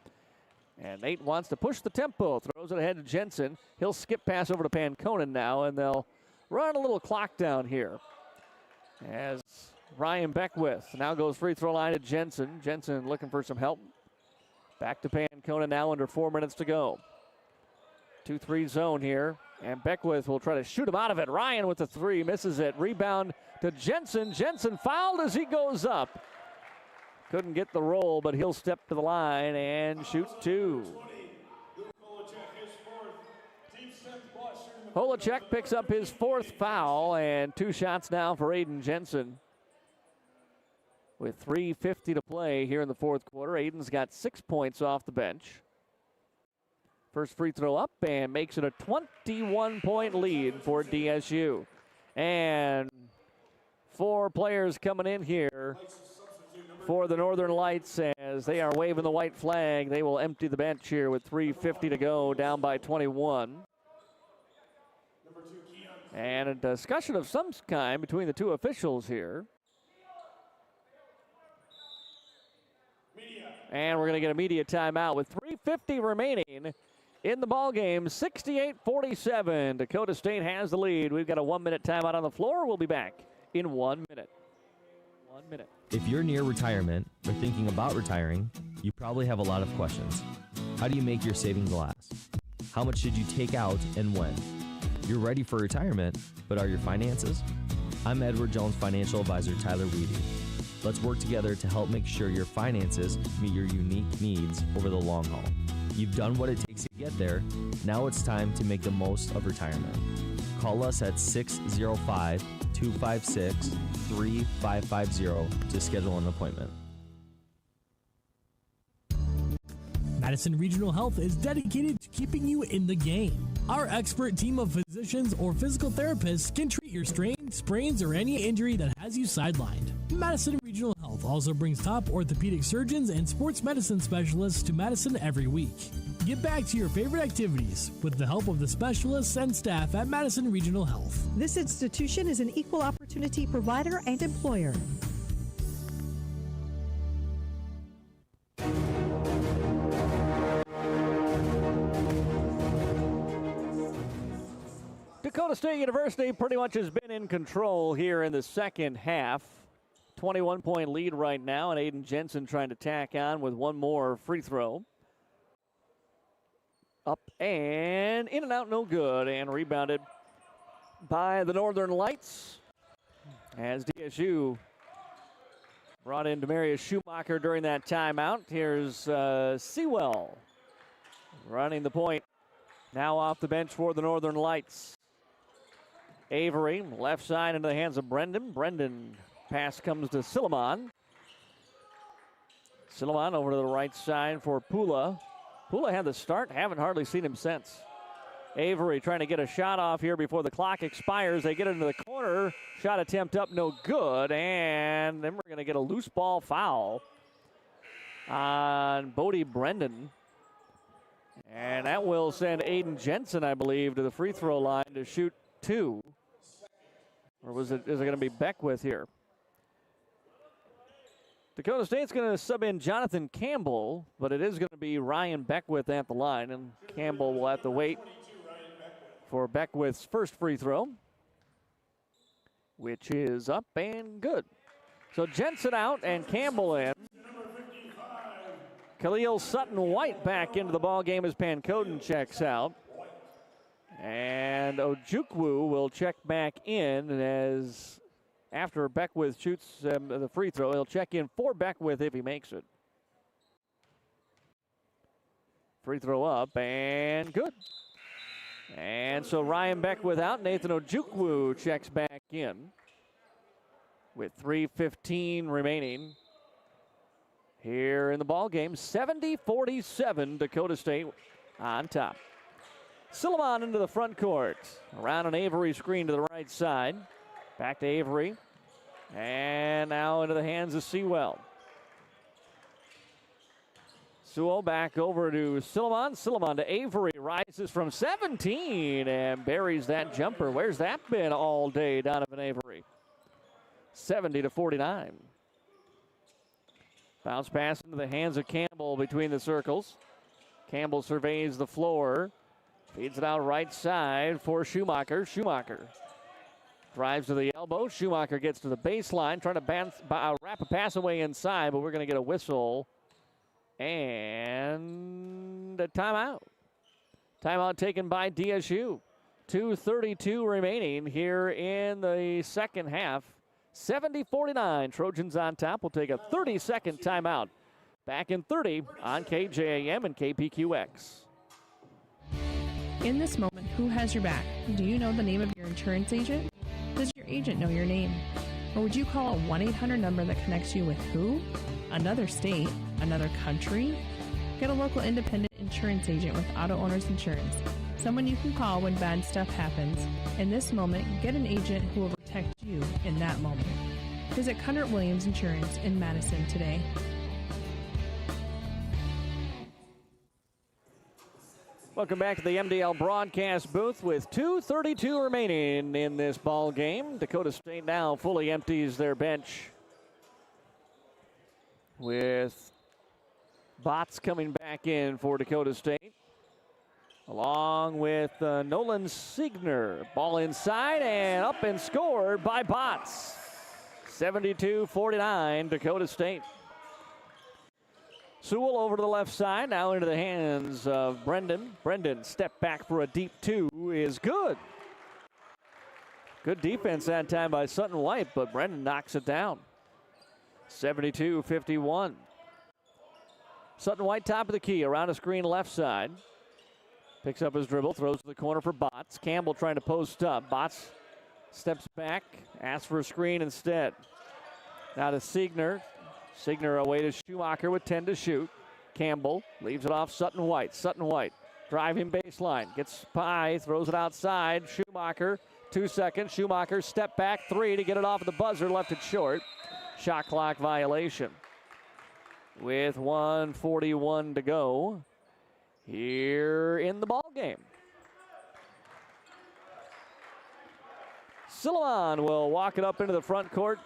Speaker 14: And Nate wants to push the tempo. Throws it ahead to Jensen. He'll skip pass over to Panconen now, and they'll run a little clock down here. As Ryan Beckwith now goes free throw line to Jensen. Jensen looking for some help. Back to Panconen now, under 4 minutes to go. 2-3 zone here, and Beckwith will try to shoot him out of it. Ryan with the 3, misses it. Rebound to Jensen. Jensen fouled as he goes up. Couldn't get the roll, but he'll step to the line and shoot 2. Holacek picks up his 4th foul, and 2 shots now for Aiden Jensen. With 3:50 to play here in the fourth quarter, Aiden's got 6 points off the bench. First free throw up and makes it a 21-point lead for DSU. And 4 players coming in here for the Northern Lights as they are waving the white flag. They will empty the bench here with 3:50 to go, down by 21. And a discussion of some kind between the 2 officials here. And we're going to get a media timeout with 3:50 remaining in the ball game. 68-47. Dakota State has the lead. We've got a 1-minute timeout on the floor. We'll be back in 1 minute. 1 minute.
Speaker 19: If you're near retirement or thinking about retiring, you probably have a lot of questions. How do you make your savings last? How much should you take out and when? You're ready for retirement, but are your finances? I'm Edward Jones financial advisor Tyler Weedy. Let's work together to help make sure your finances meet your unique needs over the long haul. You've done what it takes to get there. Now it's time to make the most of retirement. Call us at 605-256-3550 to schedule an appointment.
Speaker 20: Madison Regional Health is dedicated to keeping you in the game. Our expert team of physicians or physical therapists can treat your strain, sprains, or any injury that has you sidelined. Madison Regional Health Health also brings top orthopedic surgeons and sports medicine specialists to Madison every week. Get back to your favorite activities with the help of the specialists and staff at Madison Regional Health.
Speaker 18: This institution is an equal opportunity provider and employer.
Speaker 14: Dakota State University pretty much has been in control here in the second half. 21-point lead right now, and Aiden Jensen trying to tack on with one more free throw. Up and in and out, no good, and rebounded by the Northern Lights as DSU brought in Demarius Schumacher during that timeout. Here's Sewell running the point, now off the bench for the Northern Lights. Avery, left side into the hands of Brendan. Brendan, pass comes to Silliman. Silliman over to the right side for Pula. Pula had the start, haven't hardly seen him since. Avery trying to get a shot off here before the clock expires. They get it into the corner. Shot attempt up, no good. And then we're going to get a loose ball foul on Bodie Brendan. And that will send Aiden Jensen, I believe, to the free throw line to shoot 2. Or is it going to be Beckwith here? Dakota State's going to sub in Jonathan Campbell, but it is going to be Ryan Beckwith at the line, and Campbell will have to wait for Beckwith's first free throw, which is up and good. So Jensen out and Campbell in. Khalil Sutton-White back into the ball game as Pancoden checks out. And Ojukwu will check back in as after Beckwith shoots the free throw. He'll check in for Beckwith if he makes it. Free throw up and good. And so Ryan Beckwith out. Nathan Ojukwu checks back in with 3:15 remaining here in the ball game. 70-47, Dakota State on top. Silliman into the front court. Around an Avery screen to the right side. Back to Avery. And now into the hands of Sewell. Sewell back over to Silliman. Silliman to Avery. Rises from 17 and buries that jumper. Where's that been all day, Donovan Avery? 70-49. Bounce pass into the hands of Campbell between the circles. Campbell surveys the floor. Feeds it out right side for Schumacher. Schumacher drives to the elbow. Schumacher gets to the baseline, trying to wrap a pass away inside, but we're going to get a whistle and a timeout. Timeout taken by DSU. 2:32 remaining here in the second half. 70-49, Trojans on top. We'll take a 30-second timeout. Back in 30 on KJAM and KPQX.
Speaker 12: In this moment, who has your back? Do you know the name of your insurance agent? Does your agent know your name? Or would you call a 1-800 number that connects you with who? Another state? Another country? Get a local independent insurance agent with Auto Owners Insurance. Someone you can call when bad stuff happens. In this moment, get an agent who will protect you in that moment. Visit Cunard Williams Insurance in Madison today.
Speaker 14: Welcome back to the MDL broadcast booth with 2:32 remaining in this ball game. Dakota State now fully empties their bench with Botts coming back in for Dakota State, along with Nolan Siegner. Ball inside and up and scored by Botts. 72-49, Dakota State. Sewell over to the left side, now into the hands of Brendan. Brendan, step back for a deep 2 is good. Good defense that time by Sutton-White, but Brendan knocks it down. 72-51. Sutton-White top of the key, around a screen left side. Picks up his dribble, throws to the corner for Botts. Campbell trying to post up. Botts steps back, asks for a screen instead. Now to Siegner. Siegner away to Schumacher with 10 to shoot. Campbell leaves it off Sutton-White. Sutton-White driving baseline. Gets by, throws it outside. Schumacher, 2 seconds. Schumacher step back 3 to get it off of the buzzer. Left it short. shot clock violation. With 1:41 to go here in the ball game. Silliman will walk it up into the front court.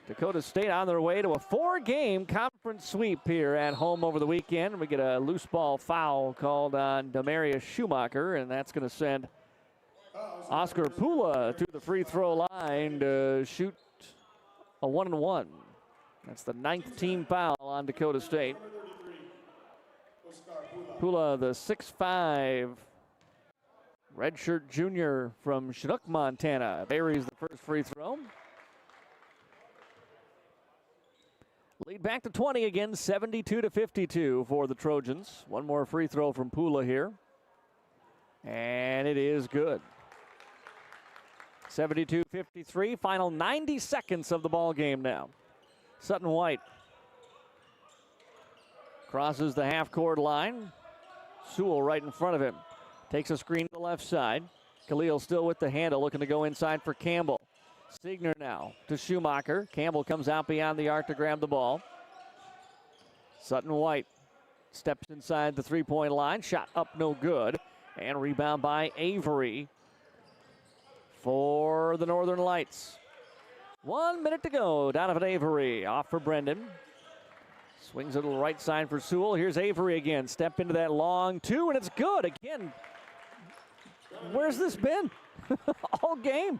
Speaker 14: Dakota State on their way to a 4-game conference sweep here at home over the weekend. We get a loose ball foul called on Demarius Schumacher, and that's going to send Oscar Pula to the free throw line to shoot a 1-and-1. That's the 9th team foul on Dakota State. Pula, the 6'5" redshirt junior from Chinook, Montana, buries the first free throw. Lead back to 20 again, 72-52 for the Trojans. One more free throw from Pula here. And it is good. 72-53, final 90 seconds of the ball game now. Sutton White crosses the half-court line. Sewell right in front of him. Takes a screen to the left side. Khalil still with the handle, looking to go inside for Campbell. Signer now to Schumacher. Campbell comes out beyond the arc to grab the ball. Sutton White steps inside the three-point line. Shot up, no good. And rebound by Avery for the Northern Lights. 1 minute to go. Donovan Avery off for Brendan. Swings it to the right side for Sewell. Here's Avery again. Step into that long two, and it's good again. Where's this been? All game.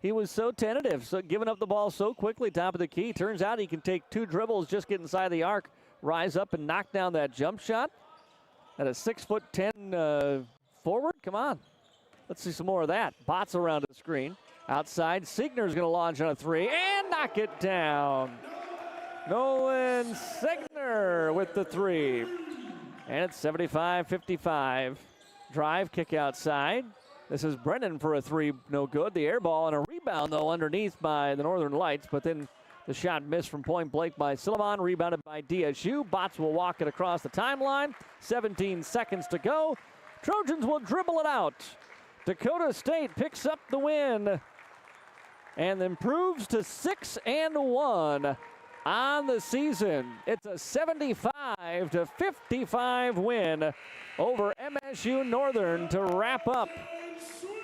Speaker 14: He was so tentative, so giving up the ball so quickly, top of the key. Turns out he can take 2 dribbles, just get inside the arc, rise up and knock down that jump shot. At a 6'10" forward, come on. Let's see some more of that. Bots around to the screen. Outside, Signer's going to launch on a 3 and knock it down. Nolan Signer with the 3. And it's 75-55. Drive, kick outside. This is Brennan for a 3, no good. The air ball and a rebound, though, underneath by the Northern Lights. But then the shot missed from point blank by Silliman, rebounded by DSU. Bots will walk it across the timeline. 17 seconds to go. Trojans will dribble it out. Dakota State picks up the win and improves to 6-1 on the season. It's a 75-55 win over MSU-Northern to wrap up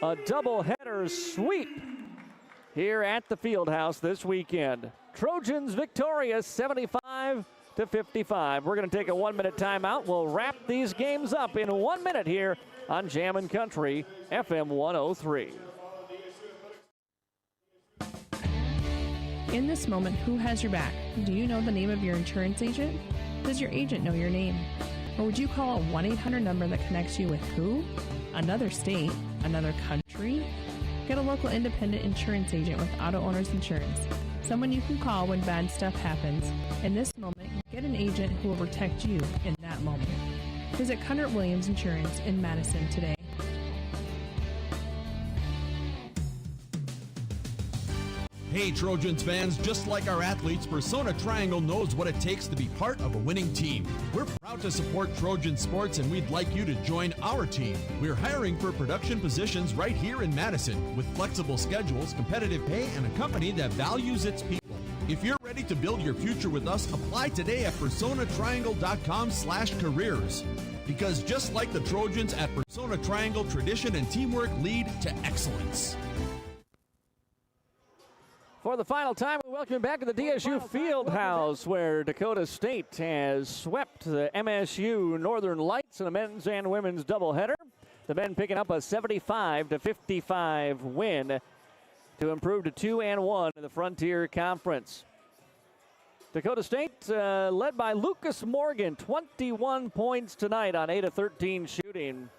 Speaker 14: a doubleheader sweep here at the Fieldhouse this weekend. Trojans victorious 75-55. We're going to take a 1-minute timeout. We'll wrap these games up in 1 minute here on Jammin' Country FM 103.
Speaker 12: In this moment, who has your back? Do you know the name of your insurance agent? Does your agent know your name? Or would you call a 1-800 number that connects you with who? Another state? Another country? Get a local independent insurance agent with Auto Owners Insurance. Someone you can call when bad stuff happens. In this moment, get an agent who will protect you in that moment. Visit Cundert Williams Insurance in Madison today.
Speaker 21: Hey Trojans fans, just like our athletes, Persona Triangle knows what it takes to be part of a winning team. We're proud to support Trojan sports and we'd like you to join our team. We're hiring for production positions right here in Madison with flexible schedules, competitive pay, and a company that values its people. If you're ready to build your future with us, apply today at personatriangle.com/careers. Because just like the Trojans at Persona Triangle, tradition and teamwork lead to excellence.
Speaker 14: For the final time, we welcome you back to the DSU Fieldhouse, where Dakota State has swept the MSU-Northern Lights in a men's and women's doubleheader. The men picking up a 75-55 win to improve to 2-1 in the Frontier Conference. Dakota State led by Lucas Morgan, 21 points tonight on 8 of 13 shooting.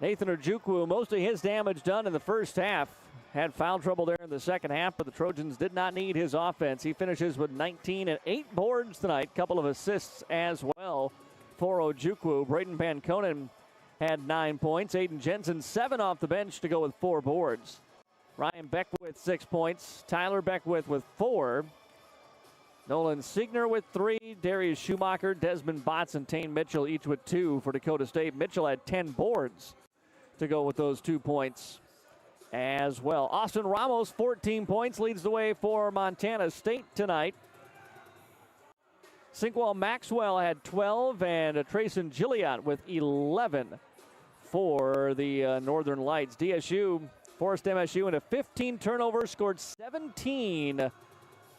Speaker 14: Nathan Ojukwu, most of his damage done in the first half. Had foul trouble there in the second half, but the Trojans did not need his offense. He finishes with 19 and 8 boards tonight. Couple of assists as well for Ojukwu. Braden Panconen had 9 points. Aiden Jensen, 7 off the bench to go with 4 boards. Ryan Beckwith, 6 points. Tyler Beckwith with 4. Nolan Signer with 3. Darius Schumacher, Desmond Botts, and Tane Mitchell each with 2 for Dakota State. Mitchell had 10 boards to go with those 2 points as well. Austin Ramos, 14 points, leads the way for Montana State tonight. Sinkwell Maxwell had 12, and Trayson Gilliott with 11 for the Northern Lights. DSU forced MSU into 15 turnovers, scored 17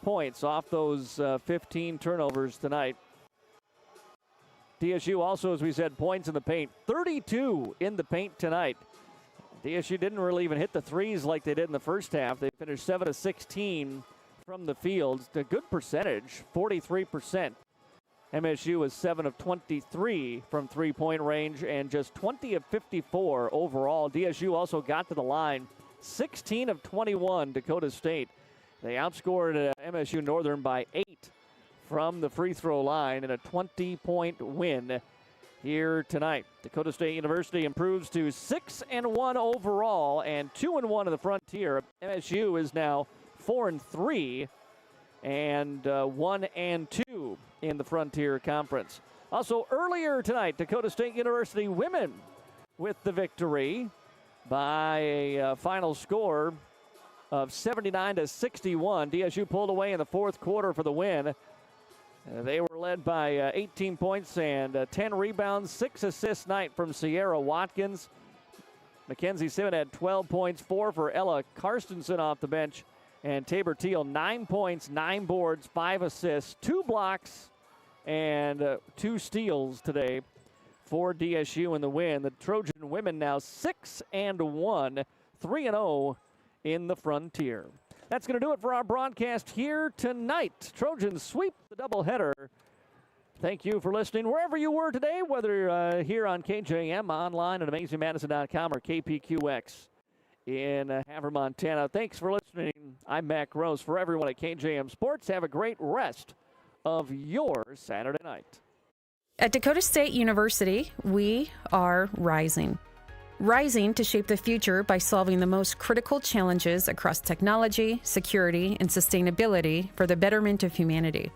Speaker 14: points off those 15 turnovers tonight. DSU also, as we said, points in the paint. 32 in the paint tonight. DSU didn't really even hit the threes like they did in the first half. They finished 7 of 16 from the field. A good percentage, 43%. MSU was 7 of 23 from three-point range and just 20 of 54 overall. DSU also got to the line, 16 of 21, Dakota State. They outscored MSU Northern by 8 from the free throw line in a 20-point win here tonight. Dakota State University improves to 6-1 overall and 2-1 in the Frontier. MSU is now 4-3 and 1-2 in the Frontier Conference. Also earlier tonight, Dakota State University women with the victory by a final score of 79-61. DSU pulled away in the fourth quarter for the win. They were led by 18 points and 10 rebounds, 6 assists night from Sierra Watkins. Mackenzie Simon had 12 points, 4 for Ella Karstensen off the bench. And Tabor Teal, 9 points, 9 boards, 5 assists, 2 blocks, and 2 steals today for DSU in the win. The Trojan women now 6-1, 3-0 in the Frontier. That's going to do it for our broadcast here tonight. Trojans sweep the doubleheader. Thank you for listening wherever you were today, whether here on KJM, online at AmazingMadison.com, or KPQX in Havre, Montana. Thanks for listening. I'm Mac Rose. For everyone at KJM Sports, have a great rest of your Saturday night.
Speaker 4: At Dakota State University, we are rising. Rising to shape the future by solving the most critical challenges across technology, security, and sustainability for the betterment of humanity.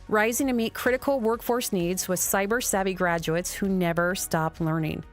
Speaker 4: Rising to meet critical workforce needs with cyber-savvy graduates who never stop learning.